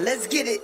Let's get it.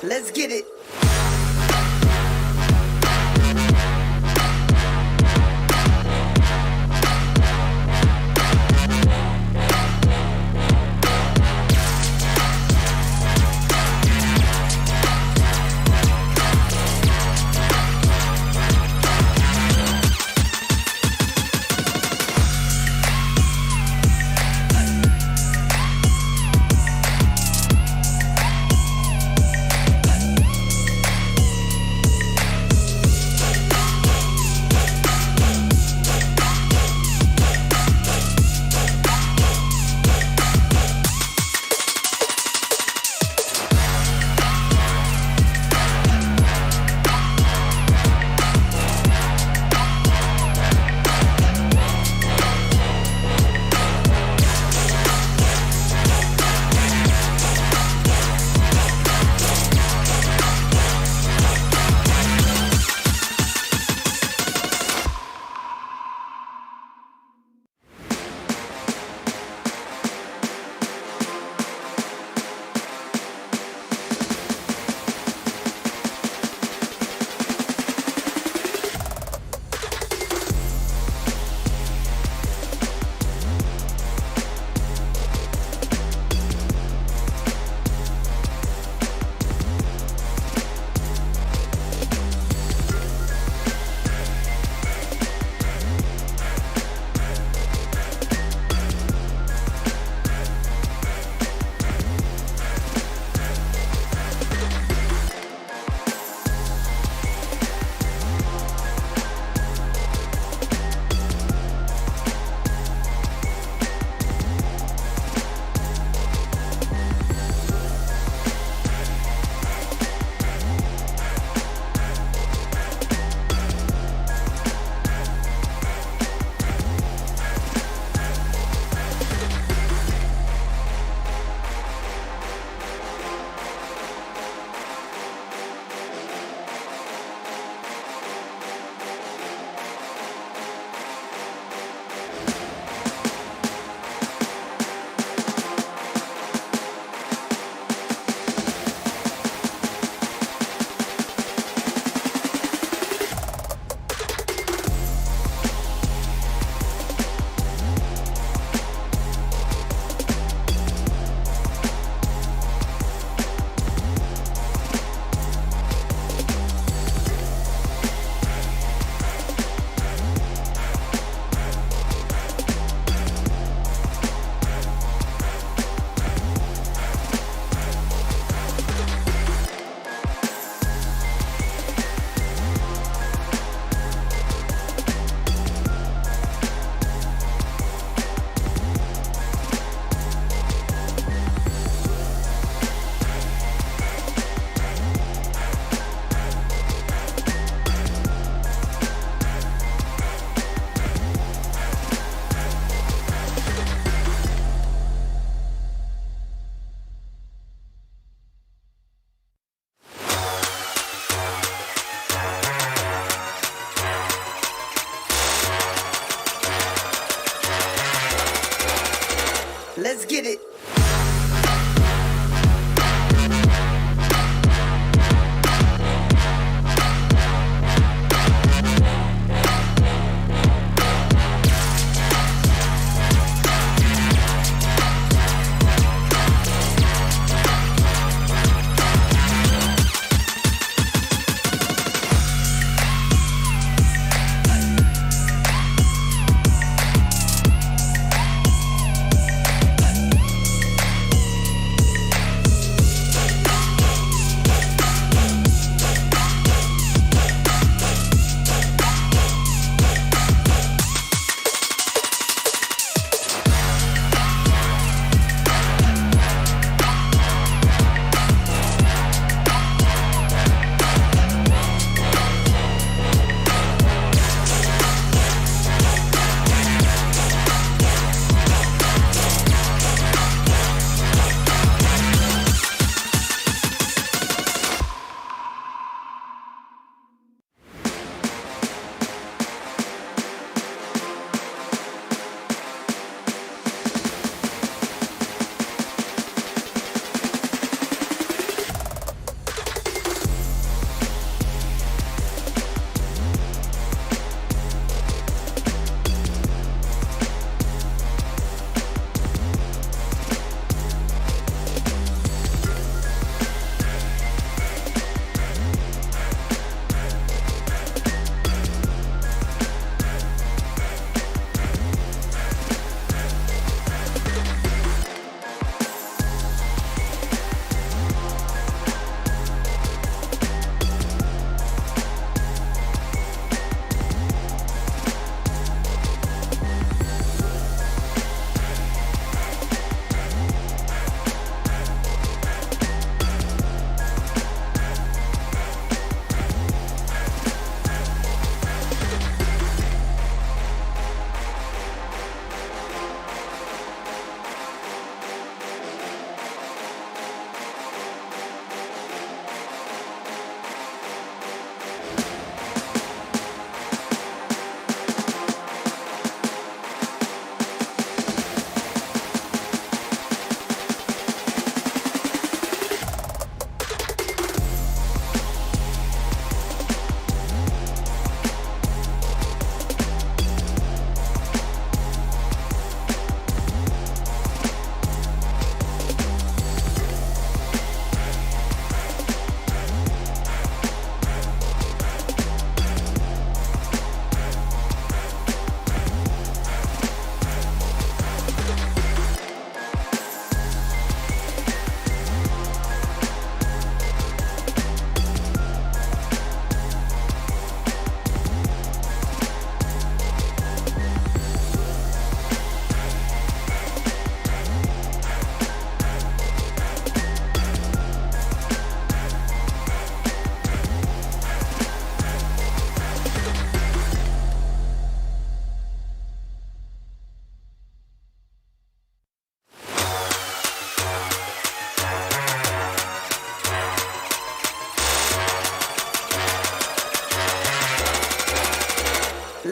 Let's get it.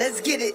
Let's get it.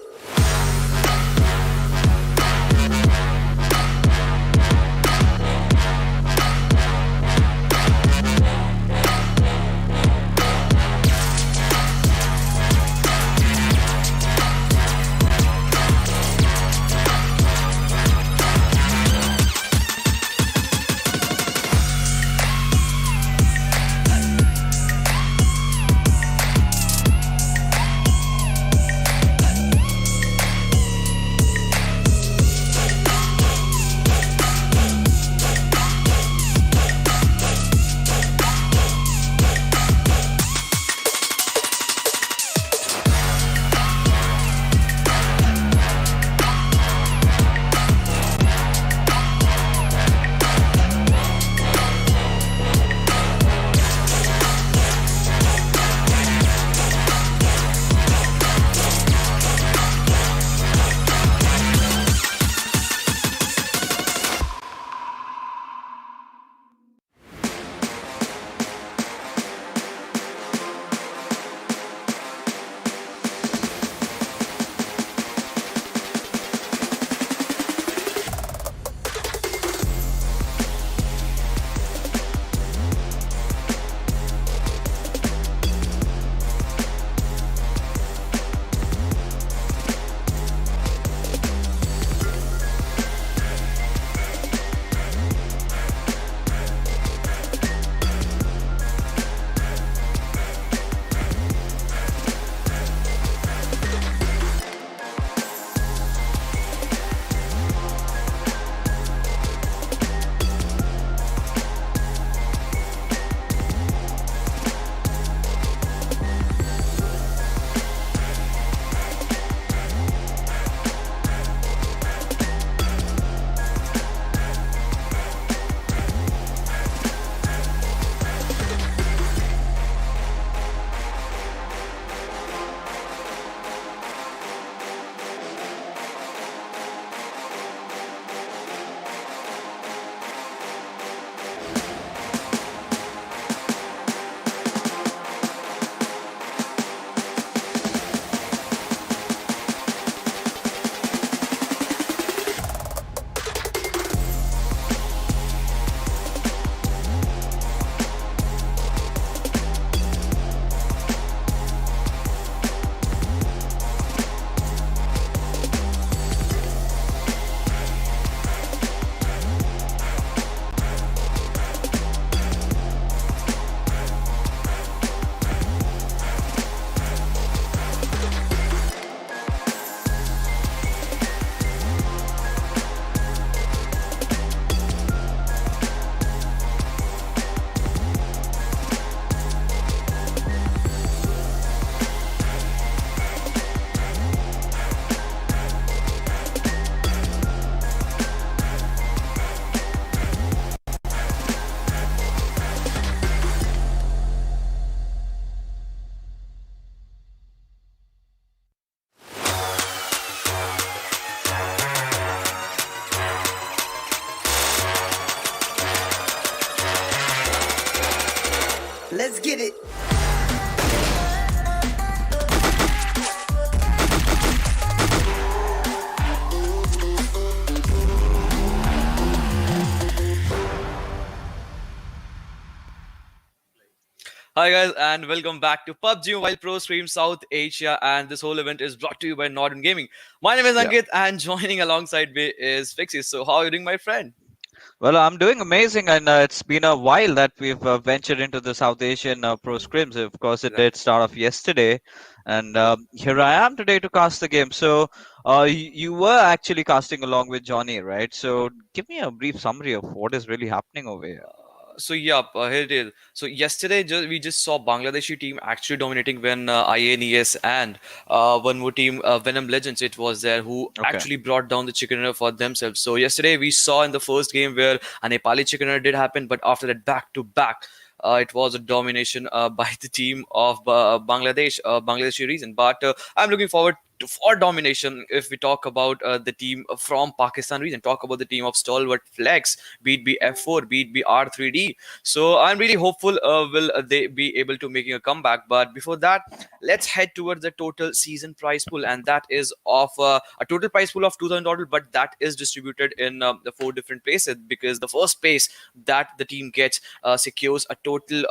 Let's get it. Hi guys and welcome back to PUBG Mobile Pro Stream South Asia, and this whole event is brought to you by Northern Gaming. My name is Ankit and joining alongside me is Fixie. So how are you doing, my friend? Well, I'm doing amazing, and it's been a while that we've ventured into the South Asian Pro Scrims. Of course, it did start off yesterday, and here I am today to cast the game. So, you were actually casting along with Johnny, right? So, give me a brief summary of what is really happening over here. Here it is. So yesterday we just saw Bangladeshi team actually dominating when INES and one more team, Venom Legends, it was there who Okay. actually brought down the chickener for themselves. So yesterday we saw in the first game where a Nepali chickener did happen, but after that back to back. It was a domination by the team of Bangladesh, Bangladeshi region. But I'm looking forward for domination. If we talk about the team from Pakistan region, talk about the team of STALWARTxFLEX, be it be F4, be it be R3D. So I'm really hopeful will they be able to making a comeback. But before that, let's head towards the total season prize pool, and that is of a total prize pool of $2,000, but that is distributed in the four different places, because the first place that the team gets secures a total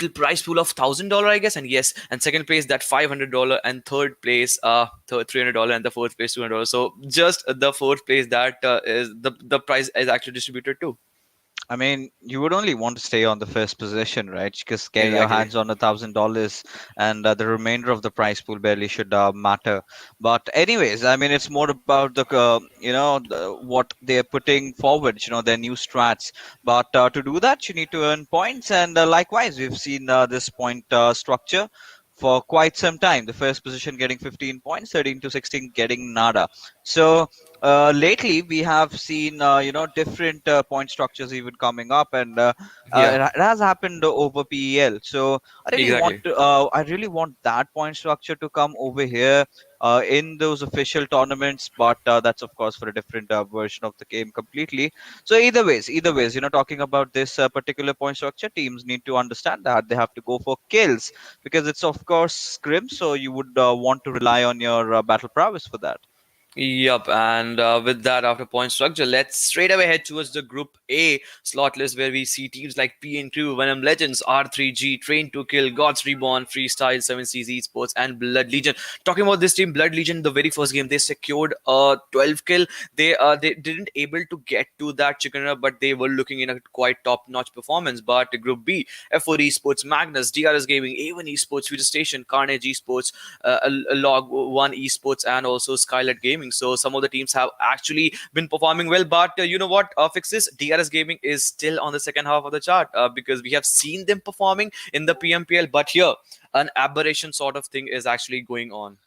prize pool of $1,000, I guess, and yes, and second place that $500, and third place $300, and the fourth place $200. So just the fourth place that is the prize is actually distributed to. I mean, you would only want to stay on the first position, right? Just get your Exactly. hands on $1,000, and the remainder of the prize pool barely should matter. But anyways, I mean, it's more about what they're putting forward, their new strats. But to do that, you need to earn points, and likewise, we've seen this point structure for quite some time. The first position getting 15 points, 13 to 16 getting nada. So lately we have seen different point structures even coming up, and Yeah. it has happened over PEL. So Exactly. I really want that point structure to come over here in those official tournaments, but that's of course for a different version of the game completely. So either ways, talking about this particular point structure, teams need to understand that they have to go for kills, because it's of course scrim, so you would want to rely on your battle prowess for that. Yup, and with that, after point structure, let's straight away head towards the Group A slot list, where we see teams like P and Crew, Venom Legends, R3G, Train to Kill, Gods Reborn, Freestyle, 7Cs Esports, and Blood Legion. Talking about this team, Blood Legion, the very first game they secured a 12 kill. They didn't able to get to that chicken run, but they were looking in a quite top notch performance. But Group B, F4 Esports, Magnus, DRS Gaming, A1 Esports, Futurestation, Carnage Esports, LoG1 Esports, and also Skylight Gaming. So some of the teams have actually been performing well, but you know what? Fixes DRS Gaming is still on the second half of the chart, because we have seen them performing in the PMPL, but here an aberration sort of thing is actually going on.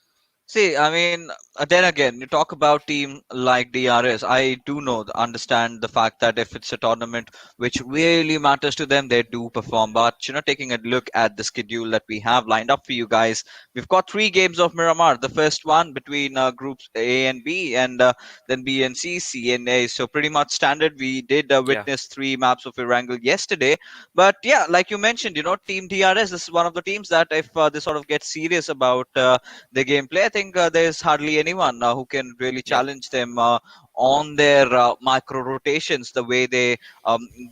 See, I mean, then again, you talk about team like DRS. I do understand the fact that if it's a tournament which really matters to them, they do perform. But taking a look at the schedule that we have lined up for you guys, we've got 3 games of Miramar. The first one between groups A and B, and then B and C, C and A. So pretty much standard. We did Yeah, witness 3 maps of Erangel yesterday. But yeah, like you mentioned, Team DRS. This is one of the teams that if they sort of get serious about the gameplay, I think there's hardly anyone who can really yeah, challenge them on their micro rotations, the way they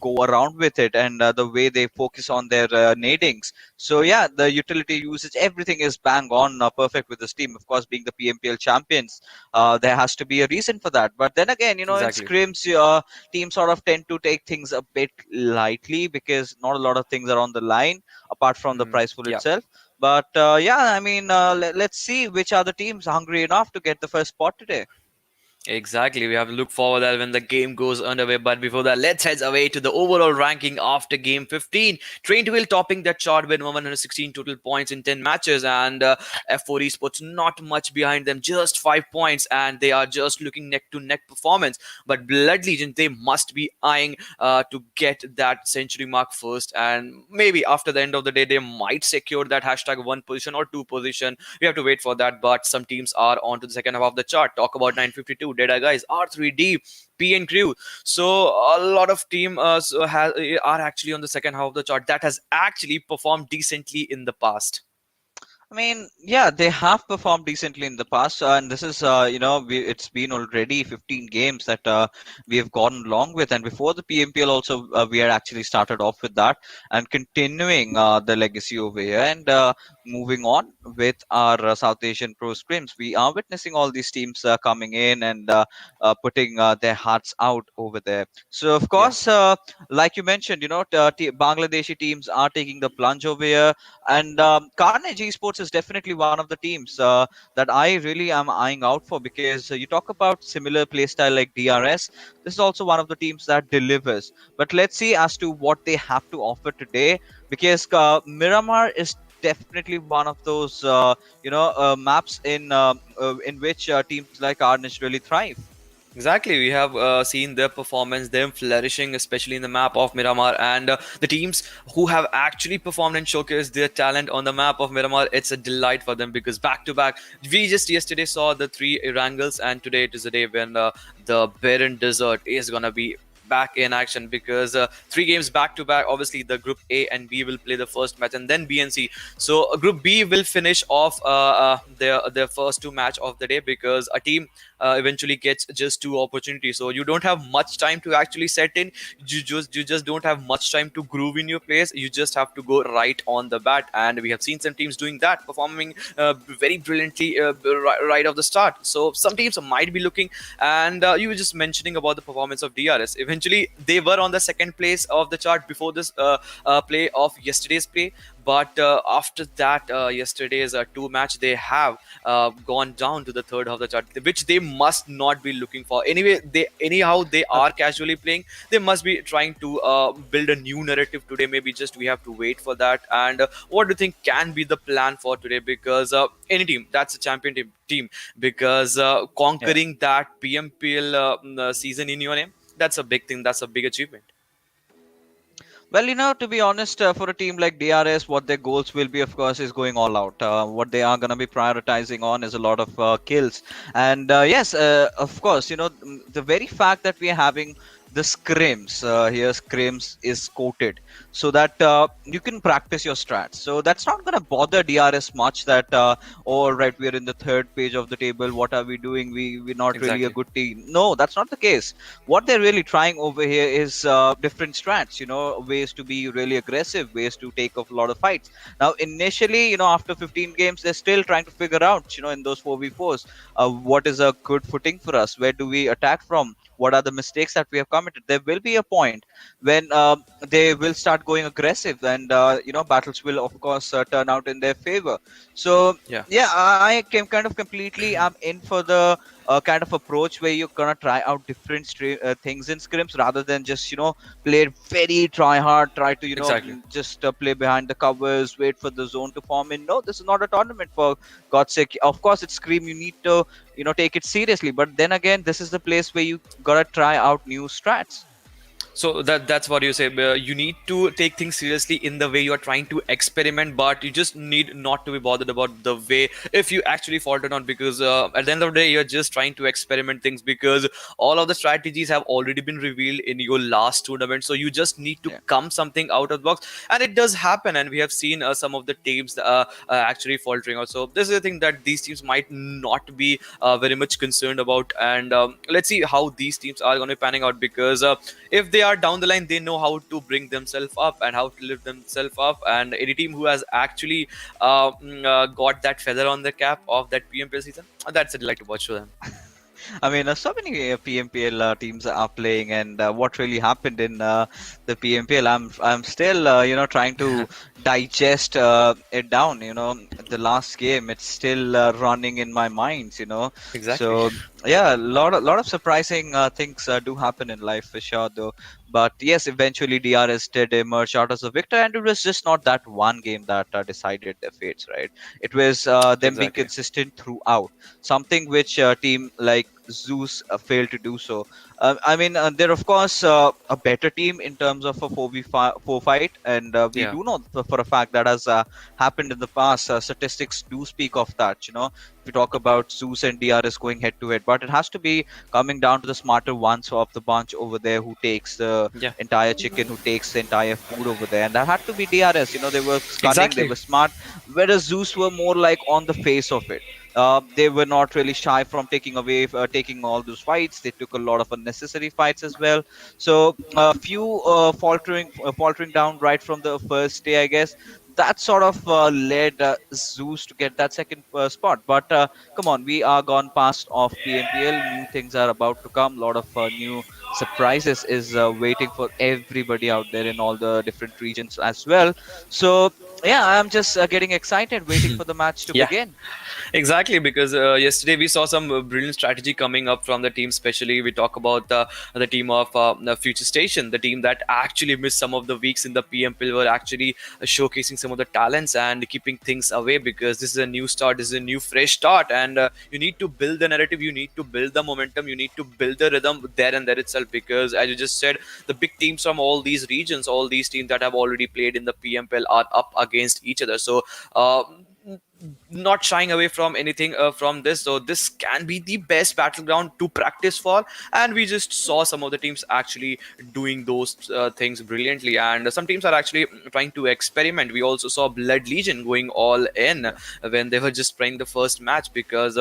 go around with it, and the way they focus on their nadings. So yeah, the utility usage, everything is bang on perfect with this team. Of course, being the PMPL champions, there has to be a reason for that. But then again, in exactly. scrims, teams sort of tend to take things a bit lightly, because not a lot of things are on the line apart from the prize pool Yeah. itself. But yeah, I mean, let's see which are the teams hungry enough to get the first spot today. Exactly. We have to look forward that when the game goes underway. But before that, let's head away to the overall ranking after game 15. Train to Wheel topping that chart with 116 total points in 10 matches, and F4 Esports not much behind them, just 5 points, and they are just looking neck to neck performance. But Blood Legion, they must be eyeing to get that century mark first, and maybe after the end of the day, they might secure that hashtag 1 position or 2 position. We have to wait for that. But some teams are on to the second half of the chart. Talk about 952, Deadeyes Guys, R3D, P and Crew. So a lot of team are actually on the second half of the chart that has actually performed decently in the past. I mean, yeah, they have performed decently in the past, and this is, it's been already 15 games that we have gone along with, and before the PMPL also, we had actually started off with that and continuing the legacy over here, and moving on with our South Asian Pro Scrims. We are witnessing all these teams coming in and putting their hearts out over there. So, of Yeah. course, like you mentioned, Bangladeshi teams are taking the plunge over here, and Carnage Esports is definitely one of the teams that I really am eyeing out for, because you talk about similar playstyle like DRS. This is also one of the teams that delivers. But let's see as to what they have to offer today, because Miramar is definitely one of those maps in which teams like Carnage really thrive. Exactly, we have seen their performance, them flourishing, especially in the map of Miramar, and the teams who have actually performed and showcased their talent on the map of Miramar. It's a delight for them because back to back, we just yesterday saw the three Erangels, and today it is a day when the barren desert is gonna be back in action because three games back to back. Obviously, the group A and B will play the first match, and then B and C. So group B will finish off their first two match of the day because a team eventually gets just two opportunities, so you don't have much time to actually set in. You just don't have much time to groove in your place. You just have to go right on the bat, and we have seen some teams doing that, performing very brilliantly right off the start. So some teams might be looking, and you were just mentioning about the performance of DRS. Eventually they were on the second place of the chart before this play of yesterday's play, but after that yesterday's two match, they have gone down to the third of the chart, which they must not be looking for. Anyway, they are casually playing. They must be trying to build a new narrative today. Maybe just we have to wait for that. And what do you think can be the plan for today? Because any team that's a champion team, because Yeah. conquering that PMPL season in your name, that's a big thing. That's a big achievement. Well, to be honest, for a team like DRS, what their goals will be, of course, is going all out. What they are going to be prioritizing on is a lot of kills. And yes, of course, the very fact that we are having the scrims here, scrims is quoted so that you can practice your strats. So that's not going to bother DRS much. That all right, we're in the third page of the table. What are we doing? We're not really a Exactly. good team. No, that's not the case. What they're really trying over here is different strats, ways to be really aggressive, ways to take off a lot of fights. Now initially, after 15 games, they're still trying to figure out, in those 4v4s, what is a good footing for us, where do we attack from, what are the mistakes that we have committed. There will be a point when they will start going aggressive, and battles will of course turn out in their favor. So Yeah. yeah, I came kind of completely, I'm in for the kind of approach where you're gonna try out different things in scrims, rather than just play it very try hard, try to Exactly. just play behind the covers, wait for the zone to form in. No, this is not a tournament, for God's sake. Of course it's Scream, you need to take it seriously, but then again, this is the place where you gotta try out new strats. So that's what you say. You need to take things seriously in the way you are trying to experiment, but you just need not to be bothered about the way if you actually fault or not. Because at the end of the day, you're just trying to experiment things because all of the strategies have already been revealed in your last tournament. So you just need to Yeah. come something out of the box, and it does happen. And we have seen some of the teams actually faltering. Also, this is the thing that these teams might not be very much concerned about. And let's see how these teams are going to be panning out because if they are down the line, they know how to bring themselves up and how to lift themselves up. And any team who has actually got that feather on the cap of that PMPL season, that's a delight to watch for them. I mean, so many PMPL teams are playing, and what really happened in the PMPL, I'm still trying to digest it down. The last game, it's still running in my mind. Exactly. So yeah, a lot of surprising things do happen in life for sure, though. But yes, eventually DRS did emerge out as a victor, and it was just not that one game that decided their fates, right? It was them being Exactly. consistent throughout, something which team like Zeus failed to do so. I mean, they're of course a better team in terms of a 4v4 fight, and we Yeah. do know for a fact that has happened in the past. Statistics do speak of that. We talk about Zeus and DRS going head to head, but it has to be coming down to the smarter ones of the bunch over there, who takes the Yeah. entire chicken, who takes the entire food over there, and that had to be DRS. They were cunning, they Exactly. were smart, whereas Zeus were more like on the face of it. They were not really shy from taking all those fights. They took a lot of unnecessary fights as well. So a few faltering down right from the first day, I guess. That sort of led Zeus to get that second spot. But come on, we are gone past of PMPL. New things are about to come. A lot of new surprises is waiting for everybody out there in all the different regions as well. So Yeah, I'm just getting excited, waiting for the match to Yeah. begin. Exactly, because yesterday we saw some brilliant strategy coming up from the team. Especially, we talk about the team of the Futurestation, the team that actually missed some of the weeks in the PMPL, were actually showcasing some of the talents and keeping things away. Because this is a new start, this is a new fresh start, and you need to build the narrative, you need to build the momentum, you need to build the rhythm there and there itself. Because as you just said, the big teams from all these regions, all these teams that have already played in the PMPL are up against each other. So. Not shying away from anything from this, so this can be the best battleground to practice for. And we just saw some of the teams actually doing those things brilliantly, and some teams are actually trying to experiment. We also saw Blood Legion going all in when they were just playing the first match, because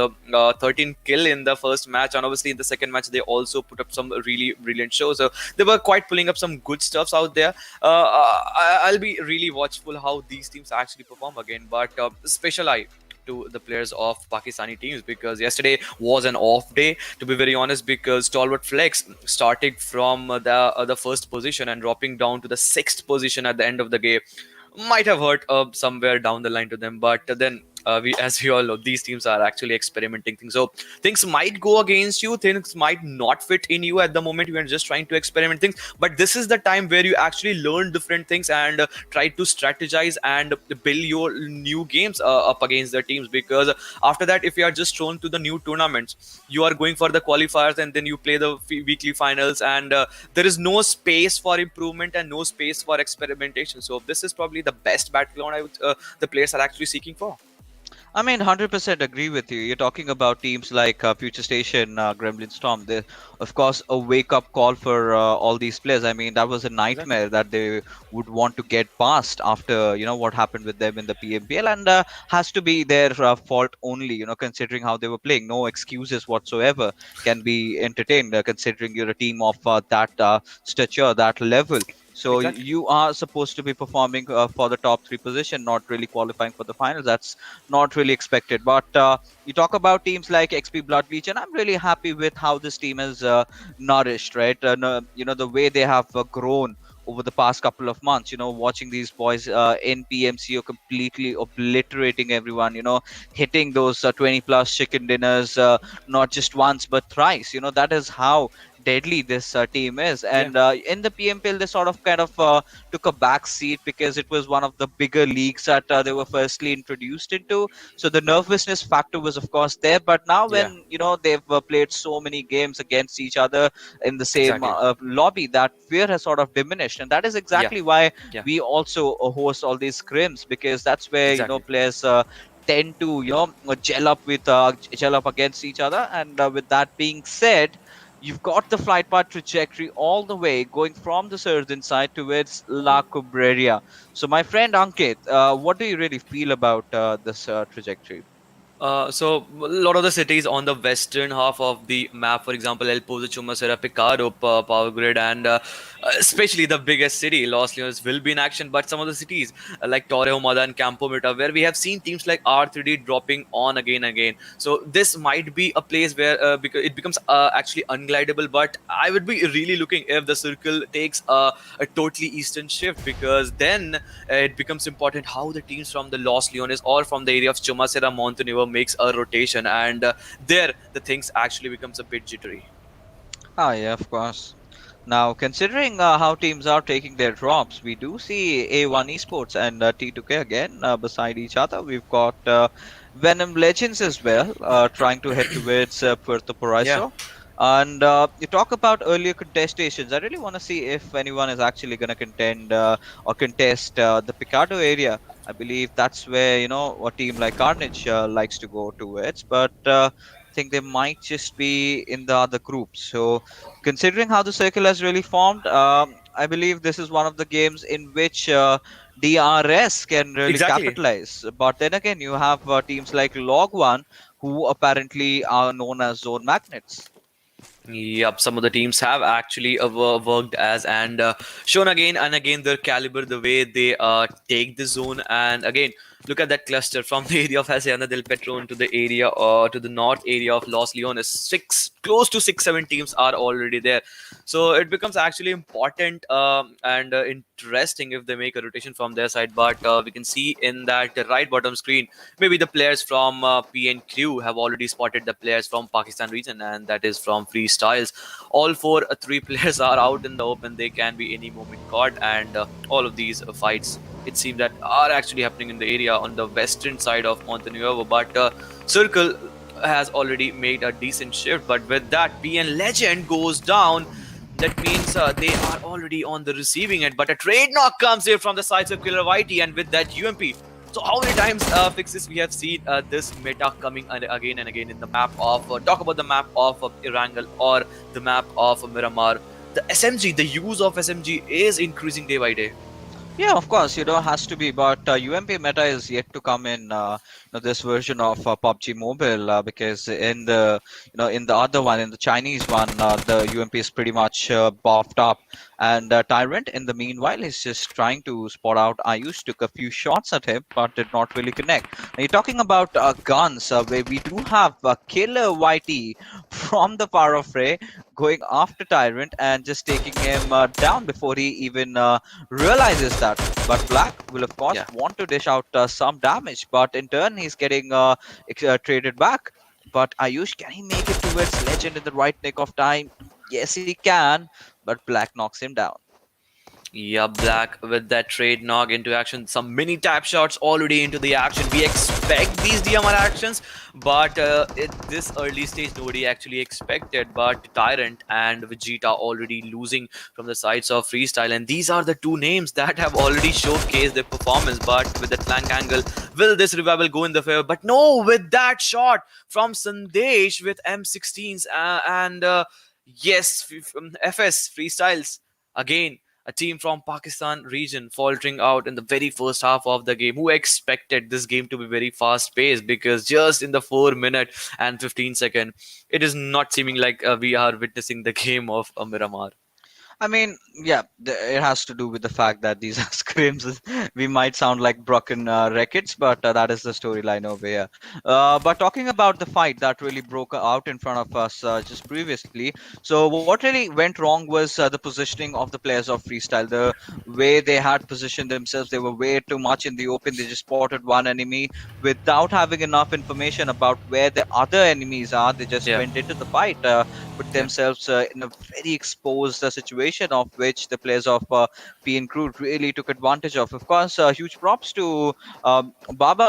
13 kill in the first match, and obviously in the second match they also put up some really brilliant shows. So they were quite pulling up some good stuffs out there. I'll be really watchful how these teams actually perform again, but special eye to the players of Pakistani teams, because yesterday was an off day, to be very honest. Because STALWARTxFLEX starting from the first position and dropping down to the sixth position at the end of the game might have hurt somewhere down the line to them. But then we, as we all know, these teams are actually experimenting things. So things might go against you, things might not fit in you at the moment. You are just trying to experiment things, but this is the time where you actually learn different things and try to strategize and build your new games up against the teams. Because after that, if you are just thrown to the new tournaments, you are going for the qualifiers and then you play the weekly finals, and there is no space for improvement and no space for experimentation. So this is probably the best battleground the players are actually seeking for. I mean, 100% agree with you. You're talking about teams like Future Station, Gremlin Storm. They, of course, a wake-up call for all these players. I mean, that was a Exactly. nightmare that they would want to get past after what happened with them in the PMPL, and has to be their fault only. Considering how they were playing, no excuses whatsoever can be entertained. Considering you're a team of that stature, that level. So Exactly. you are supposed to be performing for the top three position, not really qualifying for the finals. That's not really expected. But you talk about teams like XP Blood Legion. I'm really happy with how this team has nourished, right? The way they have grown over the past couple of months. Watching these boys in PMCO completely obliterating everyone. Hitting those 20 plus chicken dinners, not just once but thrice. That is how deadly this team is. Yeah. And in the PMPL, they sort of kind of took a back seat because it was one of the bigger leagues that they were firstly introduced into. So the nervousness factor was, of course, there. But now, Yeah. when they've played so many games against each other in the same Exactly. lobby, that fear has sort of diminished, and that is Yeah. exactly why Yeah. we also host all these scrims, because that's where Exactly. players. Tend to gel up against each other. And with that being said, you've got the flight path trajectory all the way going from the southern side towards La Cubreria. So, my friend Ankit, what do you really feel about this trajectory? So a lot of the cities on the western half of the map, for example, El Pozo, Chumasera, Picaro, Power Grid, and especially the biggest city, Los Leones, will be in action. But some of the cities like Torre Humada and Campo Meta, where we have seen teams like R3D dropping on again and again. So this might be a place where because it becomes actually unglidable. But I would be really looking if the circle takes a totally eastern shift, because then it becomes important how the teams from the Los Leones or from the area of Chumasera, Montenegro makes a rotation, and there the things actually becomes a bit jittery. Ah, yeah, of course. Now, considering how teams are taking their drops, we do see A1 Esports and T2K again beside each other. We've got Venom Legends as well, trying to head towards Puerto Yeah. Paraiso. And you talk about earlier contestations. I really want to see if anyone is actually going to contend or contest the Picardo area. I believe that's where a team like Carnage likes to go towards. But I think they might just be in the other groups. So, considering how the circle has really formed, I believe this is one of the games in which DRS can really Exactly. capitalize. But then again, you have teams like LoG1, who apparently are known as zone magnets. Yep, some of the teams have actually worked as and shown again and again their caliber, the way they take the zone. And again, Look at that cluster from the area of Hacienda del Petron to the area or to the north area of Los Leones. Close to 6, 7 teams are already there. So it becomes actually important and interesting if they make a rotation from their side. But we can see in that right bottom screen, maybe the players from PN Crew have already spotted the players from Pakistan region, and that is from Freestyles. All three players are out in the open. They can be any moment caught, and all of these fights, it seems, that are actually happening in the area on the western side of Montenegro. But Circle has already made a decent shift. But with that, PN Legend goes down. That means they are already on the receiving end. But a trade knock comes here from the sides of Killer Whitey, and with that UMP. So how many times fixes we have seen this meta coming again and again in the map of talk about the map of Erangel or the map of Miramar. The SMG, the use of SMG is increasing day by day. Yeah, of course, has to be. But UMP meta is yet to come in this version of PUBG Mobile, because in the other one, in the Chinese one, the UMP is pretty much buffed up. And Tyrant, in the meanwhile, is just trying to spot out Ayush. Took a few shots at him, but did not really connect. Now, you're talking about guns, where we do have Killer Whitey from the far off fray going after Tyrant and just taking him down before he even realizes that. But Black will, of course, Yeah. want to dish out some damage, but in turn, he's getting traded back. But Ayush, can he make it towards Legend in the right nick of time? Yes, he can, but Black knocks him down. Yeah, Black with that trade knock into action. Some mini tap shots already into the action. We expect these DMR actions, but at this early stage, nobody actually expected. But Tyrant and Vegeta already losing from the sides of Freestyle. And these are the two names that have already showcased their performance. But with the flank angle, will this revival go in the favor? But no, with that shot from Sandesh with M16s and yes, FS Freestyles again, a team from Pakistan region faltering out in the very first half of the game. Who expected this game to be very fast paced? Because just in the 4 minute and 15 second, it is not seeming like we are witnessing the game of Miramar. I mean, yeah, it has to do with the fact that these are scrims. We might sound like broken records, but that is the storyline over here. But talking about the fight that really broke out in front of us just previously, so what really went wrong was the positioning of the players of Freestyle. The way they had positioned themselves, they were way too much in the open. They just spotted one enemy without having enough information about where the other enemies are. They just Yeah, went into the fight, put yeah, themselves in a very exposed situation, of which the players of PN Crew really took advantage of. Of course, huge props to Black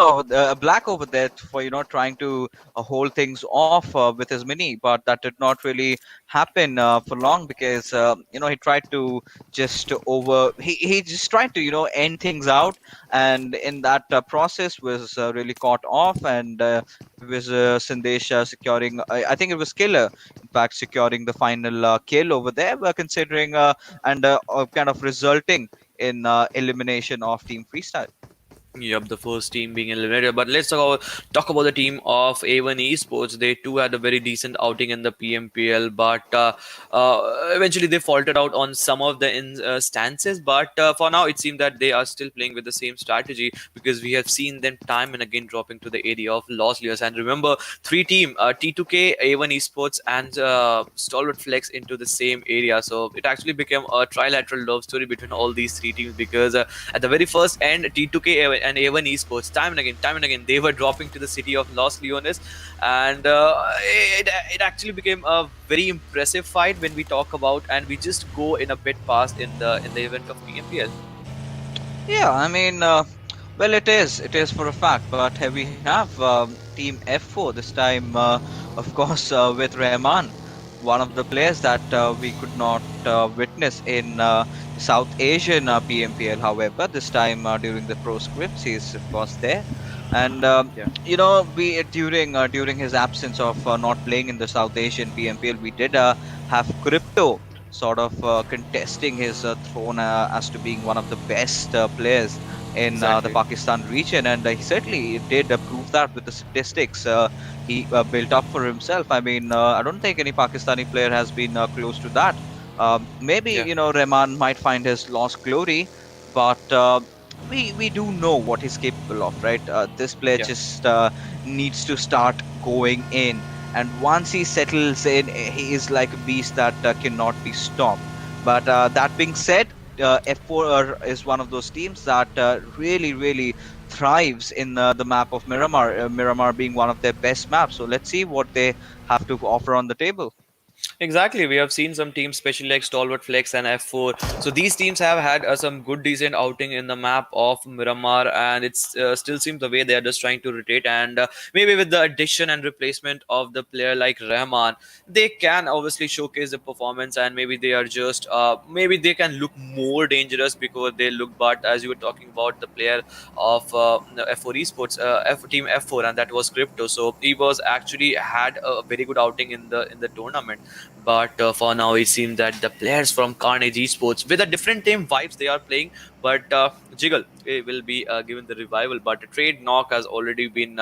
over there for trying to hold things off with his mini, but that did not really happen for long, because he tried to he just tried to end things out, and in that process was really caught off, and it was Sandesh securing. I think it was Killer, in fact, securing the final kill over there. We're considering and kind of resulting in elimination of Team Freestyle. Yep, the first team being eliminated. But let's talk about the team of A1 Esports. They too had a very decent outing in the PMPL, but eventually they faltered out on some of the instances. But for now, it seems that they are still playing with the same strategy, because we have seen them time and again dropping to the area of Los Leos. And remember, three team T2K, A1 Esports, and STALWARTxFLEX into the same area. So it actually became a trilateral love story between all these three teams, because at the very first end, T2K and A1 Esports, time and again, they were dropping to the city of Los Leones, and it actually became a very impressive fight when we talk about, and we just go in a bit past in the event of PMPL. Yeah, I mean, well, it is for a fact. But here we have Team F4 this time, of course, with Rahman, one of the players that we could not witness in South Asian PMPL. However, this time during the pro scripts, he's of course there, and Yeah. we during his absence of not playing in the South Asian PMPL, we did have Crypto sort of contesting his throne as to being one of the best players in the Exactly. Pakistan region, and he certainly did prove that with the statistics he built up for himself. I mean, I don't think any Pakistani player has been close to that. Maybe Yeah. Rahman might find his lost glory, but we do know what he's capable of, right? This player Yeah. just needs to start going in, and once he settles in, he is like a beast that cannot be stopped. But that being said, F4 is one of those teams that really thrives in the map of Miramar. Miramar being one of their best maps. So let's see what they have to offer on the table. Exactly, we have seen some teams, especially like STALWARTxFLEX and F4. So these teams have had some good, decent outing in the map of Miramar, and it's still seems the way they are just trying to rotate. And maybe with the addition and replacement of the player like Rahman, they can obviously showcase the performance, and maybe they are just maybe they can look more dangerous because they look. But as you were talking about the player of F4 Esports, team F4, and that was Crypto. So he was actually had a very good outing in the tournament. But for now, it seems that the players from Carnage Esports, with a different team vibes, they are playing. But Jiggle will be given the revival. But a trade knock has already been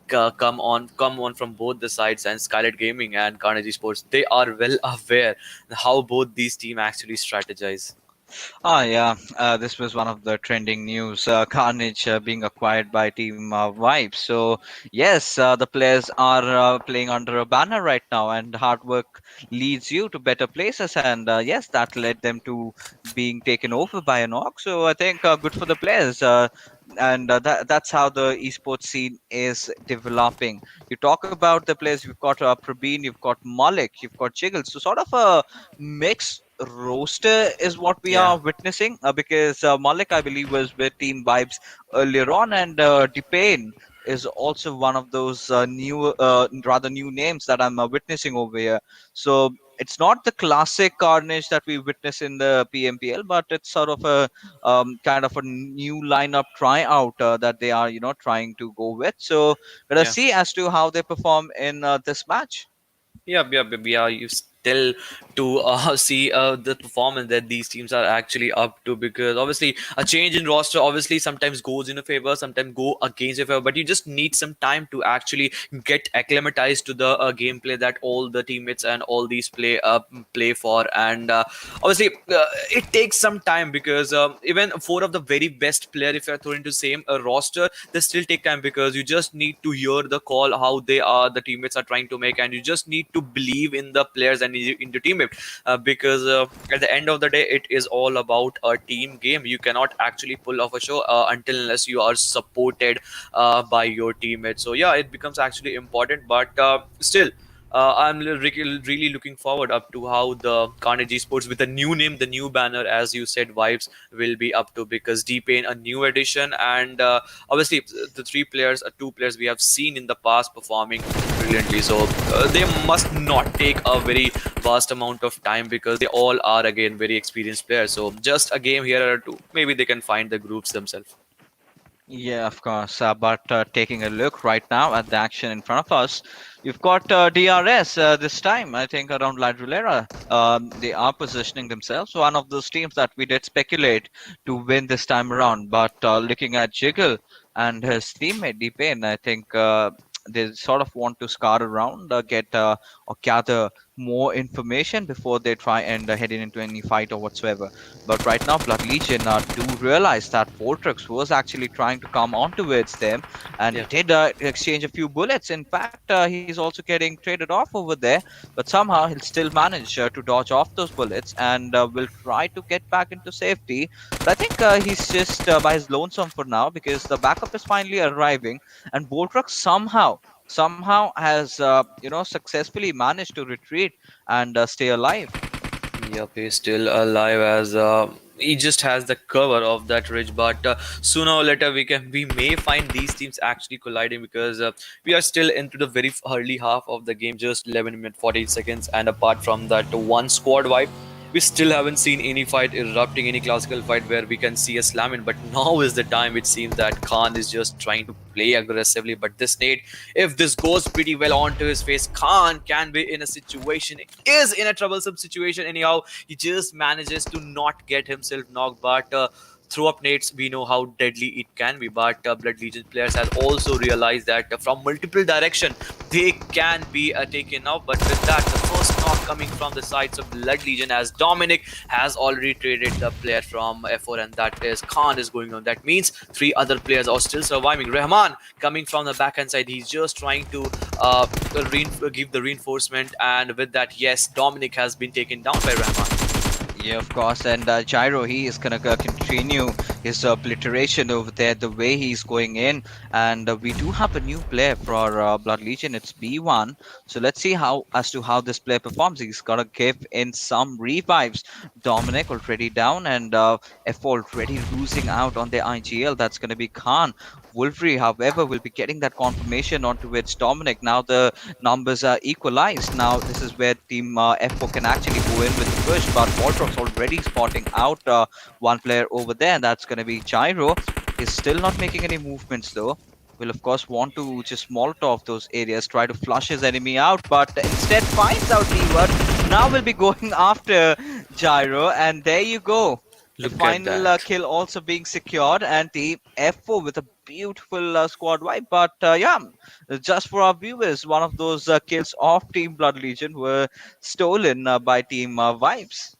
come on from both the sides, and Skylight Gaming and Carnage Esports. They are well aware how both these teams actually strategize. Oh yeah, this was one of the trending news. Carnage being acquired by Team Vibe. So yes, the players are playing under a banner right now, and hard work leads you to better places. And yes, that led them to being taken over by an org. So I think good for the players. And that's how the esports scene is developing. You talk about the players. You've got Praveen, you've got Malik, you've got Jiggle. So sort of a mix roster is what we Yeah, are witnessing, because Malik, I believe, was with Team Vibes earlier on, and Depain is also one of those rather new names that I'm witnessing over here. So it's not the classic Carnage that we witness in the PMPL, but it's sort of a kind of a new lineup tryout that they are, trying to go with. So let us yeah. see as to how they perform in this match. Yeah. You still to see the performance that these teams are actually up to, because obviously a change in roster obviously sometimes goes in a favor, sometimes go against your favor, but you just need some time to actually get acclimatized to the gameplay that all the teammates and all these play for. And obviously it takes some time, because even four of the very best player, if you're thrown into same roster, they still take time, because you just need to hear the call how the teammates are trying to make, and you just need to believe in the players and in the teammate, because at the end of the day it is all about a team game. You cannot actually pull off a show until unless you are supported by your teammates. So yeah, it becomes actually important, but still really looking forward up to how the Carnage Esports with a new name, the new banner, as you said, vibes will be up to, because D-Pain, a new addition, and obviously the two players we have seen in the past performing brilliantly. So they must not take a very vast amount of time, because they all are again very experienced players. So just a game here or two, maybe they can find the groups themselves. Yeah, of course. But taking a look right now at the action in front of us, you've got DRS this time, I think, around La Rulera. They are positioning themselves. One of those teams that we did speculate to win this time around. But looking at Jiggle and his teammate, Deepain, I think they sort of want to scout around, get or gather more information before they try and head into any fight or whatsoever. But right now, Blood Legion do realize that Vortex was actually trying to come on towards them, and he Yeah. did exchange a few bullets. In fact, he's also getting traded off over there, but somehow he'll still manage to dodge off those bullets and will try to get back into safety. But I think he's just by his lonesome for now, because the backup is finally arriving, and Vortex somehow has successfully managed to retreat and stay alive. Yep, he's still alive, as he just has the cover of that ridge. But sooner or later, we may find these teams actually colliding, because we are still into the very early half of the game, just 11 minutes 48 seconds, and apart from that one squad wipe, we still haven't seen any fight erupting, any classical fight where we can see a slamming. But now is the time. It seems that Khan is just trying to play aggressively. But this nade, if this goes pretty well onto his face, Khan can be in a situation, is in a troublesome situation. Anyhow, he just manages to not get himself knocked. But throw up nades, we know how deadly it can be. But Blood Legion players have also realized that from multiple direction they can be taken out. But with that, the first knock coming from the sides of Blood Legion as Dominic has already traded the player from F4, and that is Khan is going on. That means three other players are still surviving. Rahman coming from the backhand side, he's just trying to give the reinforcement, and with that, yes, Dominic has been taken down by Rahman. Yeah, of course. And Gyro, he is going to continue his obliteration over there, the way he's going in. And we do have a new player for Blood Legion. It's B1. So let's see how as to how this player performs. He's going to give in some revives. Dominic already down, and F already losing out on their IGL. That's going to be Khan. Wolverine, however, will be getting that confirmation onto its Dominic. Now the numbers are equalized. Now this is where Team F4 can actually go in with the push, but Voltrox already spotting out one player over there. That's going to be Gyro. He's still not making any movements though. Will of course want to just molotov those areas, try to flush his enemy out, but instead finds out Leeward. Now will be going after Gyro, and there you go. The Look at final that. kill also being secured, and Team F4 with a beautiful squad wipe. But yeah, just for our viewers, one of those kills of Team Blood Legion were stolen by Team Vibes.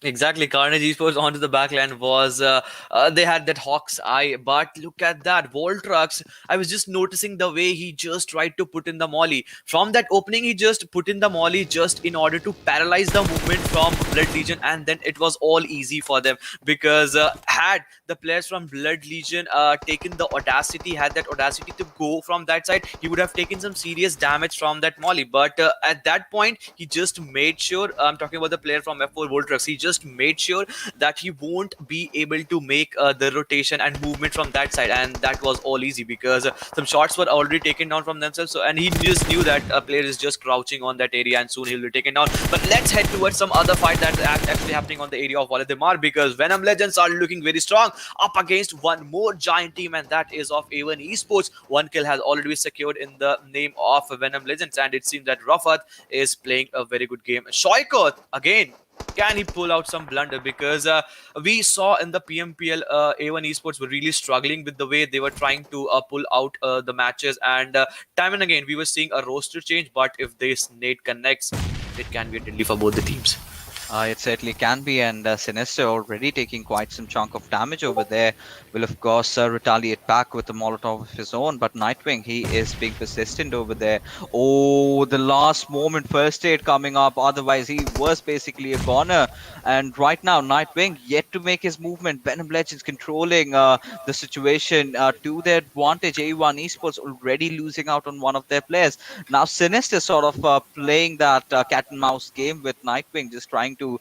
Exactly, Carnage Esports onto the backline was they had that hawk's eye, but look at that Voltrax. I was just noticing the way he just tried to put in the molly from that opening. He just put in the molly just in order to paralyze the movement from Blood Legion, and then it was all easy for them because had the players from Blood Legion taken the audacity, had that audacity to go from that side, he would have taken some serious damage from that molly. But at that point, he just made sure. I'm talking about the player from F4 Voltrax. He just made sure that he won't be able to make the rotation and movement from that side, and that was all easy because some shots were already taken down from themselves. So, and he just knew that a player is just crouching on that area, and soon he'll be taken down. But let's head towards some other fight that's actually happening on the area of Valdemar, because Venom Legends are looking very strong up against one more giant team, and that is of A1 Esports. One kill has already been secured in the name of Venom Legends, and it seems that Rafat is playing a very good game. Shoykot again, can he pull out some blunder, because we saw in the PMPL A1 Esports were really struggling with the way they were trying to pull out the matches, and time and again we were seeing a roster change, but if this nade connects, it can be a deadly for both the teams. It certainly can be, and Sinister already taking quite some chunk of damage over there. Will of course retaliate back with a Molotov of his own, but Nightwing, he is being persistent over there. Oh, the last moment first aid coming up, otherwise he was basically a goner. And right now Nightwing yet to make his movement. Venom Legends controlling the situation to their advantage. A1 Esports already losing out on one of their players. Now Sinister sort of playing that cat and mouse game with Nightwing, just trying to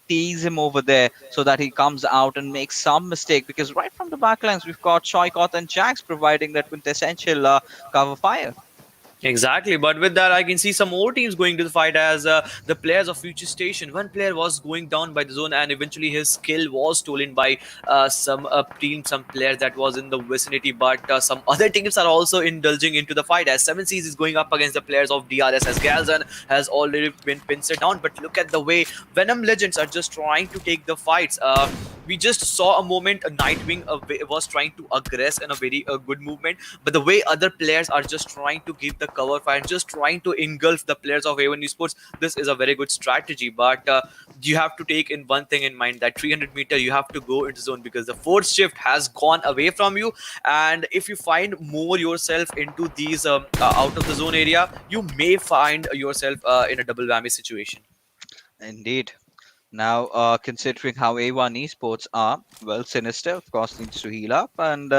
tease him over there so that he comes out and makes some mistake, because right from the backlines we've got Shoykot and Jax providing that quintessential cover fire. Exactly, but with that, I can see some more teams going to the fight as the players of Futurestation. One player was going down by the zone, and eventually his kill was stolen by some team, some players that was in the vicinity. But some other teams are also indulging into the fight as Seven Seas is going up against the players of DRS as Galzan has already been pinched down. But look at the way Venom Legends are just trying to take the fights. We just saw a moment Nightwing was trying to aggress in a very good movement, but the way other players are just trying to give the cover fire and just trying to engulf the players of A1 Esports, this is a very good strategy. But you have to take in one thing in mind, that 300 meter you have to go into zone, because the fourth shift has gone away from you, and if you find more yourself into these out of the zone area, you may find yourself in a double whammy situation. Indeed. Now, considering how A1 Esports are, well, Sinister, of course, needs to heal up, and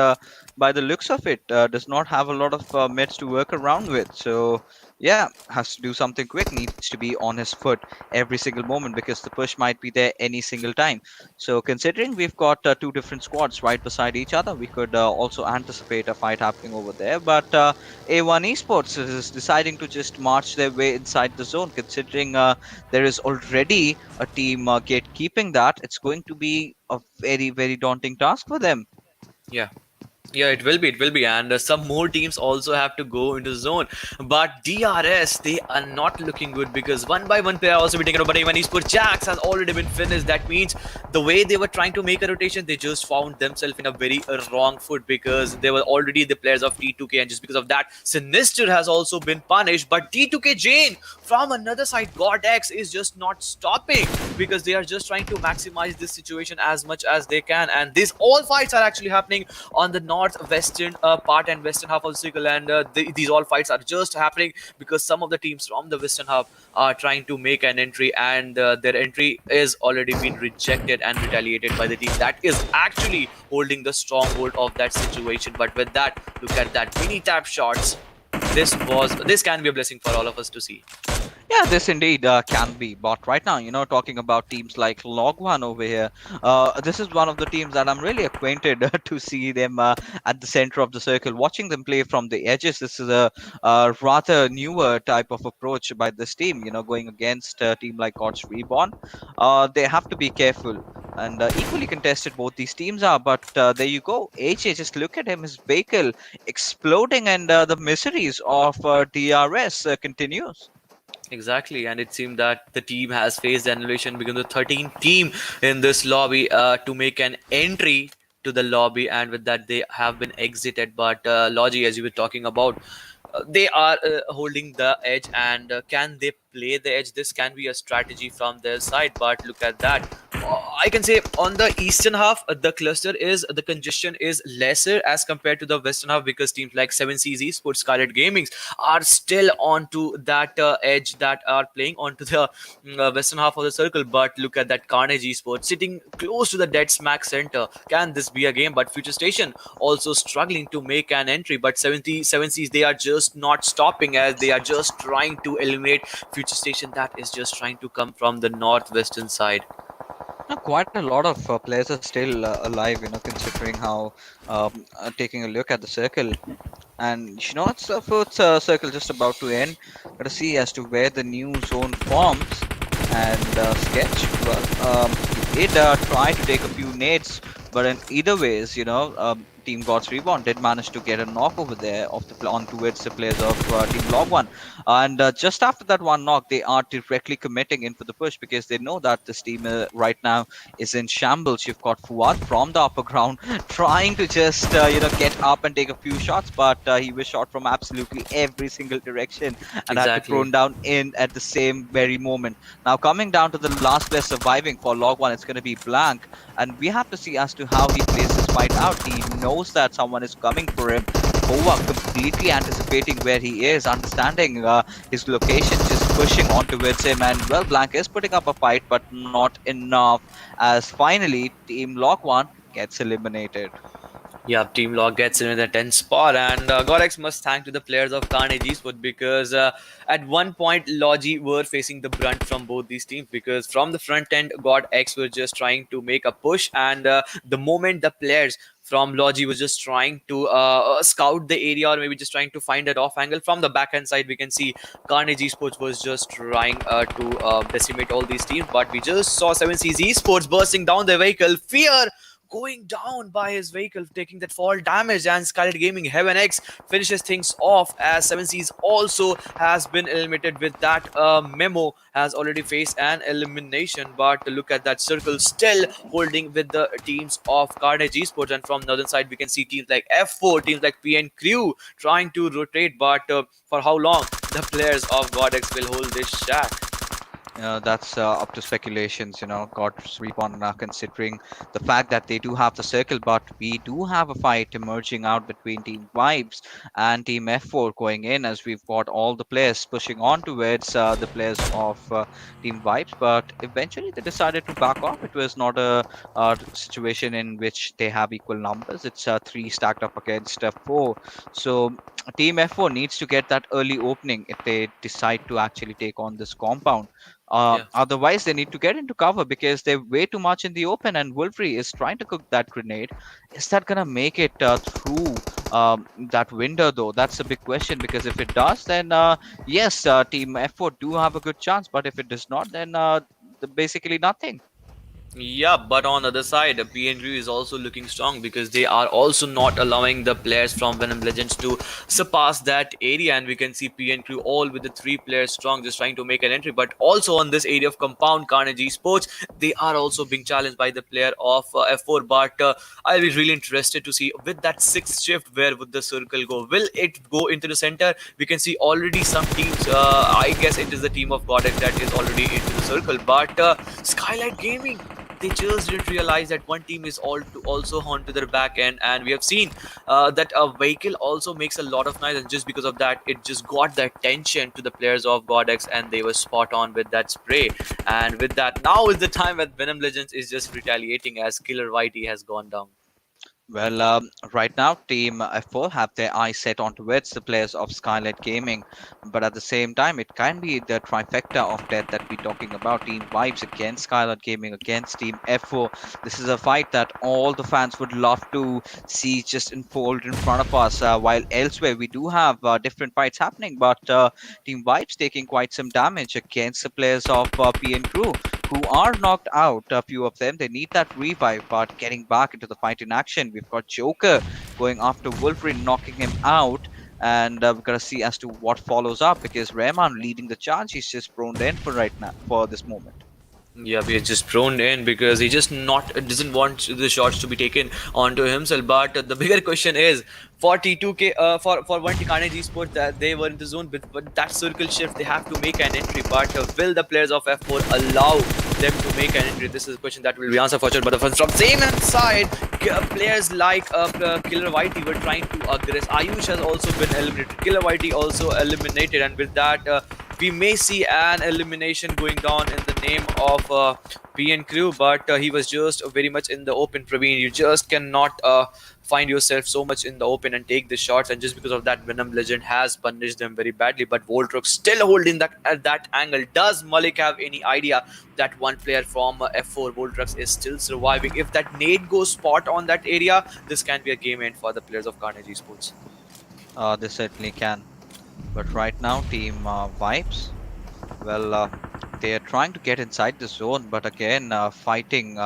by the looks of it, does not have a lot of meds to work around with. So, yeah, has to do something quick, needs to be on his foot every single moment, because the push might be there any single time. So, considering we've got two different squads right beside each other, we could also anticipate a fight happening over there. But A1 Esports is deciding to just march their way inside the zone, considering there is already a team gatekeeping that. It's going to be a very, very daunting task for them. Yeah. Yeah, it will be, and some more teams also have to go into zone. But DRS, they are not looking good because one by one player also be taken over. But even Esports Jax has already been finished. That means the way they were trying to make a rotation, they just found themselves in a very wrong foot because they were already the players of T2K, and just because of that, Sinister has also been punished. But T2K Jane from another side, God X is just not stopping because they are just trying to maximize this situation as much as they can, and these all fights are actually happening on the northwestern part and western half of the circle, and these all fights are just happening because some of the teams from the western half are trying to make an entry, and their entry is already been rejected and retaliated by the team that is actually holding the stronghold of that situation. But with that, look at that mini tap shots. This can be a blessing for all of us to see. Yeah, this indeed can be. But right now, talking about teams like LoG1 over here, this is one of the teams that I'm really acquainted to see them at the center of the circle. Watching them play from the edges, this is a rather newer type of approach by this team, going against a team like God's Reborn. They have to be careful. And equally contested both these teams are, but there you go. AJ, just look at him, his vehicle exploding, and the miseries of DRS continues. Exactly, and it seemed that the team has faced annihilation because the 13th team in this lobby to make an entry to the lobby, and with that they have been exited. But Logi, as you were talking about, they are holding the edge, and can they play the edge? This can be a strategy from their side, but look at that. I can say on the eastern half, the congestion is lesser as compared to the western half because teams like 7C's Esports, Skylight Gaming are still onto that edge that are playing onto the western half of the circle. But look at that Carnage Esports sitting close to the dead smack center. Can this be a game? But Futurestation also struggling to make an entry. But 7C's, they are just not stopping as they are just trying to eliminate Futurestation that is just trying to come from the northwestern side. Quite a lot of players are still alive, considering how taking a look at the circle. And it's a fourth circle just about to end. Got to see as to where the new zone forms. And Sketch, well, he did try to take a few nades, but in either ways, Team Gods Reborn did manage to get a knock over there of on towards the players of Team Log1. And just after that one knock, they are directly committing in for the push because they know that this team right now is in shambles. You've got Fuad from the upper ground trying to just get up and take a few shots, but he was shot from absolutely every single direction and had to Exactly. thrown down in at the same very moment. Now coming down to the last player surviving for Log1, it's going to be Blank, and we have to see as to how he plays this fight out. He knows that someone is coming for him. Kova completely anticipating where he is, understanding his location, just pushing on towards him. And well, Blank is putting up a fight, but not enough. As finally, Team Log1 gets eliminated. Yeah, Team Log gets in the 10th spot, and Gorex must thank to the players of Carnage Esports because at one point Logi were facing the brunt from both these teams because from the front end, God X were just trying to make a push, and the moment the players from Logi was just trying to scout the area or maybe just trying to find that off angle from the backhand side, we can see Carnage Esports was just trying to decimate all these teams, but we just saw 7C's Esports bursting down the vehicle. Fear going down by his vehicle, taking that fall damage, and Skylight Gaming Heaven X finishes things off as 7C's also has been eliminated with that memo has already faced an elimination. But look at that circle still holding with the teams of Carnage Esports, and from northern side we can see teams like F4, teams like PN Crew trying to rotate, but for how long the players of GodX will hold this shack? That's up to speculations, God's Reborn considering the fact that they do have the circle, but we do have a fight emerging out between Team Vibes and Team F4 going in as we've got all the players pushing on towards the players of Team Vibes, but eventually they decided to back off. It was not a situation in which they have equal numbers. It's three stacked up against four. So Team F4 needs to get that early opening if they decide to actually take on this compound. Yeah. Otherwise, they need to get into cover because they're way too much in the open, and Wolverine is trying to cook that grenade. Is that gonna make it through that window, though? That's a big question because if it does, then yes, Team F4 do have a good chance, but if it does not, then basically nothing. Yeah, but on the other side, PNG is also looking strong because they are also not allowing the players from Venom Legends to surpass that area, and we can see PNG all with the three players strong, just trying to make an entry. But also on this area of compound Carnage Esports, they are also being challenged by the player of F4. But I'll be really interested to see with that sixth shift, where would the circle go? Will it go into the center? We can see already some teams. I guess it is the team of Godek that is already into the circle, but Skylight Gaming, they just didn't realize that one team is also onto their back end, and we have seen that a vehicle also makes a lot of noise, and just because of that it just got the attention to the players of Godex, and they were spot on with that spray. And with that, now is the time when Venom Legends is just retaliating as Killer Whitey has gone down. Well, right now, Team F4 have their eyes set on towards the players of Skylight Gaming, but at the same time, it can be the trifecta of death that we're talking about. Team Vibes against Skylight Gaming against Team F4. This is a fight that all the fans would love to see just unfold in front of us. While elsewhere, we do have different fights happening, but Team Vibes taking quite some damage against the players of PN Crew, who are knocked out. A few of them, they need that revive, but getting back into the fight in action. We've got Joker going after Wolverine, knocking him out. And we've got to see as to what follows up, because Rahman leading the charge. He's just prone in for right now, for this moment. Yeah, we are just thrown in because he just not doesn't want the shots to be taken onto himself. But the bigger question is for T2K, for one Carnage Esports, that they were in the zone, but that circle shift they have to make an entry. But will the players of F4 allow them to make an entry? This is a question that will be answered for sure. But from same side, players like Killer Whitey were trying to aggress. Ayush has also been eliminated. Killer Whitey also eliminated, and with that, we may see an elimination going down in the name of PN Crew, but he was just very much in the open. Praveen, you just cannot find yourself so much in the open and take the shots, and just because of that, Venom Legend has punished them very badly. But Voltrox still holding that at that angle. Does Malik have any idea that one player from F4 Voltrox is still surviving? If that nade goes spot on that area, this can be a game end for the players of Carnage Esports. They certainly can. But right now, Team Vibes, well, they are trying to get inside the zone, but again, fighting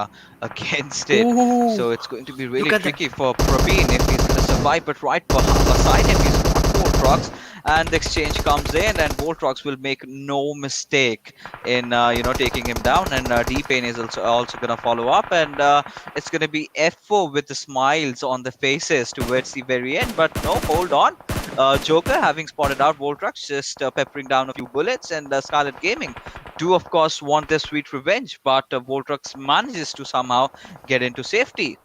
against it. Ooh, So it's going to be look really at that. tricky for Praveen if he's going to survive. But right beside him, he's got Voltrox, and the exchange comes in, and Voltrox will make no mistake in taking him down. And D-Pain is also going to follow up, and it's going to be F4 with the smiles on the faces towards the very end. But no, hold on. Joker having spotted out Voltrox, just peppering down a few bullets, and Scarlet Gaming do, of course, want their sweet revenge, but Voltrox manages to somehow get into safety.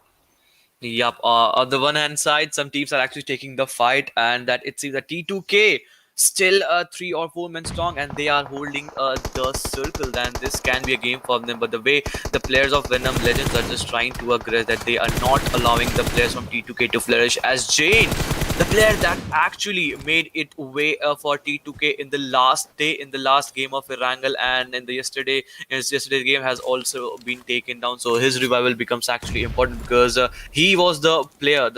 Yup. On the one hand side, some teams are actually taking the fight, and that it seems that T2K still 3 or 4 men strong, and they are holding the circle. Then this can be a game for them. But the way the players of Venom Legends are just trying to aggress, that they are not allowing the players from T2K to flourish. As Jane, the player that actually made it way for T2K in the last day, in the last game of Erangel, and in the yesterday's game, has also been taken down. So his revival becomes actually important because he was the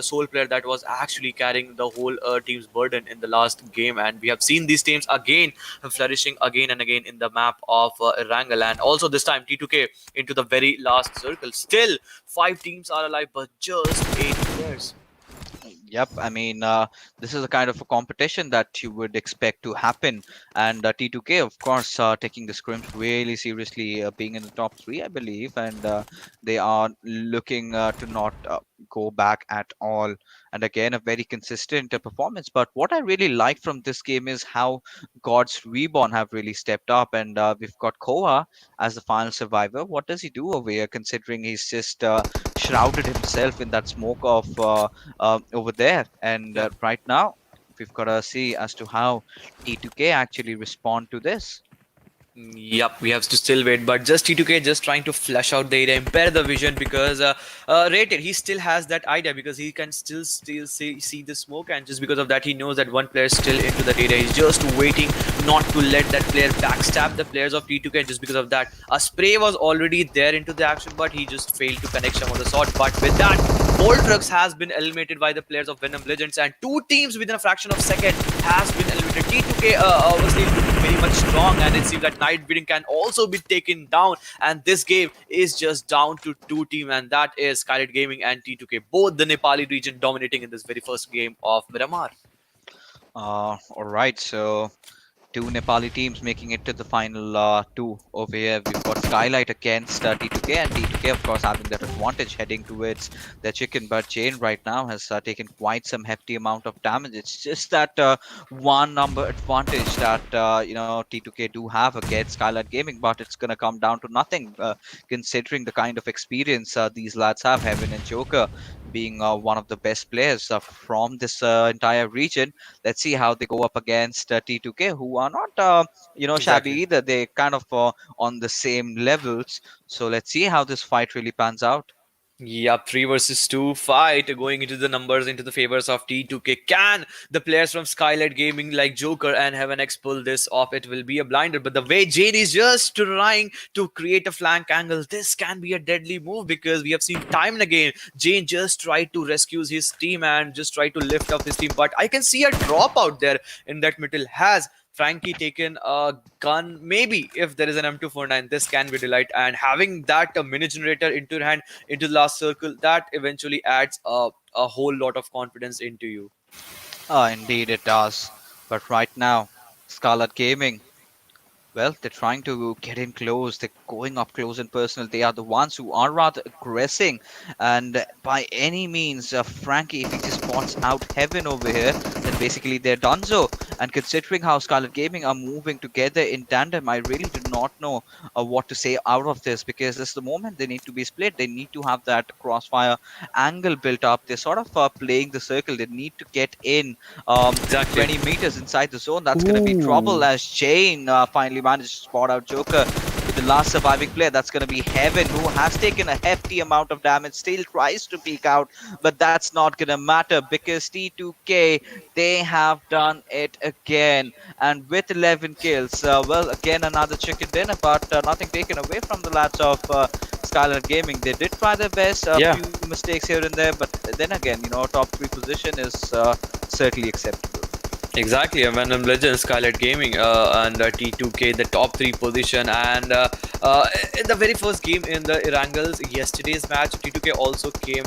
sole player that was actually carrying the whole team's burden in the last game. And we have seen these teams again flourishing again and again in the map of Erangel, and also this time T2K into the very last circle. Still, 5 teams are alive, but just 8 players. Yep, I mean, this is a kind of a competition that you would expect to happen. And T2K, of course, taking the scrims really seriously, being in the top three, I believe. And they are looking to not go back at all. And again, a very consistent performance. But what I really like from this game is how God's Reborn have really stepped up. And we've got Koa as the final survivor. What does he do over here, considering he's just shrouded himself in that smoke of over there? And Yeah. right now, we've got to see as to how T2K actually respond to this. Yep, we have to still wait, but just T2K just trying to flesh out the area, impair the vision, because Rated, he still has that idea because he can still see the smoke, and just because of that he knows that one player is still into that area. He's just waiting not to let that player backstab the players of T2K, and just because of that a spray was already there into the action, but he just failed to connect some of the shot. But with that, Voltrox has been eliminated by the players of Venom Legends, and 2 teams within a fraction of a second has been eliminated. T2K obviously looking very much strong, and it seems that Night Breeding can also be taken down. And this game is just down to two teams, and that is Skylight Gaming and T2K, both the Nepali region dominating in this very first game of Miramar. All right, so two Nepali teams making it to the final two over here. We've got Skylight against T2K, and T2K, of course, having that advantage heading towards their chicken. But Jane right now has taken quite some hefty amount of damage. It's just that one number advantage that T2K do have against Skylight Gaming, but it's gonna come down to nothing, considering the kind of experience these lads have. Heaven and Joker being one of the best players from this entire region. Let's see how they go up against T2K, who are not shabby Exactly. either. They kind of on the same levels. So let's see how this fight really pans out. Yep, 3 versus 2 fight going into the numbers into the favors of T2K. Can the players from Skylight Gaming like Joker and Heaven X pull this off? It will be a blinder. But the way Jane is just trying to create a flank angle, this can be a deadly move because we have seen time and again Jane just tried to rescue his team and just try to lift up his team. But I can see a drop out there in that middle. Has Frankie taken a gun? Maybe if there is an M249, this can be delight. And having that mini generator into your hand into the last circle, that eventually adds a whole lot of confidence into you. Indeed, it does. But right now, Scarlet Gaming, well, they're trying to get in close. They're going up close and personal. They are the ones who are rather aggressing. And by any means, Frankie, if he just spots out Heaven over here, then basically they're donezo. And considering how Scarlet Gaming are moving together in tandem, I really do not know what to say out of this, because this is the moment they need to be split. They need to have that crossfire angle built up. They're sort of playing the circle. They need to get in Exactly. 20 meters inside the zone. That's going to be Ooh. trouble, as Jane finally managed to spot out Joker with the last surviving player. That's going to be Heaven, who has taken a hefty amount of damage, still tries to peek out, but that's not going to matter because T2K, they have done it again. And with 11 kills, well, again, another chicken dinner, but nothing taken away from the lads of Skylar Gaming. They did try their best, a Yeah. few mistakes here and there, but then again, top three position is certainly acceptable. Exactly, a Venom Legends, Skylight Gaming, and T2K, the top three position. And in the very first game in the Irangles, yesterday's match, T2K also came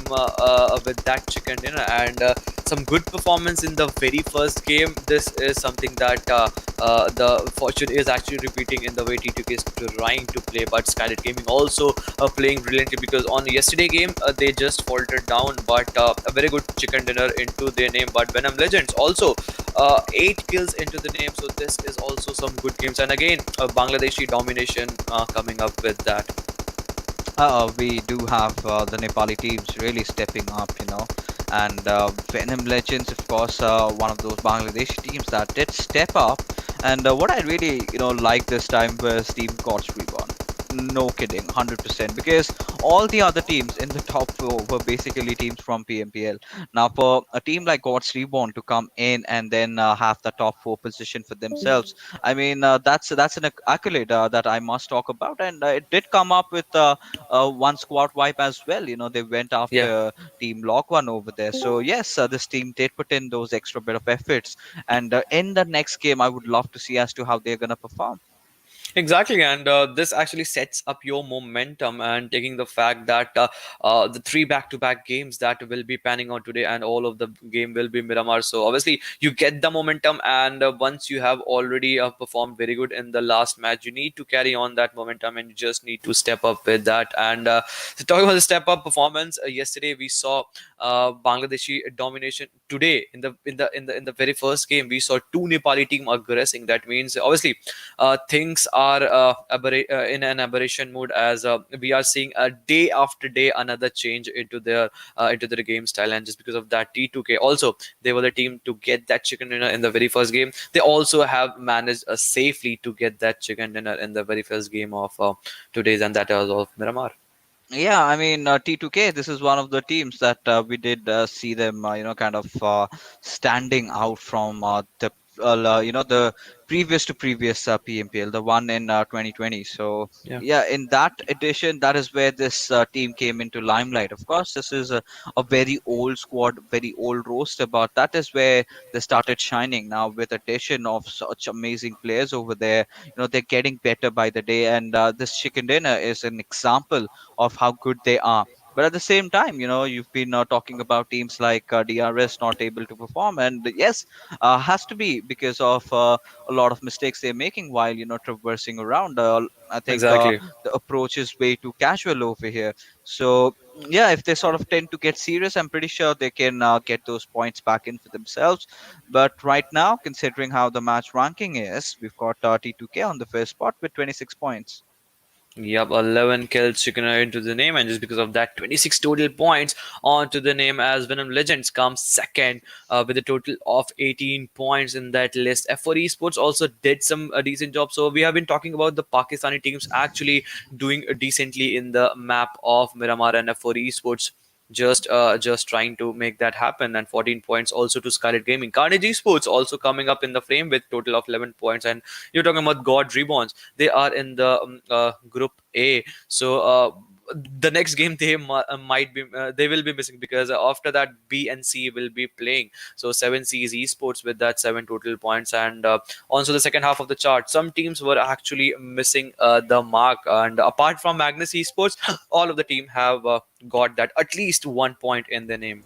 with that chicken dinner and some good performance in the very first game. This is something that the fortune is actually repeating in the way T2K is trying to play. But Skylight Gaming also playing brilliantly because on yesterday game they just faltered down, but a very good chicken dinner into their name. But Venom Legends also 8 kills into the name, so this is also some good games. And again, Bangladeshi domination coming up with that. We do have the Nepali teams really stepping up, and Venom Legends, of course, one of those Bangladeshi teams that did step up. And what I really, like this time was Team God's Reborn. No kidding, 100%. Because all the other teams in the top four were basically teams from PMPL. Now, for a team like God's Reborn to come in and then have the top four position for themselves, I mean, that's an accolade that I must talk about. And it did come up with one squad wipe as well. They went Yeah. after Team LoG1 over there. So yes, this team did put in those extra bit of efforts. And in the next game, I would love to see as to how they're gonna perform. Exactly, and this actually sets up your momentum and taking the fact that the three back-to-back games that will be panning out today, and all of the game will be Miramar. So obviously, you get the momentum, and once you have already performed very good in the last match, you need to carry on that momentum, and you just need to step up with that. And so talking about the step-up performance, yesterday we saw Bangladeshi domination. Today, in the very first game, we saw two Nepali team aggressing. That means obviously things are in an aberration mode, as we are seeing day after day another change into their game style. And just because of that, T2K also, they were the team to get that chicken dinner in the very first game. They also have managed safely to get that chicken dinner in the very first game of today's, and that was of Miramar. Yeah, I mean, T2K, this is one of the teams that we did see them, kind of standing out from the the previous to previous PMPL, the one in 2020. So Yeah. yeah, in that edition, that is where this team came into limelight. Of course, this is a very old squad, very old roster, but that is where they started shining. Now with addition of such amazing players over there, they're getting better by the day, and this chicken dinner is an example of how good they are. But at the same time, you've been talking about teams like DRS not able to perform, and yes, has to be because of a lot of mistakes they're making while traversing around. I think Exactly. the approach is way too casual over here. So yeah, if they sort of tend to get serious, I'm pretty sure they can get those points back in for themselves. But right now, considering how the match ranking is, we've got T2K on the first spot with 26 points. Yep, 11 kills chicken into the name, and just because of that, 26 total points onto the name as Venom Legends comes second with a total of 18 points in that list. F4 Esports also did some decent job. So we have been talking about the Pakistani teams actually doing decently in the map of Miramar and F4 Esports. Just trying to make that happen, and 14 points also to Skylight Gaming. Carnage Esports also coming up in the frame with total of 11 points, and you're talking about God Reborns. They are in the group A. So the next game might be they will be missing, because after that B and C will be playing. So 7C is Esports with that 7 total points, and also the second half of the chart, some teams were actually missing the mark, and apart from Magnus Esports, all of the team have got that at least 1 point in the name.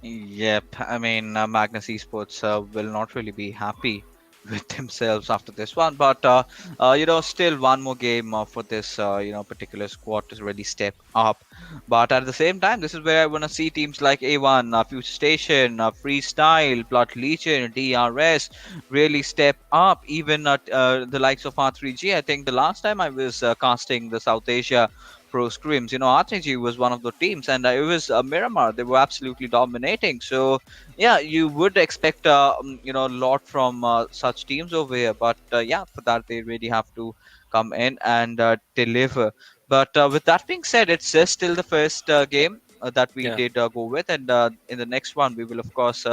Yep, I mean, Magnus Esports will not really be happy with themselves after this one, but still one more game for this particular squad to really step up. But at the same time, this is where I want to see teams like A1, Futurestation, Freestyle, Blood Legion, DRS really step up. Even the likes of R3G. I think the last time I was casting the South Asia Pro Scrims, R3G was one of the teams, and it was Miramar. They were absolutely dominating. So yeah, you would expect a lot from such teams over here, but yeah, for that they really have to come in and deliver. But with that being said, it's just still the first game that we Yeah. did go with, and in the next one we will of course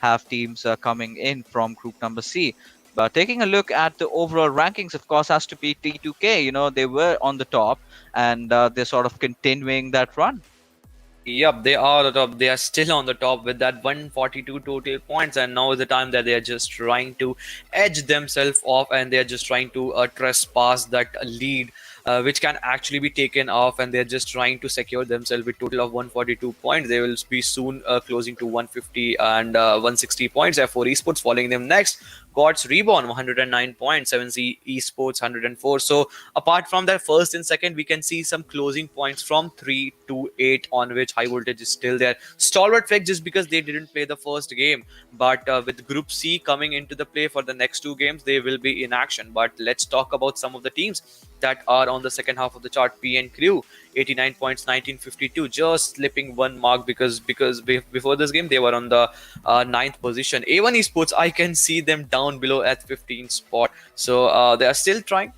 have teams coming in from group number C. But taking a look at the overall rankings, of course, has to be T2K. They were on the top, and they're sort of continuing that run. Yep, they are the top. They are still on the top with that 142 total points, and now is the time that they are just trying to edge themselves off, and they are just trying to trespass that lead, which can actually be taken off, and they are just trying to secure themselves with total of 142 points. They will be soon closing to 150 and 160 points. F4 Esports following them next. God's Reborn 109 points, 7C Esports 104. So apart from that first and second, we can see some closing points from 3 to 8, on which high voltage is still there. STALWARTxFLEX, just because they didn't play the first game, but with Group C coming into the play for the next 2 games, they will be in action. But let's talk about some of the teams that are on the second half of the chart. PN Crew 89 points, 1952, just slipping one mark, because before this game they were on the ninth position. A1 Esports, I can see them down below at 15 spot. So they are still trying.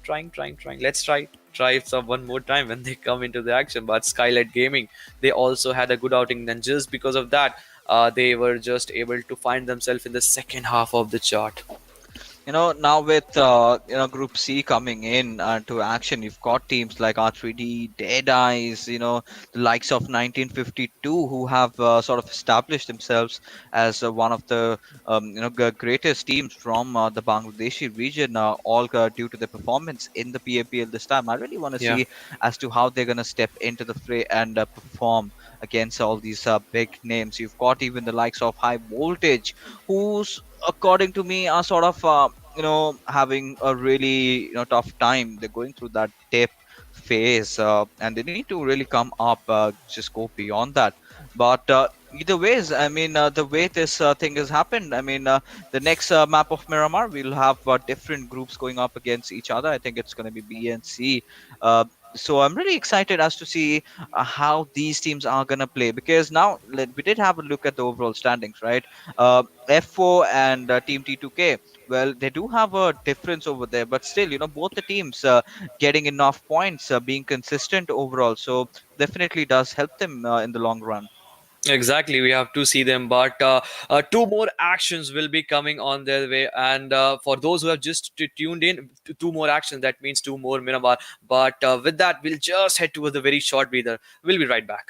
Let's try some one more time when they come into the action. But Skylight Gaming, they also had a good outing. Then just because of that, they were just able to find themselves in the second half of the chart. Now with Group C coming in to action, you've got teams like R3D, Deadeyes, the likes of 1952, who have sort of established themselves as one of the greatest teams from the Bangladeshi region, all due to their performance in the PAPL this time. I really want to Yeah. see as to how they're going to step into the fray and perform against all these big names. You've got even the likes of High Voltage, who's according to me are sort of having a really tough time. They're going through that dip phase, and they need to really come up, just go beyond that. But either ways, I mean, the way this thing has happened, I mean, the next map of Miramar, we'll have different groups going up against each other. I think it's going to be B and C. So I'm really excited as to see how these teams are going to play, because now we did have a look at the overall standings, right? F4 and Team T2K, well, they do have a difference over there, but still, both the teams getting enough points, being consistent overall. So definitely does help them in the long run. Exactly, we have to see them, but two more actions will be coming on their way. And for those who have just tuned in, two more actions, that means two more Miramar. But with that, we'll just head towards a very short breather. We'll be right back.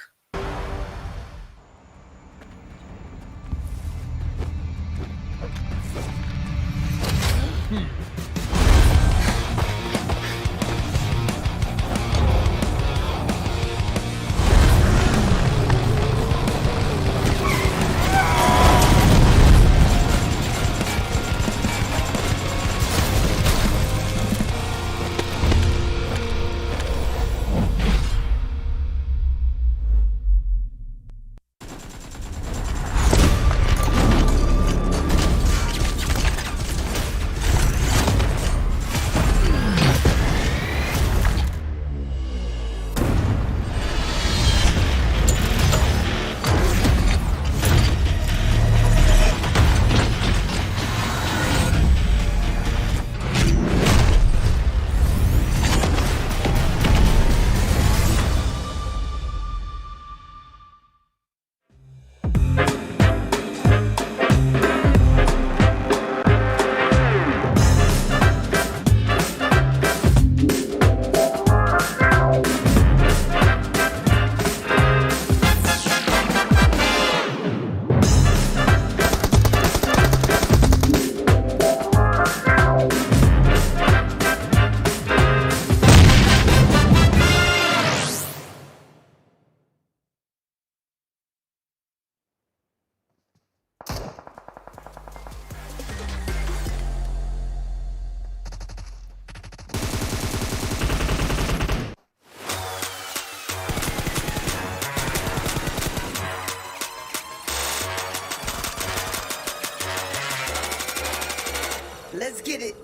Let's get it.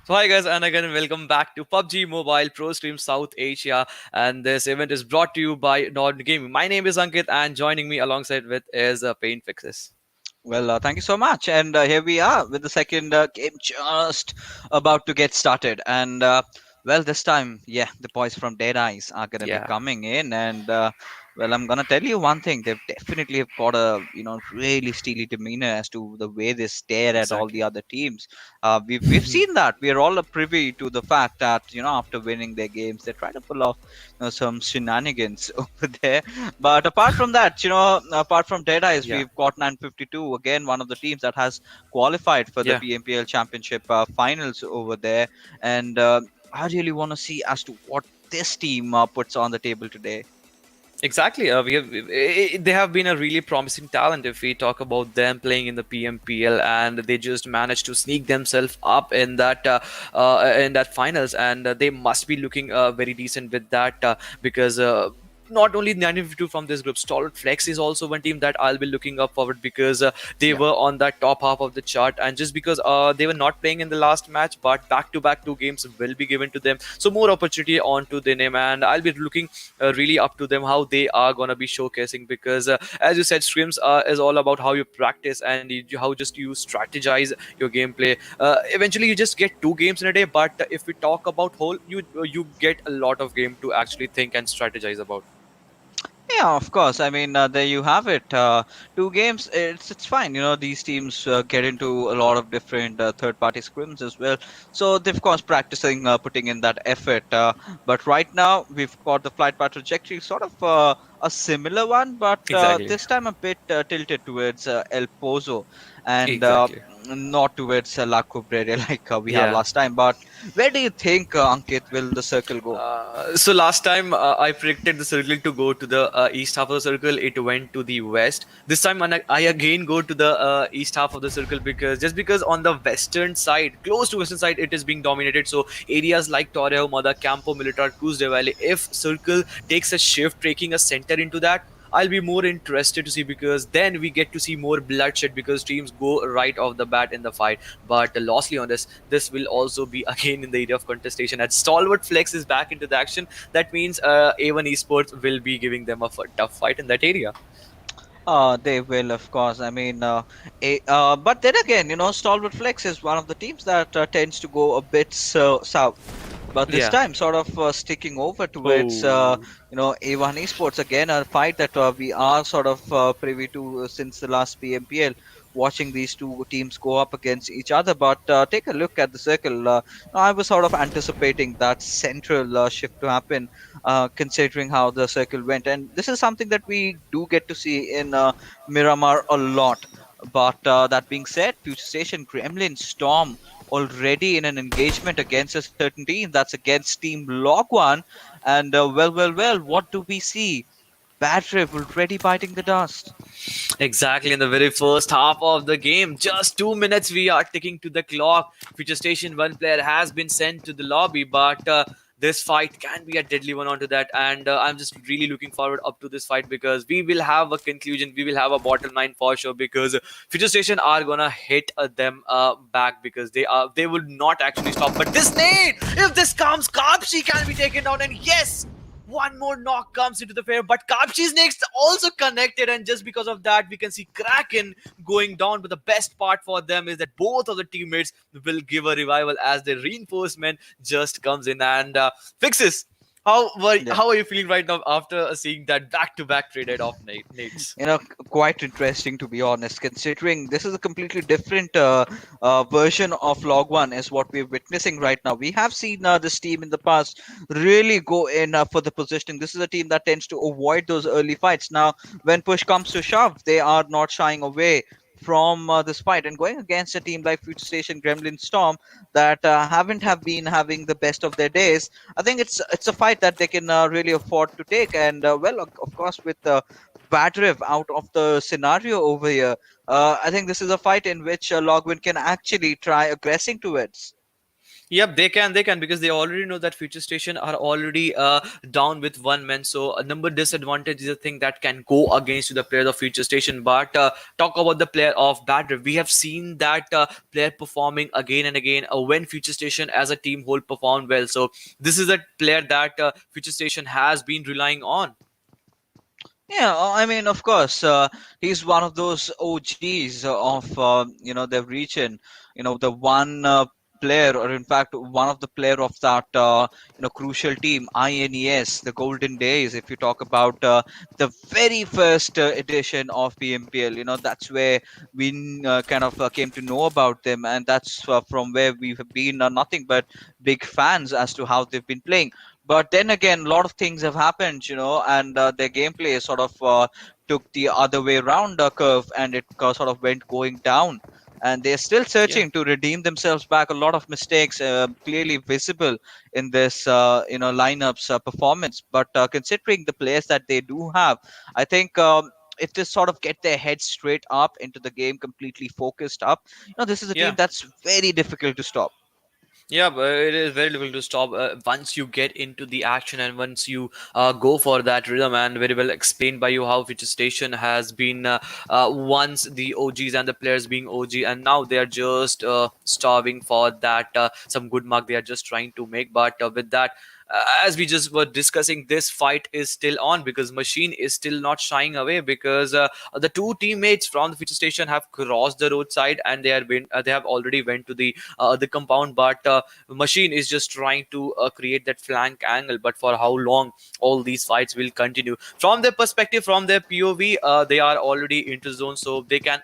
So hi guys, and again welcome back to PUBG Mobile Pro Stream South Asia, and this event is brought to you by Nord Gaming. My name is Ankit, and joining me alongside with is Pain Fixes. Well, thank you so much. And here we are with the second game just about to get started. And Well, this time, yeah, the boys from Deadeyes are going to be Yeah, coming in, and well, I'm going to tell you one thing: they've definitely have got a really steely demeanor as to the way they stare at all the exactly. other teams. We've seen that. We are all privy to the fact that after winning their games, they try to pull off some shenanigans over there. But apart from that, apart from Deadeyes, Yeah, we've got 952 again, one of the teams that has qualified for the yeah. PMPL Championship finals over there, and I really want to see as to what this team puts on the table today. Exactly. They have been a really promising talent if we talk about them playing in the PMPL, and they just managed to sneak themselves up in that finals, and they must be looking very decent with that because. Not only 952 from this group, STALWARTxFLEX is also one team that I'll be looking up forward because they Yeah. were on that top half of the chart, and just because they were not playing in the last match, but back to back two games will be given to them, so more opportunity onto their name, and I'll be looking really up to them how they are gonna be showcasing because as you said, scrims is all about how you practice and how just you strategize your gameplay. Eventually you just get two games in a day, but if we talk about whole, you get a lot of game to actually think and strategize about. Yeah, of course. I mean, there you have it. Two games. It's fine. These teams get into a lot of different third-party scrims as well. So they've, of course, practicing, putting in that effort. But right now, we've got the flight path trajectory, sort of a similar one, but Exactly. this time a bit tilted towards El Pozo and Exactly. not towards La Cubrera like we had Yeah. last time. But where do you think, Ankit, will the circle go? So last time I predicted the circle to go to the east half of the circle. It went to the west. This time I again go to the east half of the circle because just because on the western side, close to western side, it is being dominated. So areas like Torreo, Mother, Campo, Militar, Cruz de Valle, if circle takes a shift, taking a center into that, I'll be more interested to see because then we get to see more bloodshed because teams go right off the bat in the fight. But lastly on this will also be again in the area of contestation. As Stalwart Flex is back into the action, that means A1 Esports will be giving them a tough fight in that area. They will, of course. I mean, but then again, Stalwart Flex is one of the teams that tends to go a bit south. But this Yeah. time, sort of sticking over towards, Oh. A1 Esports again, a fight that we are sort of privy to since the last PMPL, watching these two teams go up against each other. But take a look at the circle. I was sort of anticipating that central shift to happen, considering how the circle went. And this is something that we do get to see in Miramar a lot. But that being said, Futurestation, Gremlin, Storm already in an engagement against a certain team. That's against Team LoG1. And well, what do we see? Bad Trip already biting the dust. Exactly, in the very first half of the game, just 2 minutes we are ticking to the clock. Future Station one player has been sent to the lobby, but this fight can be a deadly one onto that. And I'm just really looking forward up to this fight because we will have a conclusion, we will have a bottom line for sure. Because Future Station are gonna hit them back because they will not actually stop. But this nade, if this comes, Kapshi can be taken down, and yes, one more knock comes into the fair, but Kapchi's next also connected, and just because of that, we can see Kraken going down. But the best part for them is that both of the teammates will give a revival as the reinforcement just comes in and fixes. How are you feeling right now after seeing that back-to-back traded off nades? Quite interesting to be honest, considering this is a completely different version of log 1 is what we're witnessing right now. We have seen this team in the past really go in for the positioning. This is a team that tends to avoid those early fights. Now when push comes to shove, they are not shying away from this fight, and going against a team like Future Station, Gremlin, Storm that haven't have been having the best of their days. I think it's a fight that they can really afford to take. And well, of course, with Badrev out of the scenario over here, I think this is a fight in which Logwin can actually try aggressing towards. Yep, they can because they already know that Future Station are already down with one man. So a number disadvantage is a thing that can go against the player of Future Station. But talk about the player of Badger. We have seen that player performing again and again when Future Station as a team whole performed well. So this is a player that Future Station has been relying on. Yeah, I mean, of course, he's one of those OGs of the region. The one player, or in fact one of the player of that crucial team, INES, the golden days. If you talk about the very first edition of PMPL, that's where we kind of came to know about them, and that's from where we've been nothing but big fans as to how they've been playing. But then again, a lot of things have happened, and their gameplay sort of took the other way around the curve, and it sort of went going down. And they're still Yeah. searching to redeem themselves back. A lot of mistakes clearly visible in this lineups performance. But considering the players that they do have, I think if they sort of get their heads straight up into the game, completely focused up, this is a team Yeah. that's very difficult to stop. Yeah, but it is very difficult to stop once you get into the action and once you go for that rhythm. And very well explained by you how Futurestation has been once the OGs and the players being OG, and now they are just starving for that some good mark they are just trying to make. But with that, as we just were discussing, this fight is still on because Machine is still not shying away because the two teammates from the Future Station have crossed the roadside and they have already went to the compound, but Machine is just trying to create that flank angle. But for how long all these fights will continue? From their perspective, from their POV, they are already into zone, so they can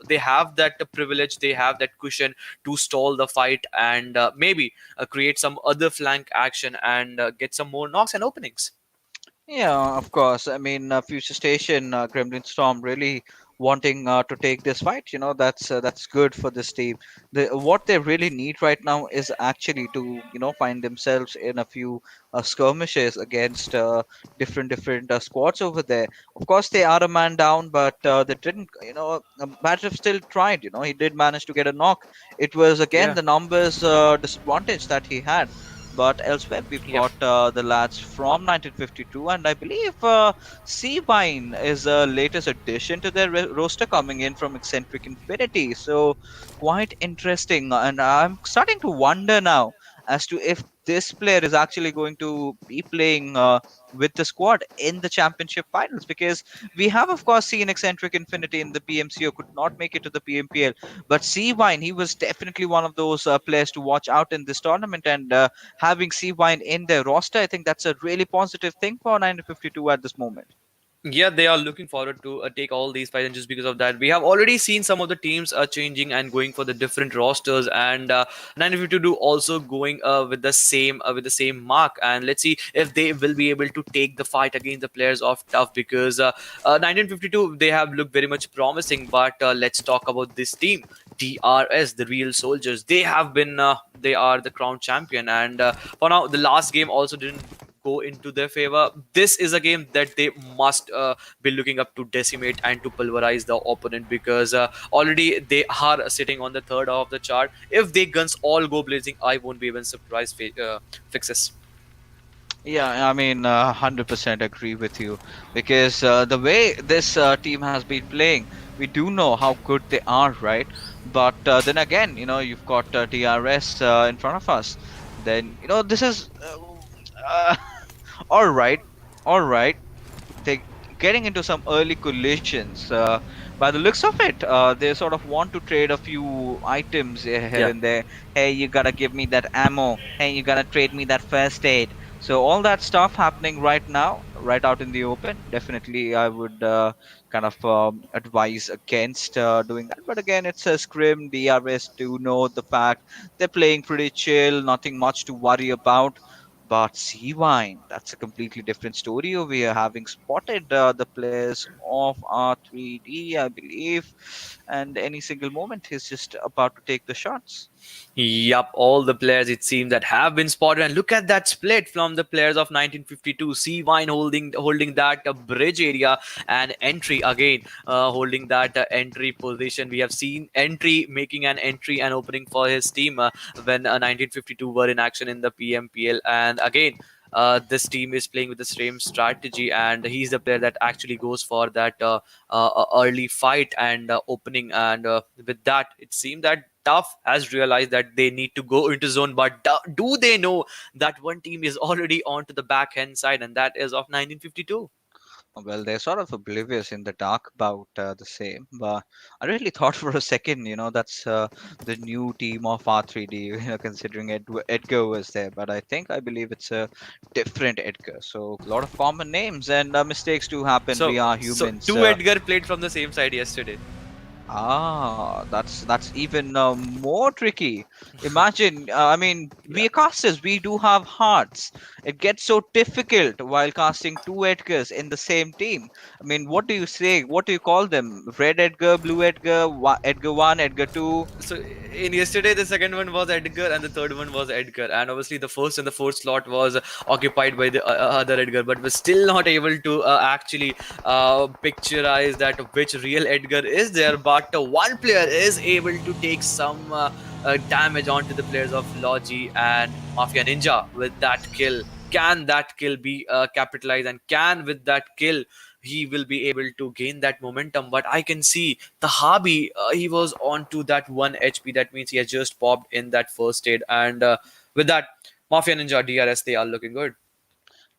they have that privilege, they have that cushion to stall the fight and maybe create some other flank action and get some more knocks and openings. Yeah, of course. I mean, Future Station, Gremlin Storm, really wanting to take this fight. That's good for this team. What they really need right now is actually to find themselves in a few skirmishes against different squads over there. Of course, they are a man down, but they didn't. Batrev still tried. He did manage to get a knock. It was again Yeah. the numbers disadvantage that he had. But elsewhere, we've Yep. got the lads from 1952, and I believe Seavine is a latest addition to their roster coming in from Eccentric Infinity. So, quite interesting. And I'm starting to wonder now as to if this player is actually going to be playing with the squad in the championship finals, because we have, of course, seen Eccentric Infinity in the PMCO could not make it to the PMPL, but Seavine, he was definitely one of those players to watch out in this tournament. And having Seawine in their roster, I think that's a really positive thing for 952 at this moment. Yeah, they are looking forward to take all these fights, and just because of that, we have already seen some of the teams are changing and going for the different rosters, and 952 also going with the same mark. And let's see if they will be able to take the fight against the players of Tough, because 1952 they have looked very much promising. But let's talk about this team. DRS, the real soldiers, they are the crown champion, and for now the last game also didn't go into their favor. This is a game that they must be looking up to decimate and to pulverize the opponent, because already they are sitting on the third of the chart. If they guns all go blazing, I won't be even surprised fixes. Yeah, I mean, 100% agree with you, because the way this team has been playing, we do know how good they are, right? But then again, you've got DRS in front of us. Then, this is all right, all right. They getting into some early collisions. By the looks of it, they sort of want to trade a few items here Yeah. and there. Hey, you gotta give me that ammo. Hey, you gotta trade me that first aid. So all that stuff happening right now, right out in the open. Definitely, I would kind of advise against doing that. But again, it's a scrim. DRS do know the fact they're playing pretty chill, nothing much to worry about. But sea wine, that's a completely different story over here. Having spotted the players of R3D, I believe, and any single moment he's just about to take the shots. Yup, all the players it seems that have been spotted, and look at that split from the players of 1952. C Wine holding that bridge area, and Entry again holding that entry position. We have seen Entry making an entry and opening for his team when 1952 were in action in the PMPL, and again. This team is playing with the same strategy, and he's the player that actually goes for that early fight and opening. And with that, it seemed that Tough has realized that they need to go into zone, but do they know that one team is already on to the back hand side, and that is of 1952? Well, they're sort of oblivious in the dark about the same. But I really thought for a second, that's the new team of R3D, considering Edgar was there. But I believe it's a different Edgar. So a lot of common names and mistakes do happen. We are So humans. two Edgar played from the same side yesterday. That's even more tricky. Imagine, I mean, Yeah. we casters, we do have hearts. It gets so difficult while casting two Edgars in the same team. I mean, what do you say? What do you call them? Red Edgar, Blue Edgar, Edgar 1, Edgar 2. So in yesterday, the second one was Edgar and the third one was Edgar, and obviously the first and the fourth slot was occupied by the other Edgar, but was still not able to actually picturize that which real Edgar is there. But one player is able to take some damage onto the players of Logi and Mafia Ninja with that kill. Can that kill be capitalized, and can with that kill he will be able to gain that momentum? But I can see the Habi, he was on to that 1 HP. That means he has just popped in that first aid. And with that, Mafia Ninja DRS, they are looking good.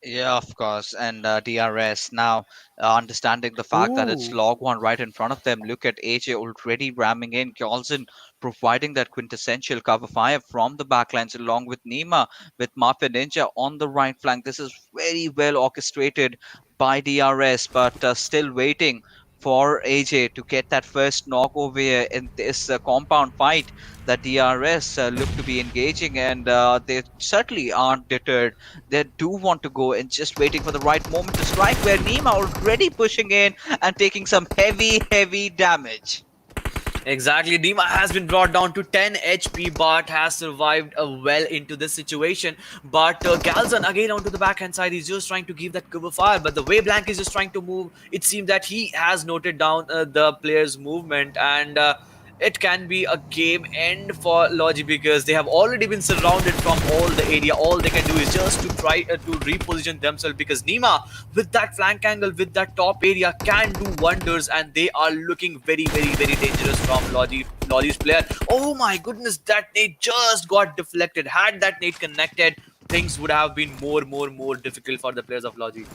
Yeah, of course. And DRS now understanding the fact that it's Ooh. LoG1 right in front of them. Look at AJ already ramming in. Kjolson providing that quintessential cover fire from the backlines along with Nima with Mafia Ninja on the right flank. This is very well orchestrated by DRS, but still waiting for AJ to get that first knock over here in this compound fight that DRS look to be engaging, and they certainly aren't deterred. They do want to go and just waiting for the right moment to strike, where Nima already pushing in and taking some heavy damage. Exactly. Dima has been brought down to 10 HP but has survived well into this situation. But Galzan again onto the backhand side. He's just trying to give that cover fire. But the way Blank is just trying to move, it seems that he has noted down the player's movement. And it can be a game end for Logi because they have already been surrounded from all the area. All they can do is just to try to reposition themselves because Nima, with that flank angle, with that top area, can do wonders, and they are looking very dangerous from Logi's player. Oh my goodness, that nade just got deflected. Had that nade connected, things would have been more difficult for the players of Logi.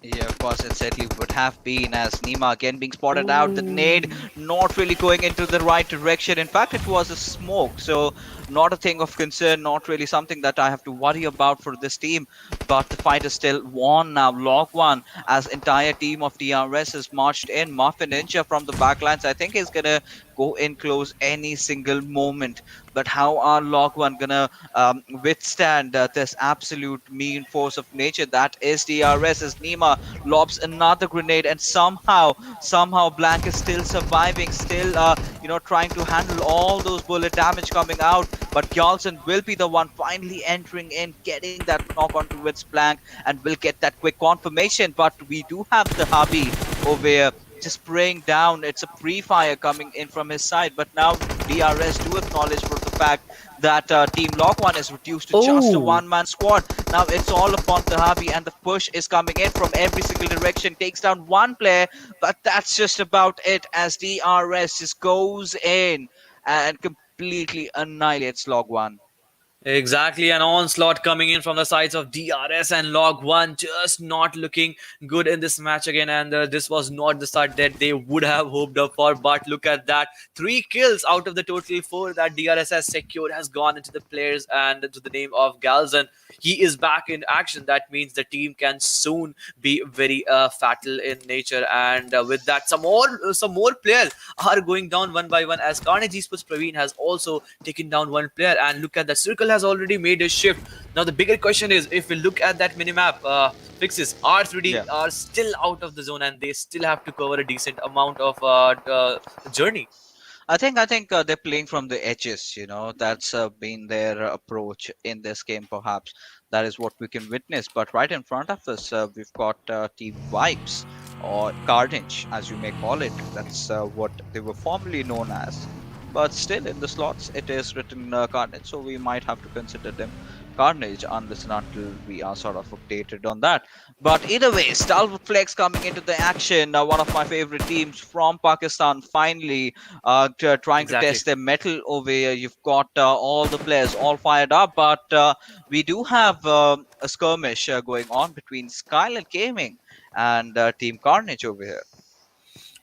Yeah, of course, it certainly would have been as Nima again being spotted out. The nade Ooh. not really going into the right direction. In fact, it was a smoke, so not a thing of concern, not really something that I have to worry about for this team. But the fight is still won now. LoG1 as entire team of DRS has marched in. Muffin Ninja from the backlines, I think is gonna go in close any single moment. But how are LoG1 gonna withstand this absolute mean force of nature that is DRS as Nima lobs another grenade, and somehow Blank is still surviving, still trying to handle all those bullet damage coming out. But Gyalson will be the one finally entering in, getting that knock onto its Blank, and will get that quick confirmation. But we do have the Habi over here just spraying down. It's a pre-fire coming in from his side, but now DRS do acknowledge for the fact that Team LoG1 is reduced to just a Oh. one-man squad. Now it's all upon the Habi, and the push is coming in from every single direction. Takes down one player, but that's just about it as DRS just goes in and completely annihilates LoG1. Exactly, an onslaught coming in from the sides of DRS and Log1, just not looking good in this match again. And this was not the start that they would have hoped up for. But look at that, 3 kills out of the total 4 that DRS has secured has gone into the players and into the name of Galzan. He is back in action. That means the team can soon be very fatal in nature. And with that, some more players are going down one by one as Carnage Esports Praveen has also taken down one player. And look at the circle has already made a shift. Now the bigger question is, if we look at that minimap, fixes R3D Yeah. are still out of the zone and they still have to cover a decent amount of journey. I think they're playing from the edges. That's been their approach in this game. Perhaps that is what we can witness. But right in front of us, we've got Team Vibes or Carnage, as you may call it. That's what they were formerly known as. But still, in the slots, it is written Carnage, so we might have to consider them Carnage, unless and until we are sort of updated on that. But either way, STALWARTxFLEX coming into the action. One of my favorite teams from Pakistan, finally trying to Exactly. test their metal over here. You've got all the players all fired up, but we do have a skirmish going on between Skylight Gaming and Team Carnage over here.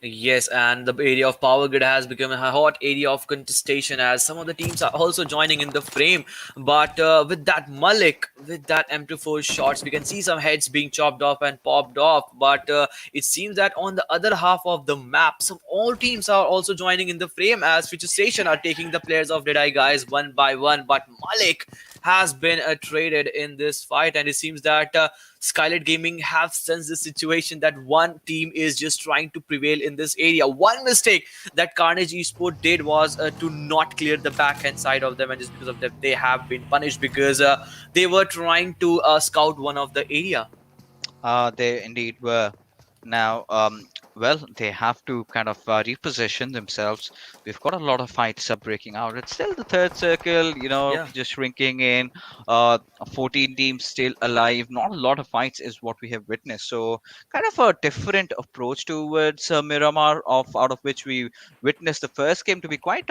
Yes, and the area of power grid has become a hot area of contestation as some of the teams are also joining in the frame. But with that Malik, with that M24 shots, we can see some heads being chopped off and popped off. But it seems that on the other half of the map, some all teams are also joining in the frame as Futurestation are taking the players of Deadeyes Guys one by one. But Malik has been traded in this fight, and it seems that Skylight Gaming have sensed the situation that one team is just trying to prevail in this area. One mistake that Carnage Esports did was to not clear the backhand side of them, and just because of that, they have been punished because they were trying to scout one of the area. They indeed were. Now, well, they have to kind of reposition themselves. We've got a lot of fights breaking out. It's still the third circle, Yeah, just shrinking in. Uh, 14 teams still alive. Not a lot of fights is what we have witnessed. So, kind of a different approach towards Miramar, of out of which we witnessed the first game to be quite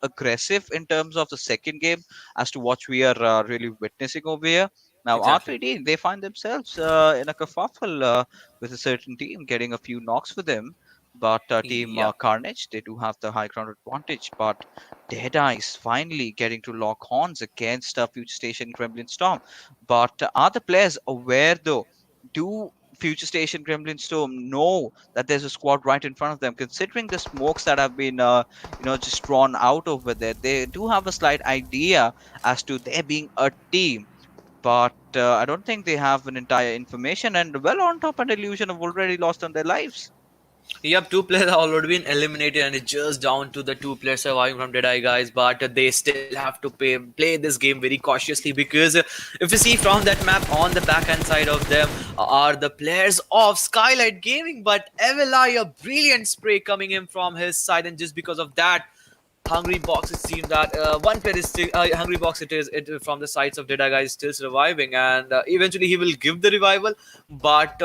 aggressive in terms of the second game, as to what we are really witnessing over here. Now, exactly. R3D, they find themselves in a kerfuffle with a certain team getting a few knocks for them. But Team Yep. Carnage, they do have the high ground advantage. But Deadeyes finally getting to lock horns against Futurestation Kremlin Storm. But are the players aware though? Do Futurestation Kremlin Storm know that there's a squad right in front of them? Considering the smokes that have been, just drawn out over there, they do have a slight idea as to there being a team, but I don't think they have an entire information. And well, on top, an illusion have already lost on their lives. Yep, two players have already been eliminated, and it's just down to the two players surviving from Deadeye Guys. But they still have to play this game very cautiously because if you see from that map on the backhand side of them are the players of Skylight Gaming. But Evelai, a brilliant spray coming in from his side, and just because of that, Hungry Box, it seems that one player is still Hungry Box. It from the sides of Deadeye Guys still surviving, and eventually he will give the revival. But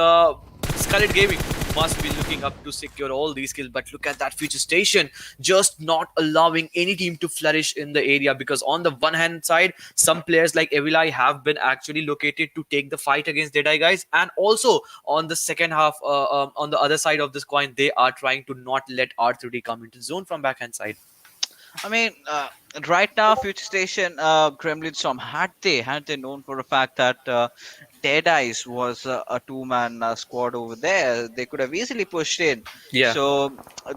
Scarlet Gaming must be looking up to secure all these kills. But look at that Futurestation, just not allowing any team to flourish in the area because on the one hand side, some players like Evilai have been actually located to take the fight against Deadeye Guys, and also on the second half, on the other side of this coin, they are trying to not let R3D come into zone from backhand side. I mean, right now, Future Station, Kremlin Storm, had they known for a fact that Deadeyes was a two-man squad over there, they could have easily pushed in. Yeah. So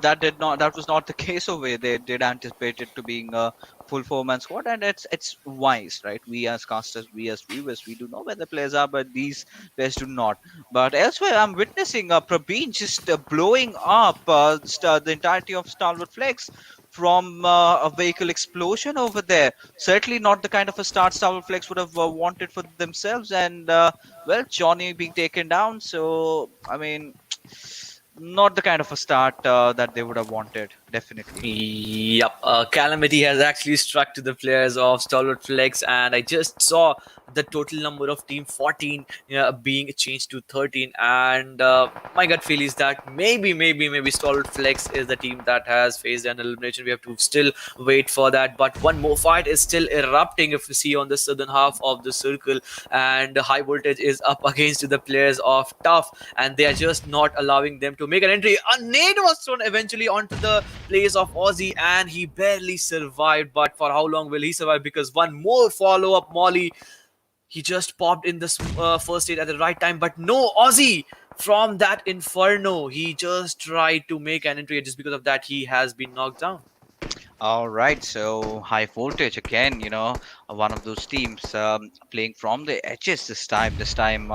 that was not the case over here. They did anticipate it to being a full four-man squad, and it's wise, right? We as casters, we as viewers, we do know where the players are, but these players do not. But elsewhere, I'm witnessing Prabeen just blowing up the entirety of STALWARTxFLEX from a vehicle explosion over there. Certainly not the kind of a start STALWARTxFLEX would have wanted for themselves. And well, Johnny being taken down. So I mean, not the kind of a start that they would have wanted. Definitely. Yep, calamity has actually struck to the players of Stalwart Flex, and I just saw the total number of team 14 being changed to 13. And my gut feel is that maybe Stalwart Flex is the team that has faced an elimination. We have to still wait for that, but one more fight is still erupting. If you see on the southern half of the circle, and high voltage is up against the players of Tough, and they are just not allowing them to make an entry. A nade was thrown eventually onto the place of Aussie, and he barely survived. But for how long will he survive? Because one more follow-up Molly, he just popped in the first aid at the right time. But no, Aussie from that inferno, he just tried to make an entry. Just because of that, he has been knocked down. All right, so high voltage again, one of those teams playing from the edges this time.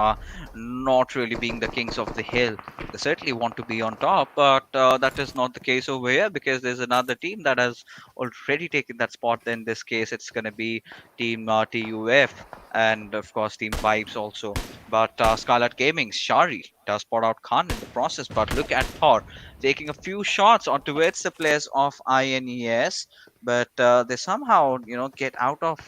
Not really being the kings of the hill. They certainly want to be on top, but that is not the case over here because there's another team that has already taken that spot. In this case, it's going to be Team TUF and, of course, Team Vibes also. But Skylight Gaming, Shari does spot out Khan in the process, but look at Thor taking a few shots on towards the players of INES. but they somehow get out of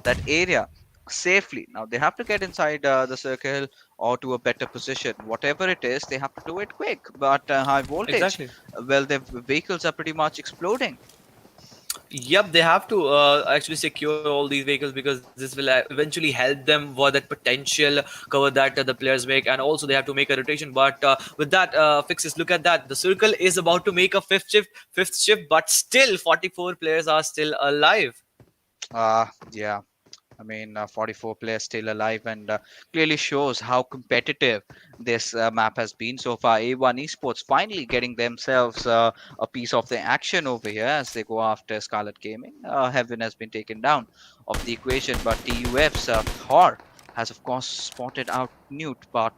that area safely. Now they have to get inside the circle or to a better position. Whatever it is, they have to do it quick. But high voltage, Exactly. well, their vehicles are pretty much exploding. Yep, they have to actually secure all these vehicles because this will eventually help them for that potential cover that the players make, and also they have to make a rotation. But with that, fixes, look at that. The circle is about to make a fifth shift, but still 44 players are still alive. Yeah. I mean, 44 players still alive, and clearly shows how competitive this map has been so far. A1 Esports finally getting themselves a piece of the action over here as they go after Scarlet Gaming. Heaven has been taken down of the equation, but TUF's Thor has, of course, spotted out Newt, but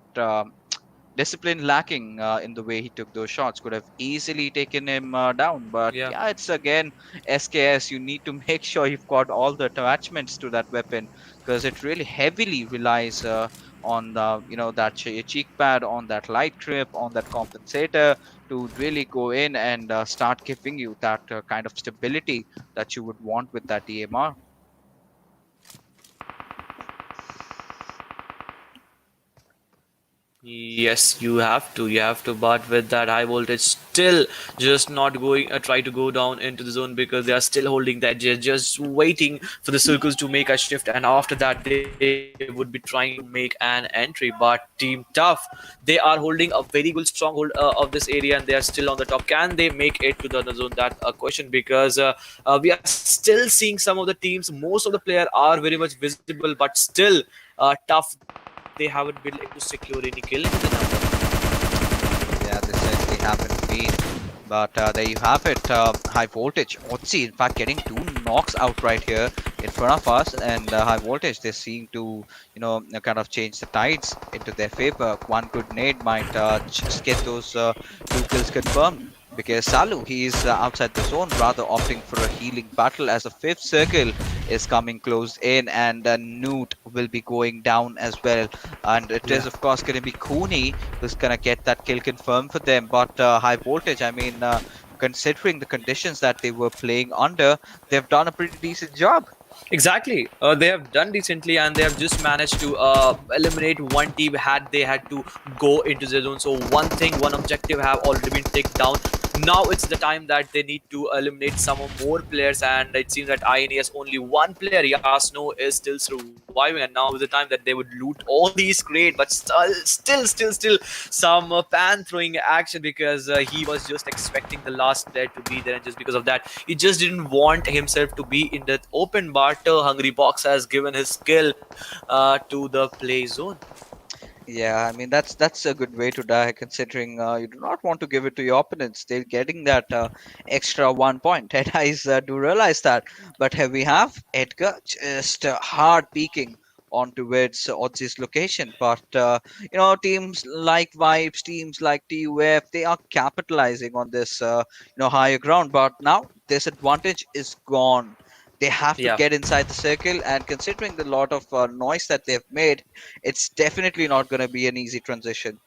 discipline lacking in the way he took those shots could have easily taken him down. But Yeah. yeah, it's again SKS. You need to make sure you've got all the attachments to that weapon because it really heavily relies on the that cheek pad, on that light grip, on that compensator to really go in and start giving you that kind of stability that you would want with that DMR. Yes, you have to. You have to. But with that high voltage, still just not going. Try to go down into the zone because they are still holding that. They're just waiting for the circles to make a shift, and after that, they would be trying to make an entry. But Team Tough, they are holding a very good stronghold of this area, and they are still on the top. Can they make it to the other zone? That a question because we are still seeing some of the teams. Most of the players are very much visible, but still tough. They haven't been able to secure any kill into the number. Yeah, they certainly haven't been. But there you have it. High voltage. Otzi, in fact, getting two knocks out right here in front of us. And high voltage, they seem to, kind of change the tides into their favor. One good nade might just get those two kills confirmed. Because Salu, he's outside the zone, rather opting for a healing battle as the fifth circle is coming close in, and Newt will be going down as well. And it is, of course, going to be Cooney who's going to get that kill confirmed for them. But high voltage, I mean, considering the conditions that they were playing under, they've done a pretty decent job. Exactly. They have done decently and they have just managed to eliminate one team had they had to go into the zone. So one objective have already been taken down. Now it's the time that they need to eliminate some more players, and it seems that INE has only one player. Yasno is still surviving, and now is the time that they would loot all these crates, but still some pan throwing action because he was just expecting the last player to be there, and just because of that, he just didn't want himself to be in that open. But Hungry Box has given his skill to the play zone. Yeah, I mean that's a good way to die, considering you do not want to give it to your opponents. They're getting that extra 1 point. Deadeyes do realize that, but here we have Edgar just hard peeking onto its Odzie's location. But teams like Vibes, teams like TUF, they are capitalizing on this higher ground. But now this advantage is gone. They have to Yeah. get inside the circle, and considering the lot of noise that they've made, it's definitely not going to be an easy transition.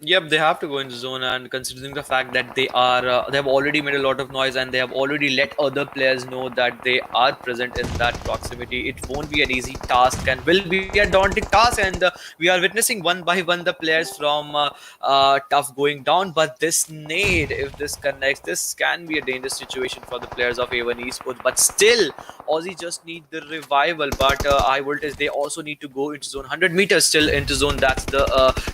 Yep, they have to go into zone, and considering the fact that they have already made a lot of noise and they have already let other players know that they are present in that proximity, it won't be an easy task and will be a daunting task. And we are witnessing one by one the players from Tough going down. But this nade, if this connects, this can be a dangerous situation for the players of A1 Esports. But still, Aussie just need the revival. But high voltage, they also need to go into zone 100 meters still into zone. That's the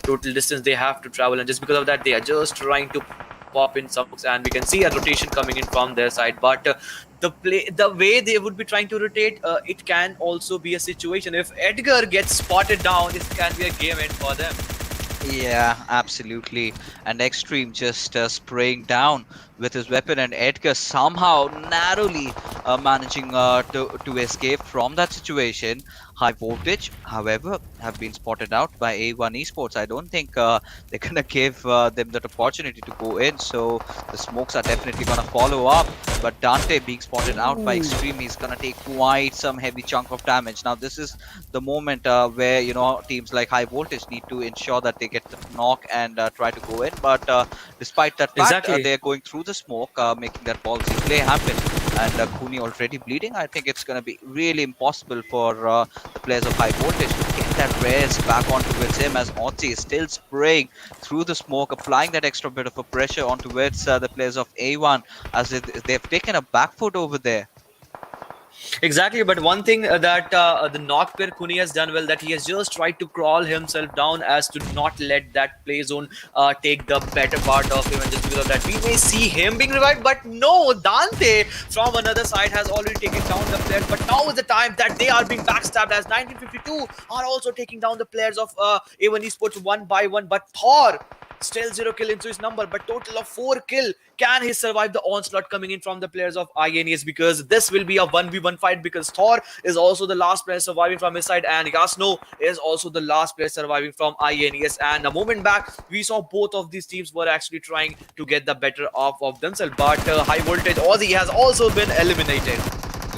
total distance they have to travel, and just because of that they are just trying to pop in some hooks, and we can see a rotation coming in from their side. But the way they would be trying to rotate, it can also be a situation if Edgar gets spotted down, this can be a game end for them. Yeah, absolutely. And Extreme just spraying down with his weapon, and Edgar somehow narrowly managing to escape from that situation. High voltage, however, have been spotted out by A1 Esports. I don't think they're gonna give them that opportunity to go in, so the smokes are definitely gonna follow up. But Dante being spotted out by Extreme, he's gonna take quite some heavy chunk of damage. Now this is the moment where teams like High Voltage need to ensure that they get the knock and try to go in. But despite that fact, Exactly. they're going through the smoke, making that ballsy play happen. and Kuni already bleeding. I think it's going to be really impossible for the players of High Voltage to get that res back on towards him, as Otzi is still spraying through the smoke, applying that extra bit of a pressure on towards the players of A1, as they've taken a back foot over there. Exactly, but one thing that the knock player Kuni has done well, that he has just tried to crawl himself down as to not let that play zone take the better part of him, and just because of that, we may see him being revived. But no, Dante from another side has already taken down the players. But now is the time that they are being backstabbed, as 1952 are also taking down the players of A1 Esports one by one. But Thor still 0 kill into his number, but total of 4 kill. Can he survive the onslaught coming in from the players of INES? Because this will be a 1v1 fight, because Thor is also the last player surviving from his side, and Yasno is also the last player surviving from INES. And a moment back, we saw both of these teams were actually trying to get the better off of themselves, but High Voltage Aussie has also been eliminated.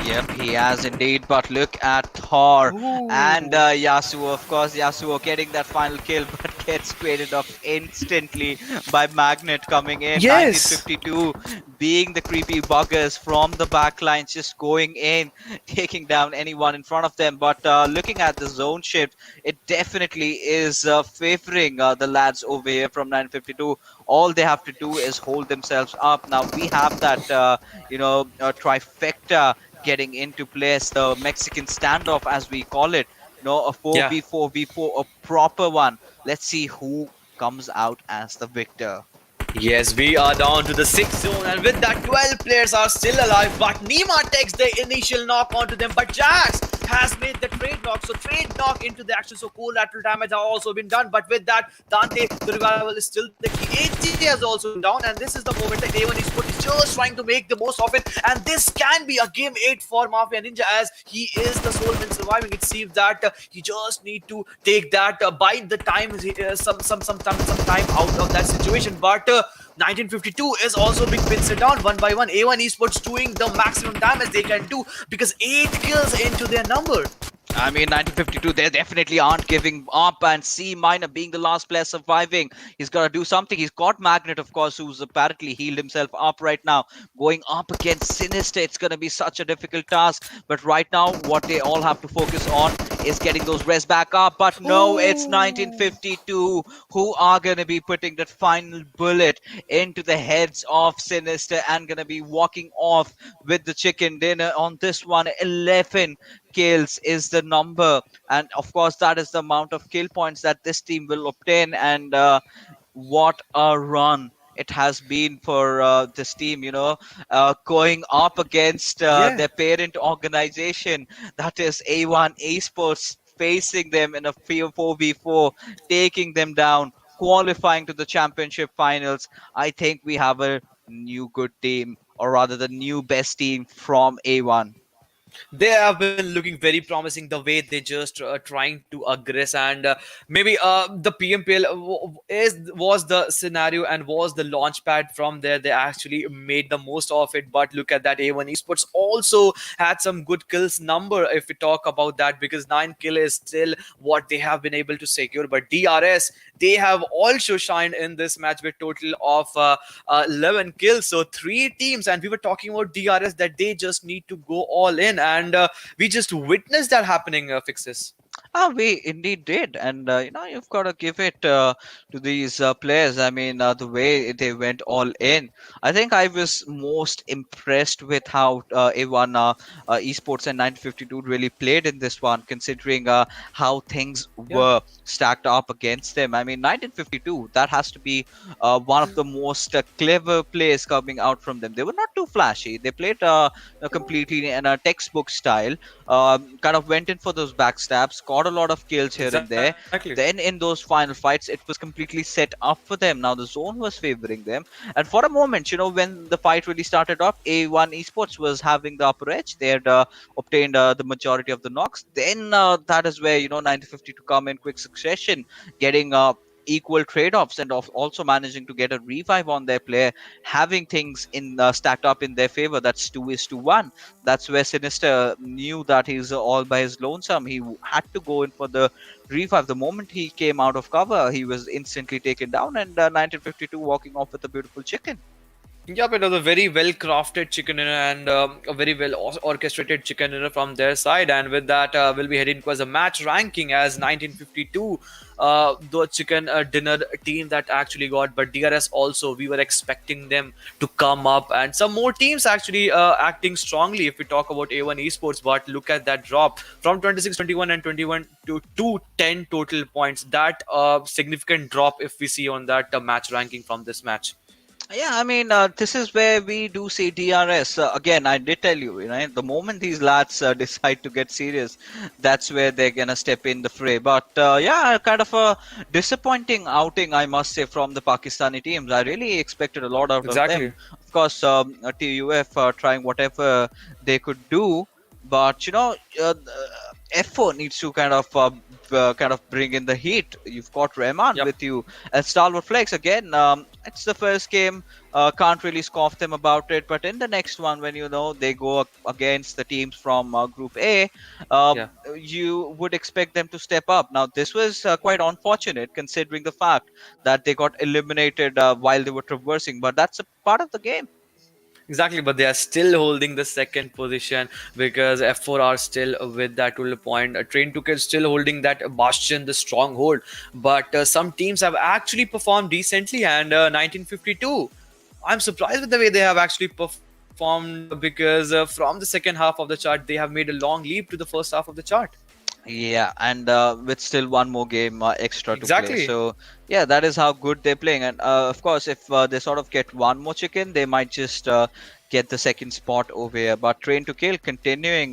Yep, he has indeed. But look at Thor and Yasuo. Of course, Yasuo getting that final kill, but gets traded off instantly by Magnet coming in. Yes. 1952 being the creepy buggers from the backlines, just going in, taking down anyone in front of them. But looking at the zone shift, it definitely is favoring the lads over here from 952. All they have to do is hold themselves up. Now we have that, trifecta getting into place, the Mexican standoff as we call it, a 4v4v4, a proper one. Let's see who comes out as the victor. Yes, we are down to the 6th zone, and with that 12 players are still alive, but Nima takes the initial knock onto them, but Jax has made the trade knock, so trade knock into the action, so collateral damage has also been done. But with that, Dante, the revival is still the key. AT has also been down, and this is the moment that A1 Esports is just trying to make the most of it, and this can be a game 8 for Mafia Ninja, as he is the sole man surviving. It seems that he just need to take that bide the time, some time out of that situation. But 1952 is also being pinched down one by one. A1 Esports doing the maximum damage they can do, because 8 kills into their number. I mean, 1952, they definitely aren't giving up, and C Minor being the last player surviving, he's got to do something. He's got Magnet, of course, who's apparently healed himself up right now. Going up against Sinister, it's going to be such a difficult task. But right now, what they all have to focus on is getting those res back up. But no, it's 1952 who are going to be putting that final bullet into the heads of Sinister and going to be walking off with the chicken dinner on this one. 11 kills is the number, and of course that is the amount of kill points that this team will obtain. And what a run it has been for this team, going up against their parent organization, that is A1 Esports, facing them in a 4v4, taking them down, qualifying to the championship finals. I think we have a new good team, or rather the new best team from A1. They have been looking very promising, the way they just trying to aggress, and maybe the PMPL was the scenario and was the launch pad. From there they actually made the most of it. But look at that, A1 Esports also had some good kills number if we talk about that, because 9 kill is still what they have been able to secure. But DRS, they have also shined in this match with total of 11 kills, so 3 teams. And we were talking about DRS, that they just need to go all in, and we just witnessed that happening, Fixes. We indeed did, and you've got to give it to these players. I mean, the way they went all in. I think I was most impressed with how A1 Esports and 952 really played in this one, considering how things were stacked up against them. I mean, 1952, that has to be one of the most clever plays coming out from them. They were not too flashy. They played completely in a textbook style. Kind of went in for those backstabs, got a lot of kills here and there. Then in those final fights, it was completely set up for them. Now the zone was favoring them, and for a moment, when the fight really started off, A1 Esports was having the upper edge. They had obtained the majority of the knocks. Then that is where 950 to come in quick succession, getting equal trade-offs, and also managing to get a revive on their player, having things in stacked up in their favor. That's 2:1. That's where Sinister knew that he's all by his lonesome. He had to go in for the revive. The moment he came out of cover, he was instantly taken down, and 1952 walking off with a beautiful chicken. Yep, it was a very well crafted chicken dinner and a very well orchestrated chicken dinner from their side. And with that, we'll be heading towards a match ranking as 1952. The chicken dinner team that actually got, but DRS also, we were expecting them to come up, and some more teams actually acting strongly if we talk about A1 Esports. But look at that drop from 26, 21, and 21 to 210 total points. That significant drop if we see on that match ranking from this match. Yeah, I mean, this is where we do see DRS. Again, I did tell you, you know, the moment these lads decide to get serious, that's where they're gonna step in the fray. But yeah, kind of a disappointing outing, I must say, from the Pakistani teams. I really expected a lot out of them. Exactly. Of course, TUF trying whatever they could do, but you know, F4 needs to kind of bring in the heat. You've got Rahman Yep. with you, and STALWARTxFLEX again. It's the first game. Can't really scoff them about it. But in the next one, when you know they go against the teams from Group A, Yeah. you would expect them to step up. Now, this was quite unfortunate considering the fact that they got eliminated while they were traversing. But that's a part of the game. Exactly, but they are still holding the second position because F4 are still with that total point. Train 2K is still holding that bastion, the stronghold. But some teams have actually performed decently, and 1952. I'm surprised with the way they have actually performed because from the second half of the chart, they have made a long leap to the first half of the chart. Yeah, and with still one more game extra to play. Exactly. So, yeah, that is how good they're playing. And of course, if they sort of get one more chicken, they might just get the second spot over here. But Train to Kill continuing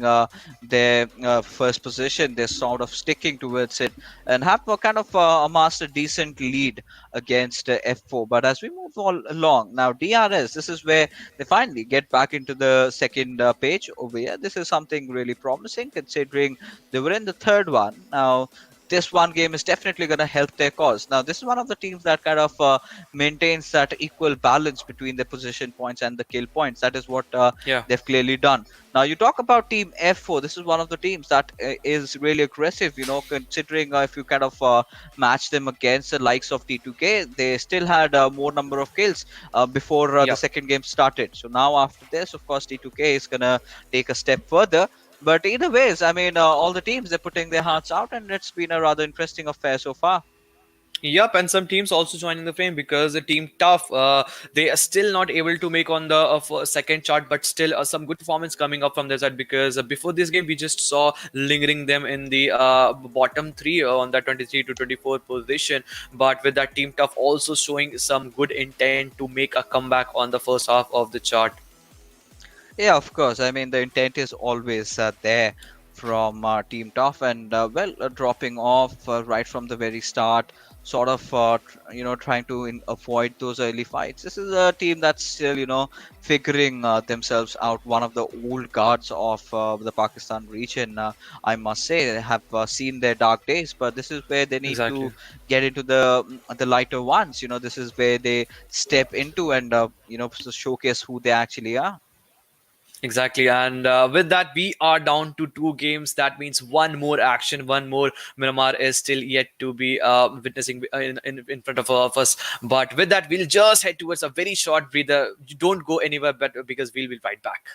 their first position, they're sort of sticking towards it and have kind of amassed a decent lead against F4. But as we move all along, now DRS, this is where they finally get back into the second page over here. This is something really promising considering they were in the third one. Now, this one game is definitely going to help their cause. Now, this is one of the teams that kind of maintains that equal balance between the position points and the kill points. That is what Yeah. they've clearly done. Now, you talk about Team F4. This is one of the teams that is really aggressive, you know, considering if you kind of match them against the likes of T2K, they still had more number of kills before the Yep. second game started. So now after this, of course, T2K is going to take a step further. But either ways, I mean, all the teams, they're putting their hearts out, and it's been a rather interesting affair so far. Yep, and some teams also joining the frame because the team tough, they are still not able to make on the second chart, but still some good performance coming up from their side because before this game we just saw lingering them in the bottom three on that 23 to 24 position. But with that team tough also showing some good intent to make a comeback on the first half of the chart. Yeah, of course. I mean, the intent is always there from Team Tough, and dropping off right from the very start, sort of, you know, trying to avoid those early fights. This is a team that's still, you know, figuring themselves out. One of the old guards of the Pakistan region, I must say, they have seen their dark days, but this is where they need Exactly. to get into the lighter ones. You know, this is where they step into and you know, showcase who they actually are. Exactly, and with that, we are down to two games. That means one more action, one more Miramar is still yet to be witnessing in front of us. But with that, we'll just head towards a very short breather. You don't go anywhere, but because we'll be right back.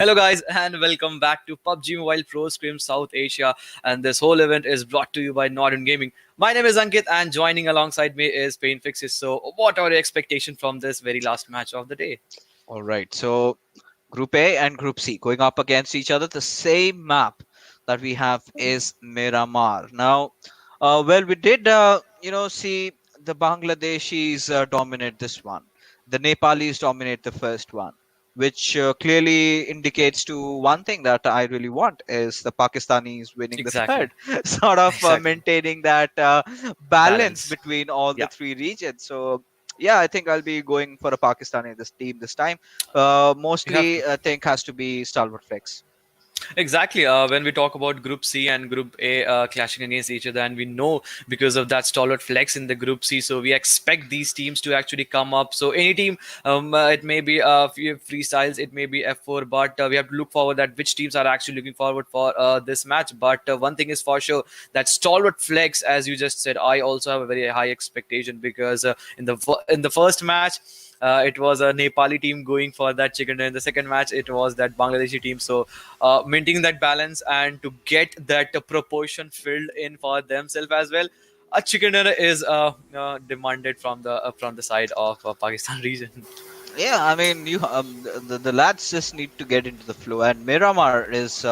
Hello, guys, and welcome back to PUBG Mobile Pro Scrim South Asia. And this whole event is brought to you by Northern Gaming. My name is Ankit, and joining alongside me is Pain Fixes. So, what are your expectations from this very last match of the day? All right. So Group A and Group C going up against each other. The same map that we have is Miramar. Now, we did, see the Bangladeshis dominate this one. The Nepalis dominate the first one, which clearly indicates to one thing that I really want is the Pakistanis winning the Exactly. third, sort of Exactly. maintaining that balance Balance. between all the Yeah. three regions. So yeah, I think I'll be going for a Pakistani this team this time. You have to. Mostly, I think has to be STALWARTxFLEX. Exactly. When we talk about Group C and Group A clashing against each other, and we know because of that stalwart flex in the Group C, so we expect these teams to actually come up. So any team, it may be freestyles, it may be F4, but we have to look forward that which teams are actually looking forward for this match. But one thing is for sure that stalwart flex, as you just said, I also have a very high expectation because in the first match. It was a Nepali team going for that chicken dinner. In the second match, it was that Bangladeshi team. So maintaining that balance and to get that proportion filled in for themselves as well. A chicken dinner is demanded from the side of Pakistan region. Yeah, I mean, the lads just need to get into the flow, and Miramar is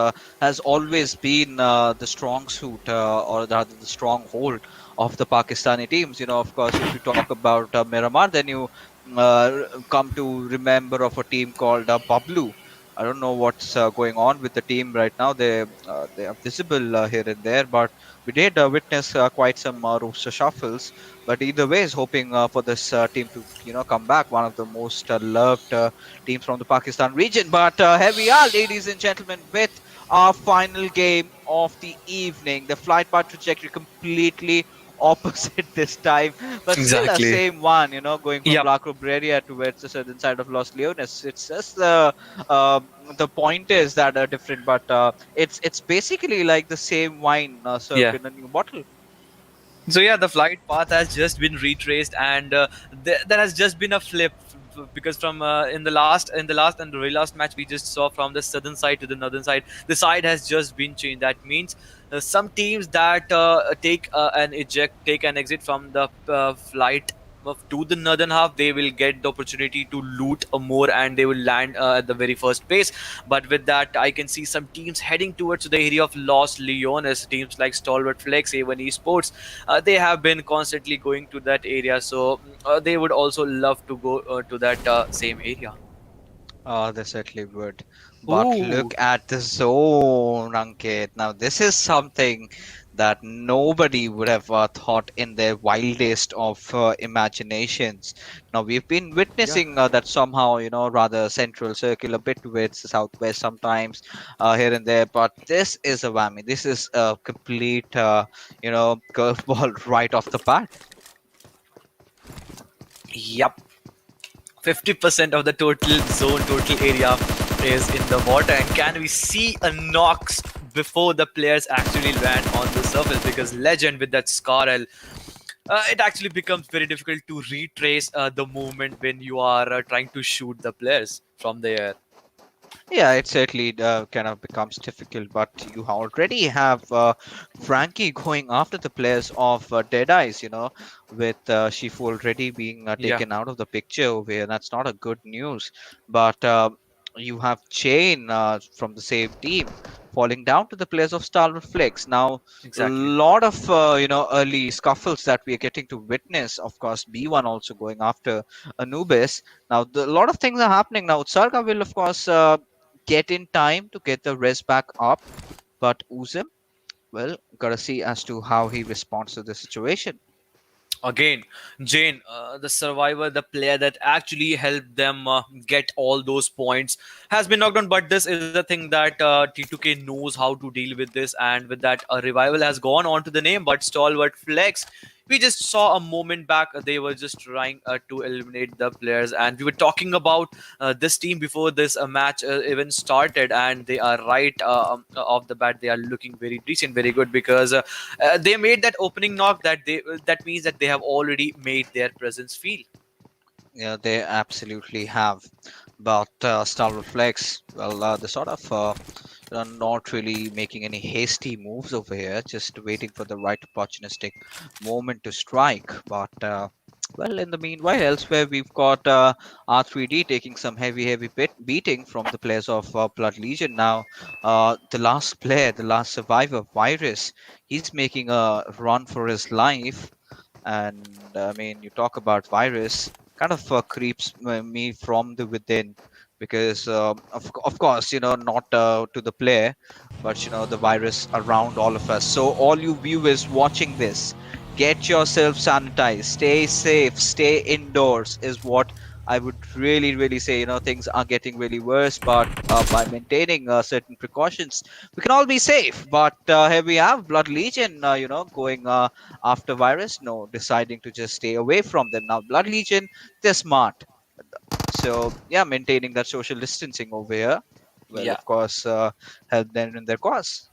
has always been the strong suit or rather the stronghold of the Pakistani teams. Of course, if you talk about Miramar, then you come to remember of a team called Bablu. I don't know what's going on with the team right now. They are visible here and there, but we did witness quite some roster shuffles. But either way, is hoping for this team to come back. One of the most loved teams from the Pakistan region. But here we are, ladies and gentlemen, with our final game of the evening. The flight path trajectory completely opposite this time, but still a Exactly. same one. Going from Yep. La Cobreria towards the southern side of Los Leones. It's just the point is that are different, but it's basically like the same wine served Yeah. in a new bottle. So yeah, the flight path has just been retraced, and there has just been a flip because from in the last and the very last match we just saw from the southern side to the northern side, the side has just been changed. That means some teams that take an exit from the flight to the northern half, they will get the opportunity to loot more and they will land at the very first base. But with that, I can see some teams heading towards the area of Los Leones, teams like Stalwart Flex, A1 Esports. They have been constantly going to that area, so they would also love to go to that same area. Oh, they certainly would. But Ooh. look at the zone, Ankit. Now, this is something that nobody would have thought in their wildest of imaginations. Now, we've been Yeah. witnessing that somehow, rather central circle, a bit towards the southwest sometimes, here and there. But this is a whammy. This is a complete, curveball right off the bat. Yep. 50% of the total area is in the water, and can we see a knocks before the players actually land on the surface? Because legend with that scarl, it actually becomes very difficult to retrace the movement when you are trying to shoot the players from the air. Yeah, it certainly kind of becomes difficult, but you already have Frankie going after the players of Deadeyes, with Shifu already being Yeah. taken out of the picture over here. That's not a good news. But you have Chain from the same team falling down to the players of Stalwart Flex. Now, a Exactly. lot of, early scuffles that we are getting to witness. Of course, B1 also going after Anubis. Now, a lot of things are happening now. Utsarga will, of course, get in time to get the res back up. But Uzim, well, gotta see as to how he responds to the situation. Again, Jane, the survivor, the player that actually helped them get all those points, has been knocked down. But this is the thing that T2K knows how to deal with this, and with that, a revival has gone on to the name. But Stalwart Flex, we just saw a moment back. They were just trying to eliminate the players, and we were talking about this team before this match even started, and they are right off the bat. They are looking very decent, very good because they made that opening knock. That means that they have already made their presence feel. Yeah, they absolutely have. But STALWARTxFLEX, well, they're sort of not really making any hasty moves over here, just waiting for the right opportunistic moment to strike. But well, in the meanwhile, elsewhere we've got R3D taking some heavy beating from the players of Blood Legion. Now, the last player, the last survivor, Virus, he's making a run for his life. And I mean, you talk about Virus, kind of creeps me from the within, because of course, not to the player, but the virus around all of us. So all you viewers watching this, get yourself sanitized, stay safe, stay indoors is what I would really say. Things are getting really worse, but by maintaining certain precautions, we can all be safe. But here we have Blood Legion, going after virus, no, deciding to just stay away from them. Now Blood Legion, they're smart, so yeah, maintaining that social distancing over here will Yeah. of course help them in their cause.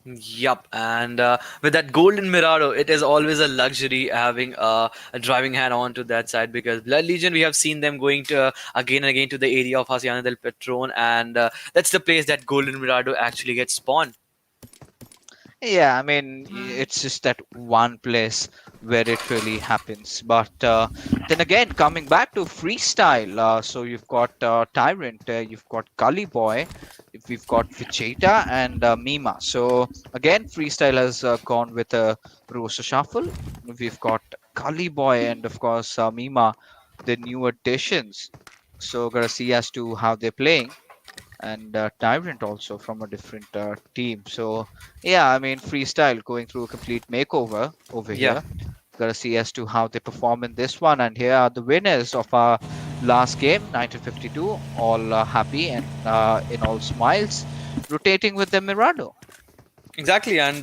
Yup, and with that golden Mirado, it is always a luxury having a driving hand onto that side, because Blood Legion, we have seen them going to again and again to the area of Hacienda del Patron, and that's the place that golden Mirado actually gets spawned. Yeah, I mean, it's just that one place where it really happens. But then again, coming back to freestyle, so you've got Tyrant, you've got Gully Boy, we've got Vegeta, and Mima. So again, freestyle has gone with a Rosa Shuffle. We've got Gully Boy and of course Mima, the new additions. So gotta see as to how they're playing, and Tyrant also from a different team. So yeah, I mean, freestyle going through a complete makeover over Yeah. here. Gotta see as to how they perform in this one. And here are the winners of our last game, 1952, all happy and in all smiles, rotating with the Mirado. Exactly, and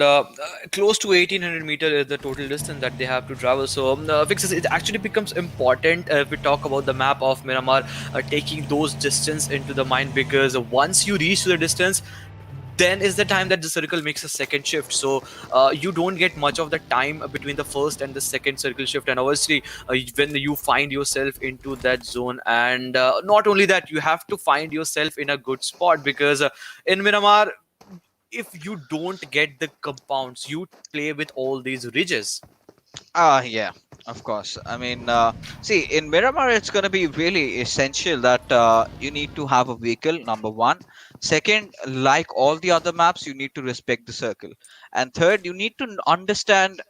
close to 1800 meter is the total distance that they have to travel. So, Fixes, it actually becomes important if we talk about the map of Miramar, taking those distance into the mind, because once you reach to the distance, then is the time that the circle makes a second shift. So you don't get much of the time between the first and the second circle shift, and obviously when you find yourself into that zone, and not only that, you have to find yourself in a good spot, because in Miramar, if you don't get the compounds, you play with all these ridges. Yeah, of course. I mean, see, in Miramar, it's going to be really essential that you need to have a vehicle, number one. Second, like all the other maps, you need to respect the circle. And third, you need to understand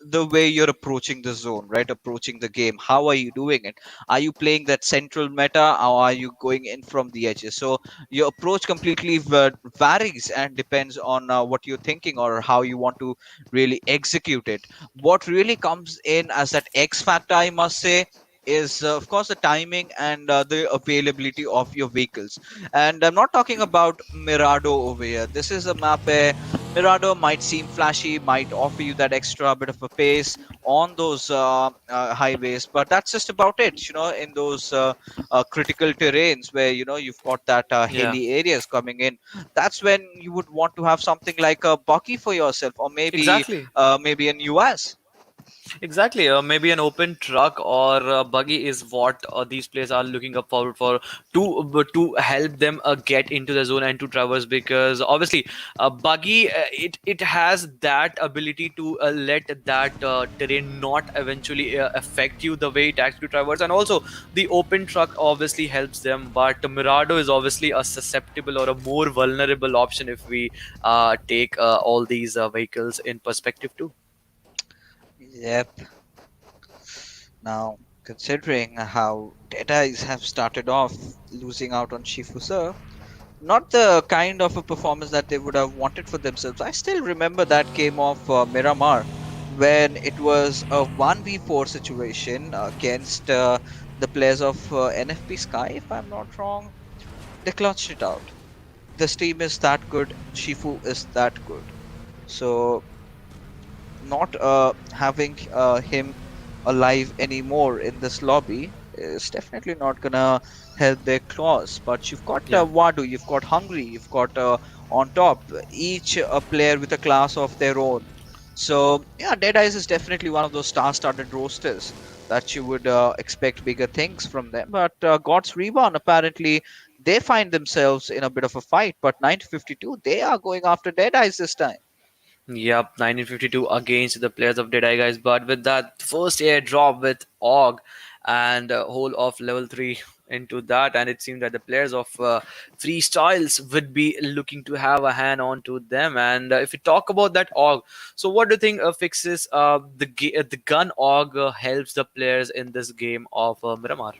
the way you're approaching the zone, right? Approaching the game. How are you doing it? Are you playing that central meta, or are you going in from the edges? So your approach completely varies and depends on what you're thinking or how you want to really execute it. What really comes in as that X factor, I must say, is of course the timing and the availability of your vehicles. And I'm not talking about Mirado over here. This is a map where Mirado might seem flashy, might offer you that extra bit of a pace on those highways, but that's just about it. In those critical terrains where you've got that Yeah, hilly areas coming in, that's when you would want to have something like a Bucky for yourself, or exactly. maybe an US. Exactly. Maybe an open truck or a buggy is what these players are looking up forward for, to help them get into the zone and to traverse, because obviously a buggy, it has that ability to let that terrain not eventually affect you the way it actually traverses, and also the open truck obviously helps them, but Mirado is obviously a susceptible or a more vulnerable option if we take all these vehicles in perspective too. Yep. Now, considering how Deadeyes have started off losing out on Shifusa, not the kind of a performance that they would have wanted for themselves. I still remember that game of Miramar when it was a 1v4 situation against the players of NFPxSky, if I'm not wrong. They clutched it out. This team is that good, Shifu is that good. So, not having him alive anymore in this lobby is definitely not gonna help their claws. But you've got Yeah. Wadu, you've got Hungry, you've got on top, each a player with a class of their own. So yeah, Deadeyes is definitely one of those star-studded rosters that you would expect bigger things from them. But God's Reborn, apparently, they find themselves in a bit of a fight. But 952, they are going after Deadeyes this time. Yep, 1952 against the players of Deadeye Guys. But with that first airdrop with Og and whole of level 3 into that, and it seemed that the players of freestyles would be looking to have a hand on to them. And if we talk about that Og, so what do you think fixes the gun Og helps the players in this game of Miramar?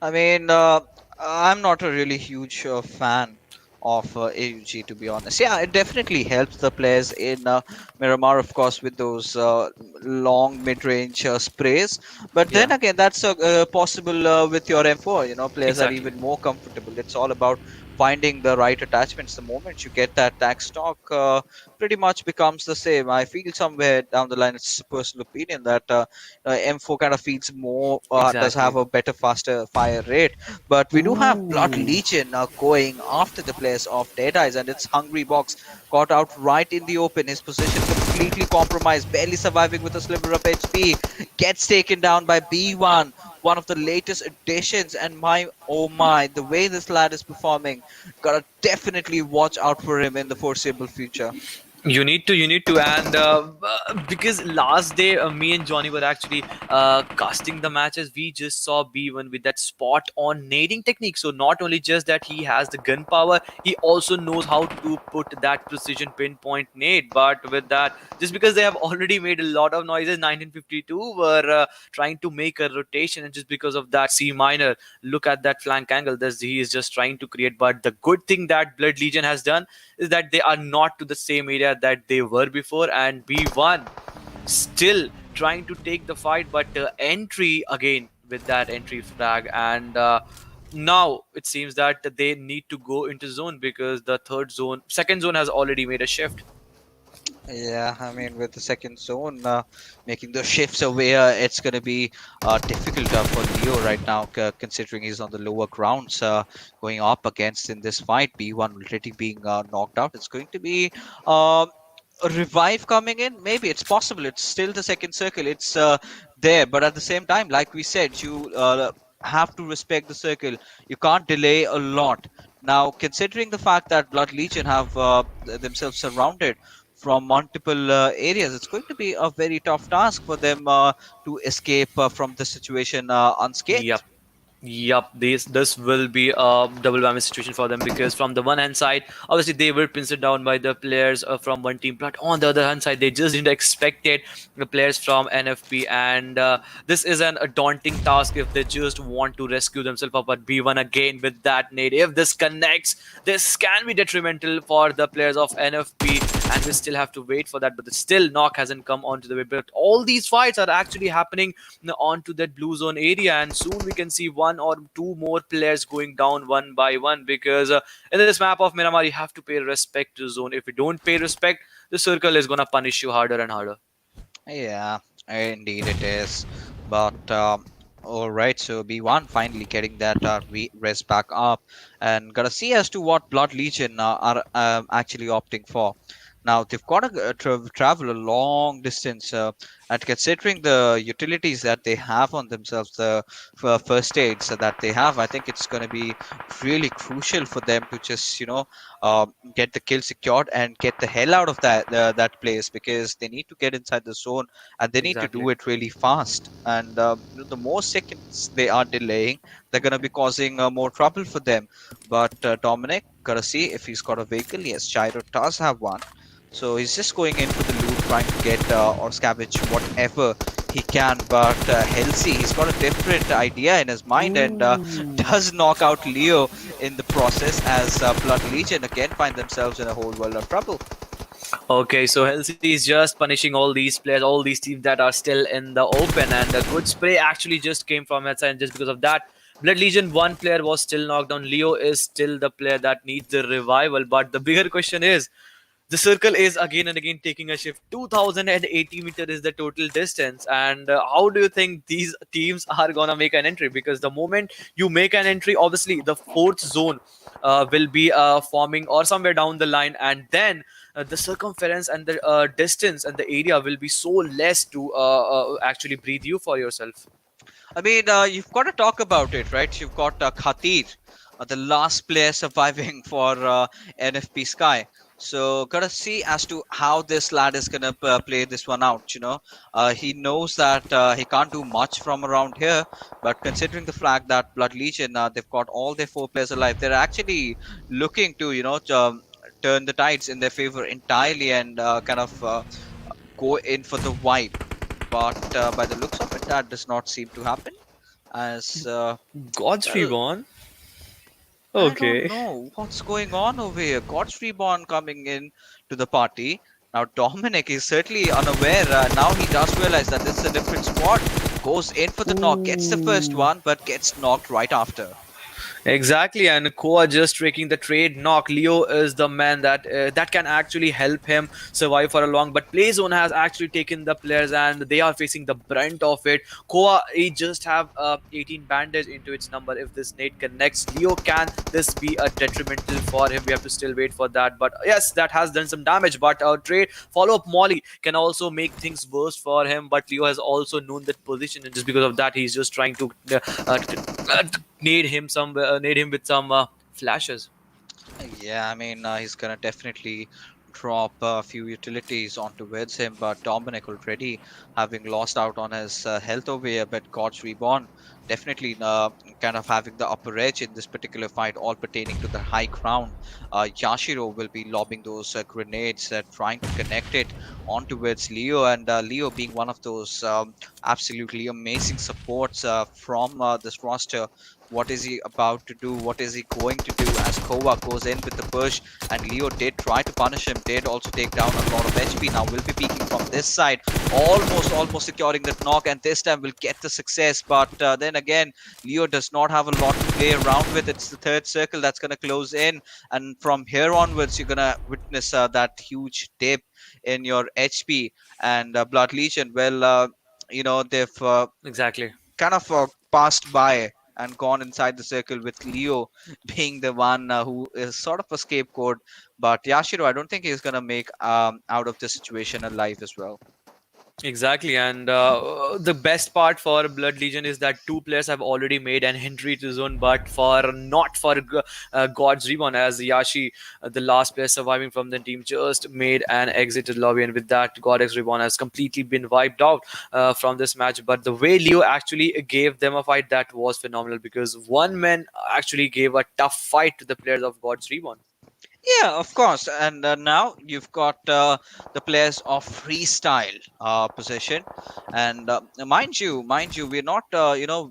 I mean, I'm not a really huge fan of AUG, to be honest. Yeah, it definitely helps the players in Miramar, of course, with those long mid-range sprays. But then Yeah, again, that's possible with your M4. You know, players are exactly. even more comfortable. It's all about finding the right attachments. The moment you get that tag stock, pretty much becomes the same. I feel somewhere down the line, it's a personal opinion that M4 kind of feels more, does have Exactly. a better, faster fire rate. But we do have Blood Ooh. Legion going after the players of Deadeyes, and it's Hungry Box got out right in the open. His position completely compromised, barely surviving with a sliver of HP. Gets taken down by B1, one of the latest additions. And my oh my, the way this lad is performing, gotta definitely watch out for him in the foreseeable future. You need to, and because last day me and Johnny were actually casting the matches, we just saw B1 with that spot on nading technique. So not only just that he has the gun power, he also knows how to put that precision pinpoint nade. But with that, just because they have already made a lot of noises, 1952 were trying to make a rotation, and just because of that C minor, look at that flank angle. This he is just trying to create. But the good thing that Blood Legion has done is that they are not to the same area that they were before, and B1 still trying to take the fight, but entry again with that entry flag. And now it seems that they need to go into zone because the second zone has already made a shift. Yeah, I mean, with the second zone making those shifts away, it's going to be difficult for Leo right now, considering he's on the lower grounds, going up against in this fight. B1 already being knocked out. It's going to be a revive coming in. Maybe it's possible. It's still the second circle. It's there, but at the same time, like we said, you have to respect the circle. You can't delay a lot. Now, considering the fact that Blood Legion have themselves surrounded from multiple areas, it's going to be a very tough task for them to escape from the situation unscathed. Yep. Yup, this will be a double whammy situation for them because from the one hand side, obviously they were pinned down by the players from one team, but on the other hand side, they just didn't expect it. The players from NFP, and this is a daunting task if they just want to rescue themselves up at B1 again with that nade. If this connects, this can be detrimental for the players of NFP, and we still have to wait for that. But the still knock hasn't come onto the way. But all these fights are actually happening onto that blue zone area, and soon we can see one or two more players going down one by one because in this map of Miramar you have to pay respect to zone. If you don't pay respect, the circle is gonna punish you harder and harder. Yeah, indeed it is. But all right, so B1 finally getting that res back up, and gotta see as to what Blood Legion are actually opting for. Now they've got to travel a long distance, and considering the utilities that they have on themselves, the first aids that they have, I think it's going to be really crucial for them to just get the kill secured and get the hell out of that place, because they need to get inside the zone and they need to do Exactly. it really fast. And the more seconds they are delaying, they're going to be causing more trouble for them. But Dominic, gotta see if he's got a vehicle. Yes, Gyro does have one. So he's just going in for the loot, trying to get or scavenge whatever he can. But Halsey, he's got a different idea in his mind, and does knock out Leo in the process, as Blood Legion again find themselves in a whole world of trouble. Okay, so Halsey is just punishing all these players, all these teams that are still in the open, and the good spray actually just came from that side. And just because of that, Blood Legion one player was still knocked down. Leo is still the player that needs the revival. But the bigger question is, the circle is again and again taking a shift. 2080 meter is the total distance. And how do you think these teams are gonna make an entry? Because the moment you make an entry, obviously the fourth zone will be forming or somewhere down the line, and then the circumference and the distance and the area will be so less to actually breathe you for yourself. I mean, you've got to talk about it, right? You've got Khatir, the last player surviving for NFPxSky. So, gotta see as to how this lad is gonna play this one out. He knows that he can't do much from around here, but considering the fact that Blood Legion, they've got all their four players alive, they're actually looking to, turn the tides in their favor entirely and kind of go in for the wipe. But by the looks of it, that does not seem to happen. As God's well, Reborn. I don't Okay. know what's going on over here. God's Reborn coming in to the party. Now Dominic is certainly unaware. Now he does realize that this is a different squad. Goes in for the knock, gets the first Ooh. one, but gets knocked right after. Exactly, and Koa just taking the trade knock. Leo is the man that can actually help him survive for a long. But Playzone has actually taken the players, and they are facing the brunt of it. Koa, he just have 18 bandage into its number. If this nade connects, Leo, can this be a detrimental for him? We have to still wait for that. But yes, that has done some damage. But trade follow up Molly can also make things worse for him. But Leo has also known that position, and just because of that, he's just trying to need him with some flashes. Yeah, I mean, he's gonna definitely drop a few utilities onto him, but Dominic already having lost out on his health over here, but God's Reborn definitely kind of having the upper edge in this particular fight, all pertaining to the high ground. Yashiro will be lobbing those grenades, trying to connect it onto Leo, and Leo being one of those absolutely amazing supports from this roster. What is he about to do? What is he going to do as Kowa goes in with the push? And Leo did try to punish him, did also take down a lot of HP. Now will be peeking from this side, almost securing that knock, and this time will get the success. But then again, Leo does not have a lot to play around with. It's the third circle that's going to close in, and from here onwards, you're going to witness that huge dip in your HP and Blood Legion. Well, they've Exactly. kind of passed by and gone inside the circle with Leo being the one who is sort of a scapegoat. But Yashiro, I don't think he's going to make out of this situation alive as well. Exactly, and the best part for Blood Legion is that two players have already made an entry to zone, but for not for God's Reborn, as Yashi, the last player surviving from the team, just made an exit to the lobby, and with that, God's Reborn has completely been wiped out from this match. But the way Leo actually gave them a fight, that was phenomenal, because one man actually gave a tough fight to the players of God's Reborn. Yeah, of course. And now you've got the players of freestyle position, and mind you, we're not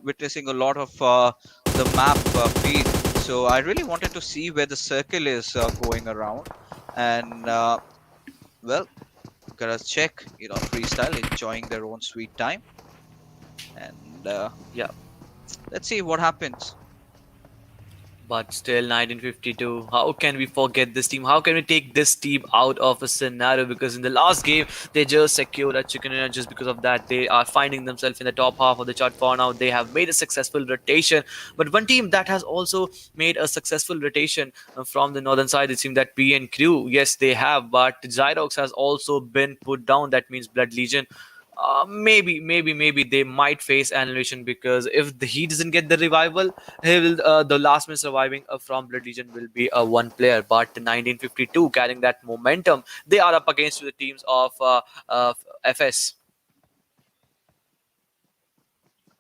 witnessing a lot of the map feed. So I really wanted to see where the circle is going around, and well, gotta check. Freestyle enjoying their own sweet time, and Yeah. let's see what happens. But still, 1952. How can we forget this team? How can we take this team out of a scenario? Because in the last game, they just secured a chicken dinner. Just because of that, they are finding themselves in the top half of the chart for now. They have made a successful rotation. But one team that has also made a successful rotation from the northern side, it seems that P and Crew, yes, they have. But Zyrox has also been put down. That means Blood Legion. Maybe they might face annihilation, because if he doesn't get the revival, he will the last man surviving from Blood Legion will be a one player. But 1952 carrying that momentum, they are up against the teams of FS.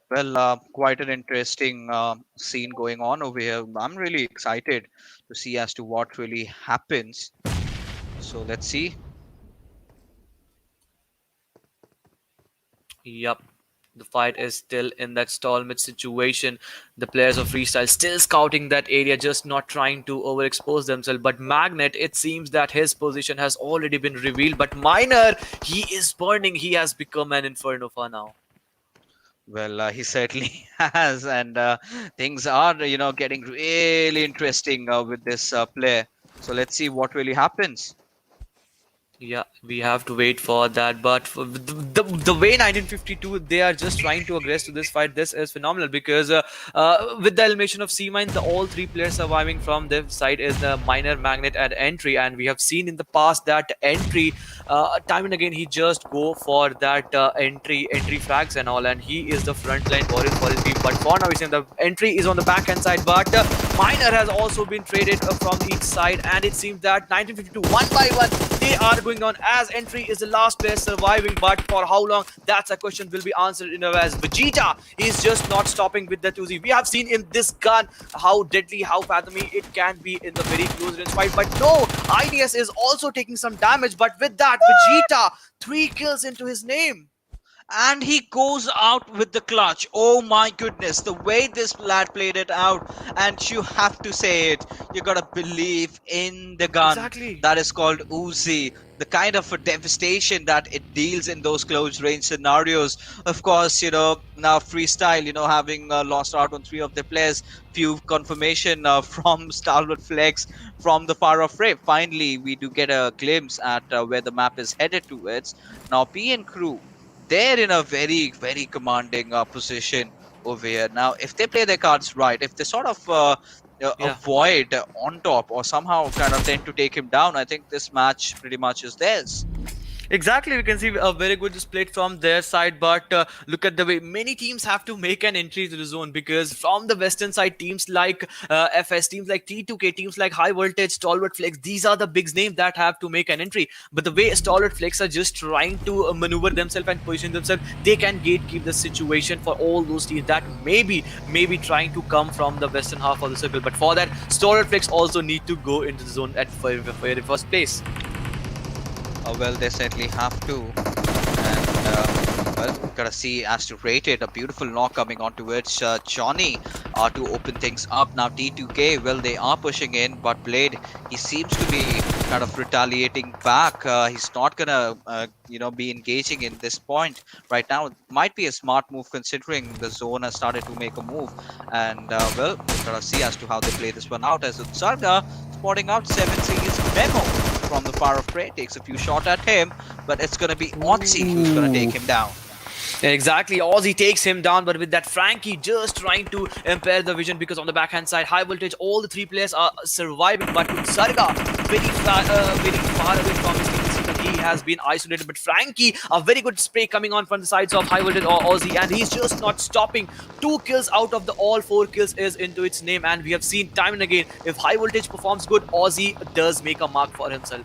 Well, quite an interesting scene going on over here. I'm really excited to see as to what really happens. So let's see. Yup. The fight is still in that stalemate situation. The players of freestyle still scouting that area, just not trying to overexpose themselves. But Magnet, it seems that his position has already been revealed. But Miner, he is burning. He has become an inferno for now. Well, he certainly has, and things are, getting really interesting with this player. So let's see what really happens. Yeah, we have to wait for that. But for the way 1952 they are just trying to aggress to this fight, this is phenomenal because with the elimination of C Mine, the all three players surviving from their side is the Miner, Magnet, and Entry. And we have seen in the past that Entry, time and again, he just go for that entry frags and all, and he is the frontline warrior for his team. But for now, we see the Entry is on the back hand side, but Miner has also been traded from each side, and it seems that 1952 one by one they are going on as Entry is the last player surviving, but for how long, that's a question will be answered in a way as Vegeta is just not stopping with the 2Z. We have seen in this gun how deadly, how fathomy it can be in the very close range fight, but no, IDS is also taking some damage, but with that, Vegeta, 3 kills into his name. And he goes out with the clutch. Oh my goodness, the way this lad played it out, and you have to say it, you gotta believe in the gun Exactly. that is called Uzi. The kind of a devastation that it deals in those close range scenarios. Of course, now freestyle, having lost out on 3 of their players, few confirmation from STALWARTxFLEX from the Power of Ray. Finally, we do get a glimpse at where the map is headed towards. Now, P and crew, they're in a very, very commanding position over here. Now, if they play their cards right, if they sort of Yeah. avoid on top or somehow kind of tend to take him down, I think this match pretty much is theirs. Exactly, we can see a very good split from their side, but look at the way many teams have to make an entry to the zone because from the western side, teams like FS, teams like T2K, teams like High Voltage, STALWARTxFLEX, these are the big names that have to make an entry. But the way STALWARTxFLEX are just trying to maneuver themselves and position themselves, they can gatekeep the situation for all those teams that maybe trying to come from the western half of the circle. But for that, STALWARTxFLEX also need to go into the zone at very first place. Well, they certainly have to. And, well, gotta see as to rate it. A beautiful knock coming on towards Johnny to open things up. Now, T2K, well, they are pushing in, but Blade, he seems to be kind of retaliating back. He's not gonna, be engaging in this point right now. It might be a smart move considering the zone has started to make a move. And, well, gotta see as to how they play this one out. As Utsarga spotting out 7C's Memo from the Power of Prey, takes a few shots at him, but it's going to be Otzi who's going to take him down. Exactly, Ozzy takes him down, but with that Frankie just trying to impair the vision because on the backhand side, High Voltage, all the 3 players are surviving, but Sarga very far away from his team. He has been isolated, but Frankie, a very good spray coming on from the sides of High Voltage or Ozzy, and he's just not stopping. 2 kills out of the all 4 kills is into its name, and we have seen time and again, if High Voltage performs good, Ozzy does make a mark for himself.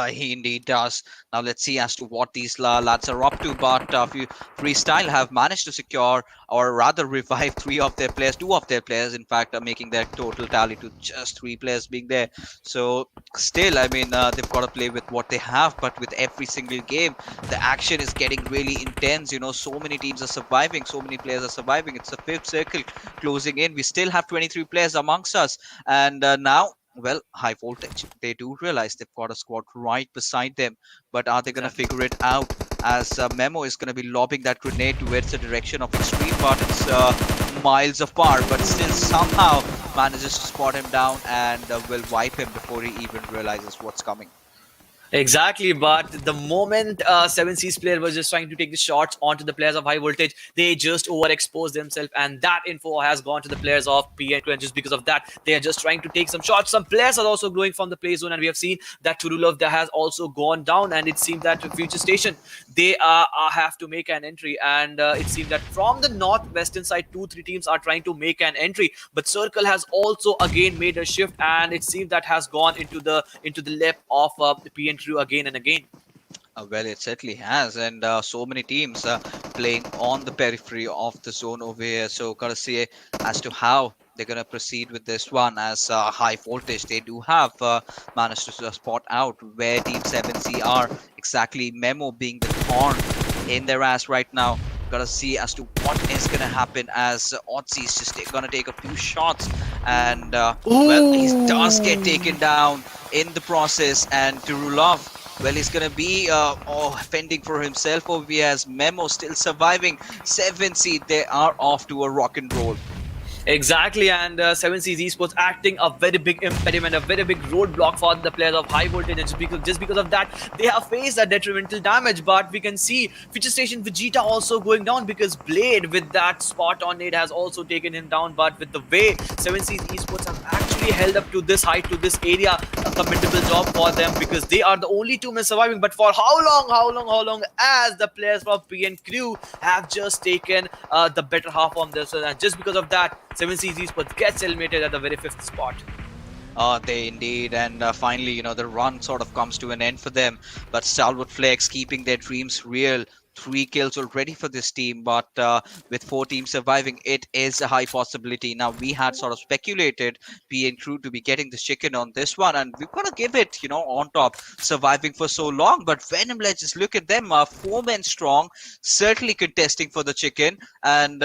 He indeed does. Now let's see as to what these lads are up to. But Freestyle have managed to secure, or rather revive 3 of their players, 2 of their players, in fact, are making their total tally to just 3 players being there. So still, I mean, they've got to play with what they have. But with every single game, the action is getting really intense. So many teams are surviving, so many players are surviving. It's a 5th circle closing in. We still have 23 players amongst us, and now, well, High Voltage, they do realize they've got a squad right beside them, but are they going to figure it out as Memo is going to be lobbing that grenade towards the direction of Extreme, but it's miles apart, but still somehow manages to spot him down and will wipe him before he even realizes what's coming. Exactly, but the moment 7C's player was just trying to take the shots onto the players of High Voltage, they just overexposed themselves, and that info has gone to the players of PN, and just because of that, they are just trying to take some shots. Some players are also growing from the play zone, and we have seen that Turulov that has also gone down, and it seems that Futurestation, they have to make an entry, and it seems that from the northwestern side, 2-3 teams are trying to make an entry, but Circle has also again made a shift, and it seems that has gone into the lap of the PN crew again and again. Well, it certainly has, and so many teams playing on the periphery of the zone over here. So, gotta see as to how they're gonna proceed with this one. As High Voltage, they do have managed to spot out where Team 7C are exactly. Memo being the thorn in their ass right now. Gotta see as to what is gonna happen as Otzi is just gonna take a few shots, and well, he does get taken down in the process, and Turulov, well, he's gonna be fending for himself over here as Memo still surviving. 7C, they are off to a rock and roll. Exactly, and 7 Seas Esports acting a very big impediment, a very big roadblock for the players of high voltage, and just because of that, they have faced a detrimental damage. But we can see Futurestation Vegeta also going down because Blade with that spot on it has also taken him down. But with the way 7 Seas Esports have actually held up to this height, to this area, a commendable job for them because they are the only two men surviving. But for how long, as the players from PN Crew have just taken the better half of this, and just because of that, 7 Seas Esports gets eliminated at the very fifth spot. They indeed, and finally, the run sort of comes to an end for them. But STALWARTxFLEX keeping their dreams real. 3 kills already for this team, but with 4 teams surviving, it is a high possibility. Now, we had sort of speculated PN Crew to be getting the chicken on this one, and we've got to give it, on top, surviving for so long. But Venom Legends, look at them, 4 men strong, certainly contesting for the chicken, and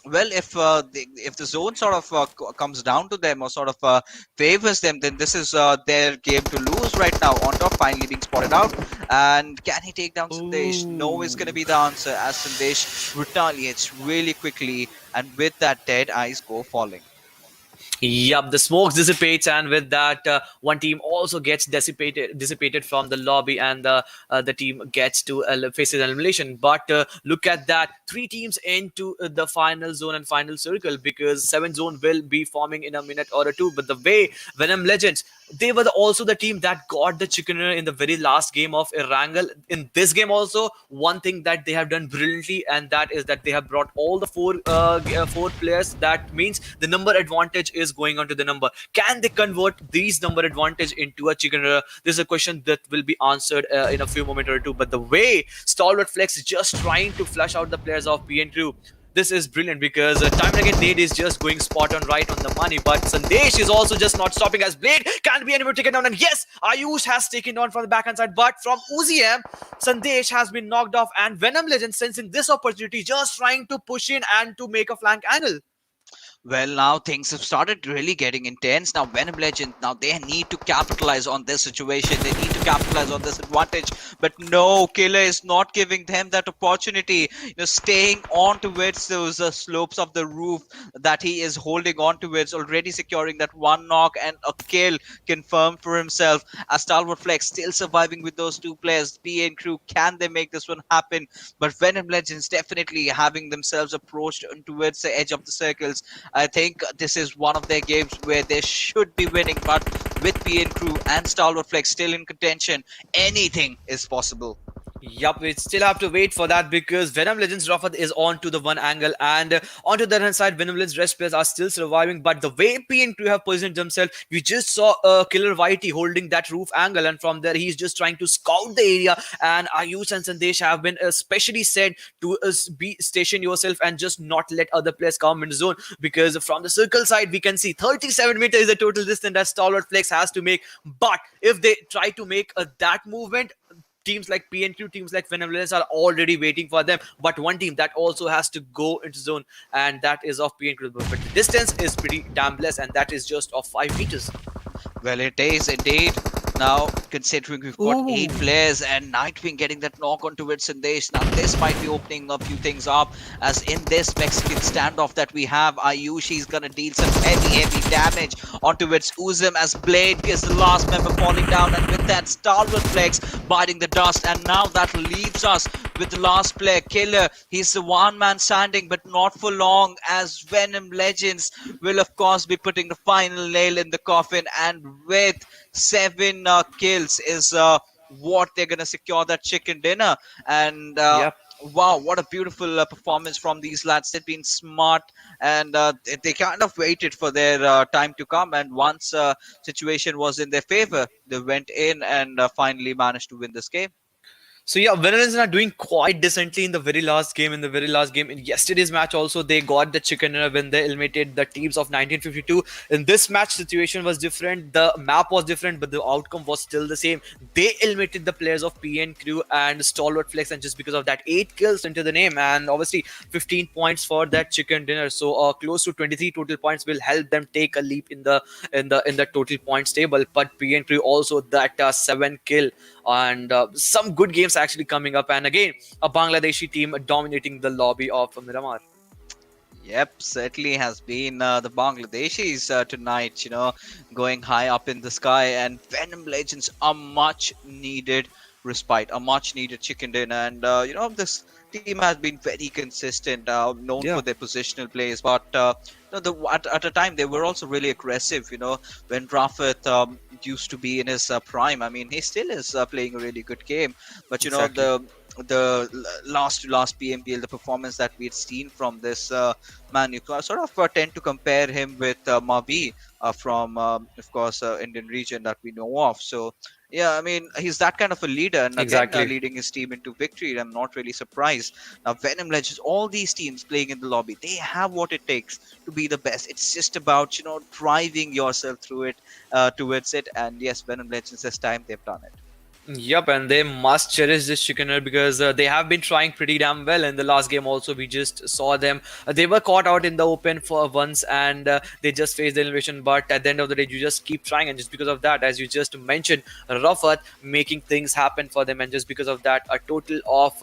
well, if the zone sort of comes down to them or sort of favors them, then this is their game to lose right now. On top, finally being spotted out, and can he take down Sandesh? No is going to be the answer as Sandesh retaliates really quickly, and with that, Deadeyes go falling. Yup, the smokes dissipates, and with that, one team also gets dissipated from the lobby, and the team gets to faces elimination. But look at that, 3 teams into the final zone and final circle because 7 zone will be forming in a minute or two. But the way Venom Legends, they were also the team that got the chicken dinner in the very last game of Erangel. In this game also, one thing that they have done brilliantly, and that is that they have brought all the four players. That means the number advantage is going on to the number. Can they convert these number advantage into a chicken dinner? This is a question that will be answered in a few moments or two. But the way STALWARTxFLEX is just trying to flush out the players of PN Crew, this is brilliant because time and again Nade is just going spot on right on the money, but Sandesh is also just not stopping as Blade can't be anywhere taken down, and yes, Ayush has taken down from the backhand side, but from Uziem, Sandesh has been knocked off, and Venom Legends sensing this opportunity just trying to push in and to make a flank angle. Well, now things have started really getting intense. Now, Venom Legend, now they need to capitalize on this situation. They need to capitalize on this advantage. But no, Killer is not giving them that opportunity. Staying on towards those slopes of the roof that he is holding on towards, already securing that 1 knock and a kill confirmed for himself. As STALWARTxFLEX still surviving with those 2 players. PN Crew, can they make this one happen? But Venom Legends definitely having themselves approached towards the edge of the circles. I think this is one of their games where they should be winning, but with PN Crew and STALWARTxFLEX still in contention, anything is possible. Yup, we still have to wait for that because Venom Legends Rafat is on to the one angle, and onto the other hand side, Venom Legends rest players are still surviving. But the way P and Crew have positioned themselves, we just saw Killer Whitey holding that roof angle, and from there he's just trying to scout the area. And Ayush and Sandesh have been especially said to be station yourself and just not let other players come in the zone, because from the circle side we can see 37 meters is the total distance that STALWARTxFLEX has to make. But if they try to make that movement, teams like PNQ, teams like Venom Legends are already waiting for them. But one team that also has to go into zone, and that is of PNQ. But the distance is pretty damn less, and that is just of 5 meters. Well, it is indeed. Now, considering we've got 8 players and Nightwing getting that knock on towards Sandesh, now this might be opening a few things up, as in this Mexican standoff that we have, Ayushi is going to deal some heavy damage on towards Uzem as Blade is the last member falling down, and with that, STALWARTxFLEX biting the dust, and now that leaves us with the last player, Killer. He's the one man standing, but not for long, as Venom Legends will of course be putting the final nail in the coffin, and with 7 kills is what they're gonna secure that chicken dinner. And Yep. wow, what a beautiful performance from these lads. They've been smart, and they kind of waited for their time to come, and once situation was in their favor, they went in and finally managed to win this game. So yeah, Venom are doing quite decently in the very last game. In yesterday's match, also they got the chicken dinner when they eliminated the teams of 1952. In this match, situation was different. The map was different, but the outcome was still the same. They eliminated the players of PN Crew and STALWARTxFLEX, and just because of that, 8 kills into the name, and obviously 15 points for that chicken dinner. So close to 23 total points will help them take a leap in the total points table. But PN Crew also that 7 kill, and some good games actually coming up, and again a Bangladeshi team dominating the lobby of Miramar. Yep, certainly has been the Bangladeshis tonight, going high up in the sky. And Venom Legends are much needed respite, a much needed chicken dinner. And, this team has been very consistent, known for Yeah, their positional plays. But at a time, they were also really aggressive, when Rafat used to be in his prime. I mean, he still is playing a really good game. But, exactly. last to last PMPL, the performance that we had seen from this man, you sort of tend to compare him with Mavi from, of course, Indian region that we know of. So, yeah, I mean, he's that kind of a leader, and again, Exactly. leading his team into victory. I'm not really surprised. Now, Venom Legends, all these teams playing in the lobby, they have what it takes to be the best. It's just about driving yourself through it, towards it. And yes, Venom Legends, this time they've done it. Yep, and they must cherish this chickener because they have been trying pretty damn well in the last game. Also, we just saw them. They were caught out in the open for once, and they just faced the invasion. But at the end of the day, you just keep trying, and just because of that, as you just mentioned, Rafat making things happen for them, and just because of that, a total of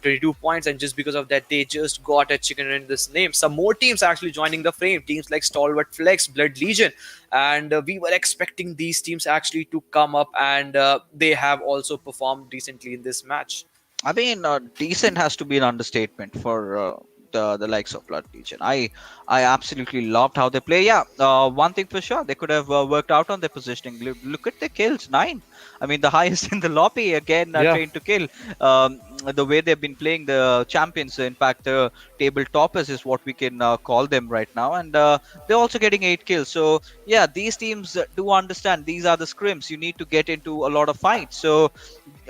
22 points, and just because of that, they just got a chickener in this name. Some more teams actually joining the frame. Teams like STALWARTxFLEX, Blood Legion, and we were expecting these teams actually to come up, and they have also performed decently in this match. I mean, decent has to be an understatement for the likes of Blood Legion. I absolutely loved how they play. Yeah, one thing for sure, they could have worked out on their positioning. Look at the kills, 9. I mean, the highest in the lobby again. Yeah. Trained to kill. The way they've been playing the champions, in fact, the table toppers is what we can call them right now, and they're also getting 8 kills. So yeah, these teams do understand these are the scrims. You need to get into a lot of fights. So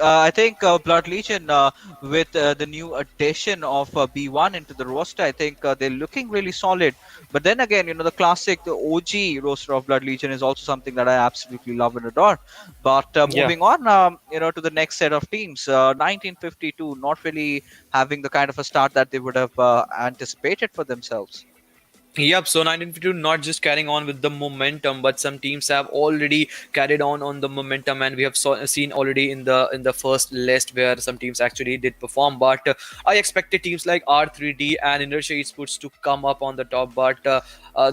I think Blood Legion, with the new addition of B1 into the roster, I think they're looking really solid. But then again, the classic, the OG roster of Blood Legion is also something that I absolutely love and adore. But Yeah. moving on, to the next set of teams, 1952, not really having the kind of a start that they would have anticipated for themselves. Yep, so 1952 not just carrying on with the momentum, but some teams have already carried on the momentum, and we have seen already in the first list where some teams actually did perform. But I expected teams like R3D and Inertia Esports to come up on the top, but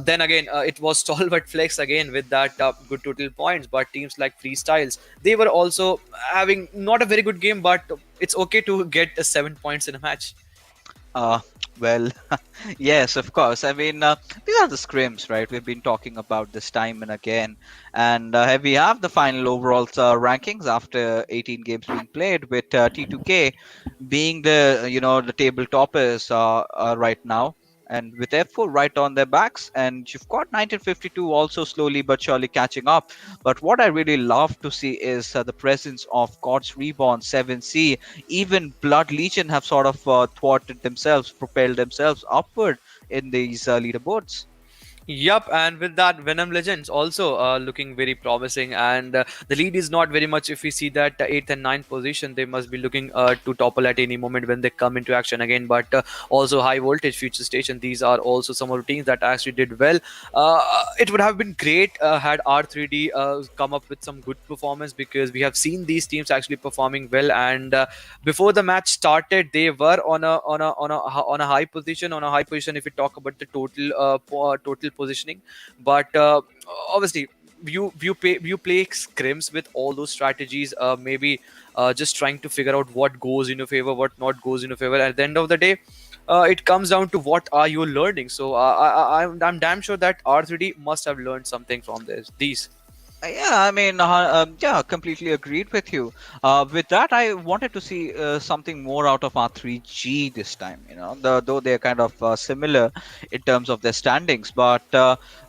then again, it was Stalwart Flex again with that good total points. But teams like Freestyles, they were also having not a very good game, but it's okay to get 7 points in a match. Uh, well, yes, of course. I mean, these are the scrims, right? We've been talking about this time and again. And we have the final overall rankings after 18 games being played, with T2K being the table toppers right now. And with F4 right on their backs, and you've got 1952 also slowly but surely catching up. But what I really love to see is the presence of God's Reborn, 7C, even Blood Legion have sort of thwarted themselves, propelled themselves upward in these leaderboards. Yup, and with that, Venom Legends also looking very promising, and the lead is not very much. If we see that 8th and 9th position, they must be looking to topple at any moment when they come into action again. But also high voltage, Futurestation, these are also some of the teams that actually did well. It would have been great had R3D come up with some good performance, because we have seen these teams actually performing well, and before the match started, they were on a high position, if we talk about the total positioning. But obviously, you play scrims with all those strategies, maybe just trying to figure out what goes in your favor, what not goes in your favor. At the end of the day, it comes down to what are you learning. So I'm damn sure that R3D must have learned something from these. Yeah, I mean, yeah, completely agreed with you. With that, I wanted to see something more out of R3G this time. Though they're kind of similar in terms of their standings, but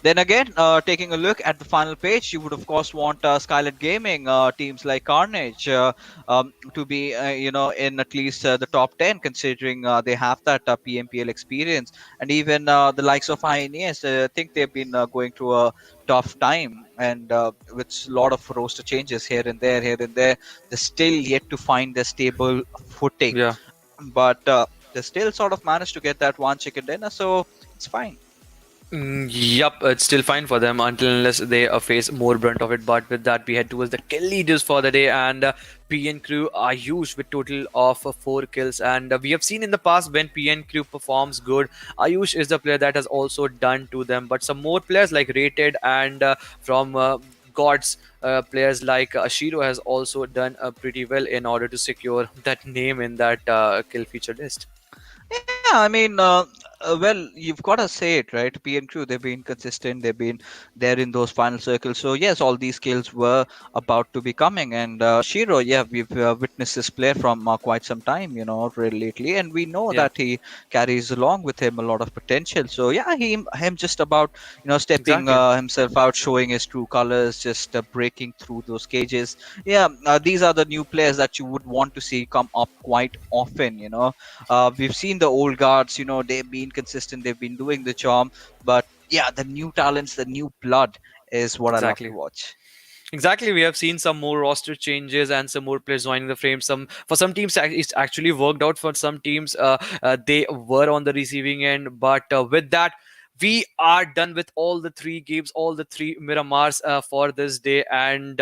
then again, taking a look at the final page, you would of course want Skylight Gaming, teams like Carnage, to be, in at least the top 10, considering they have that PMPL experience, and even the likes of INES. I think they've been going through a tough time, and with a lot of roster changes here and there, they're still yet to find their stable footing. Yeah. But they still sort of managed to get that one chicken dinner, so it's fine. Yup, it's still fine for them until unless they face more brunt of it. But with that, we head towards the kill leaders for the day, and PN Crew are huge with total of 4 kills. And we have seen in the past when PN Crew performs good, Ayush is the player that has also done to them. But some more players like Rated and from Gods, players like Ashiro has also done pretty well in order to secure that name in that kill feature list. Yeah, I mean, well, you've got to say it, right? P and Crew, they've been consistent. They've been there in those final circles. So yes, all these skills were about to be coming. And Shiro, yeah, we've witnessed this player from quite some time, really lately, and we know Yeah, that he carries along with him a lot of potential. So yeah, him just about stepping exactly, himself out, showing his true colors, just breaking through those cages. Yeah, these are the new players that you would want to see come up quite often. We've seen the old guards, they've been consistent, they've been doing the charm, but yeah, the new talents, the new blood is what I love to exactly. watch. Exactly, we have seen some more roster changes and some more players joining the frame. Some for some teams, it's actually worked out. For some teams, they were on the receiving end. But with that, we are done with all the 3 games, all the 3 Miramars for this day. And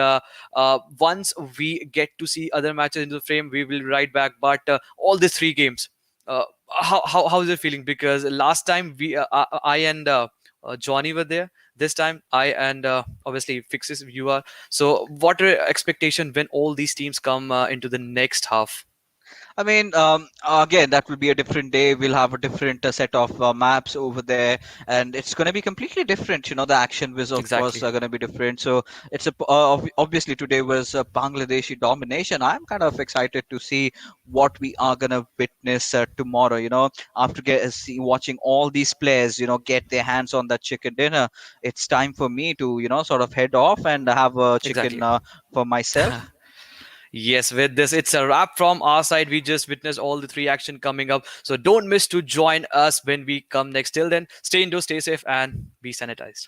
once we get to see other matches in the frame, we will be right back. But all these 3 games, uh, how is it feeling? Because last time I and Johnny were there. This time, I and obviously Fixes you are. So, what are your expectation when all these teams come into the next half? I mean, again, that will be a different day. We'll have a different set of maps over there, and it's going to be completely different. The action was, of course, Exactly, are going to be different. So obviously today was Bangladeshi domination. I'm kind of excited to see what we are going to witness tomorrow. After watching all these players, get their hands on that chicken dinner, it's time for me to, sort of head off and have a chicken exactly. for myself. Yes, with this, it's a wrap from our side. We just witnessed all the 3 action coming up. So, don't miss to join us when we come next. Till then, stay indoors, stay safe, and be sanitized.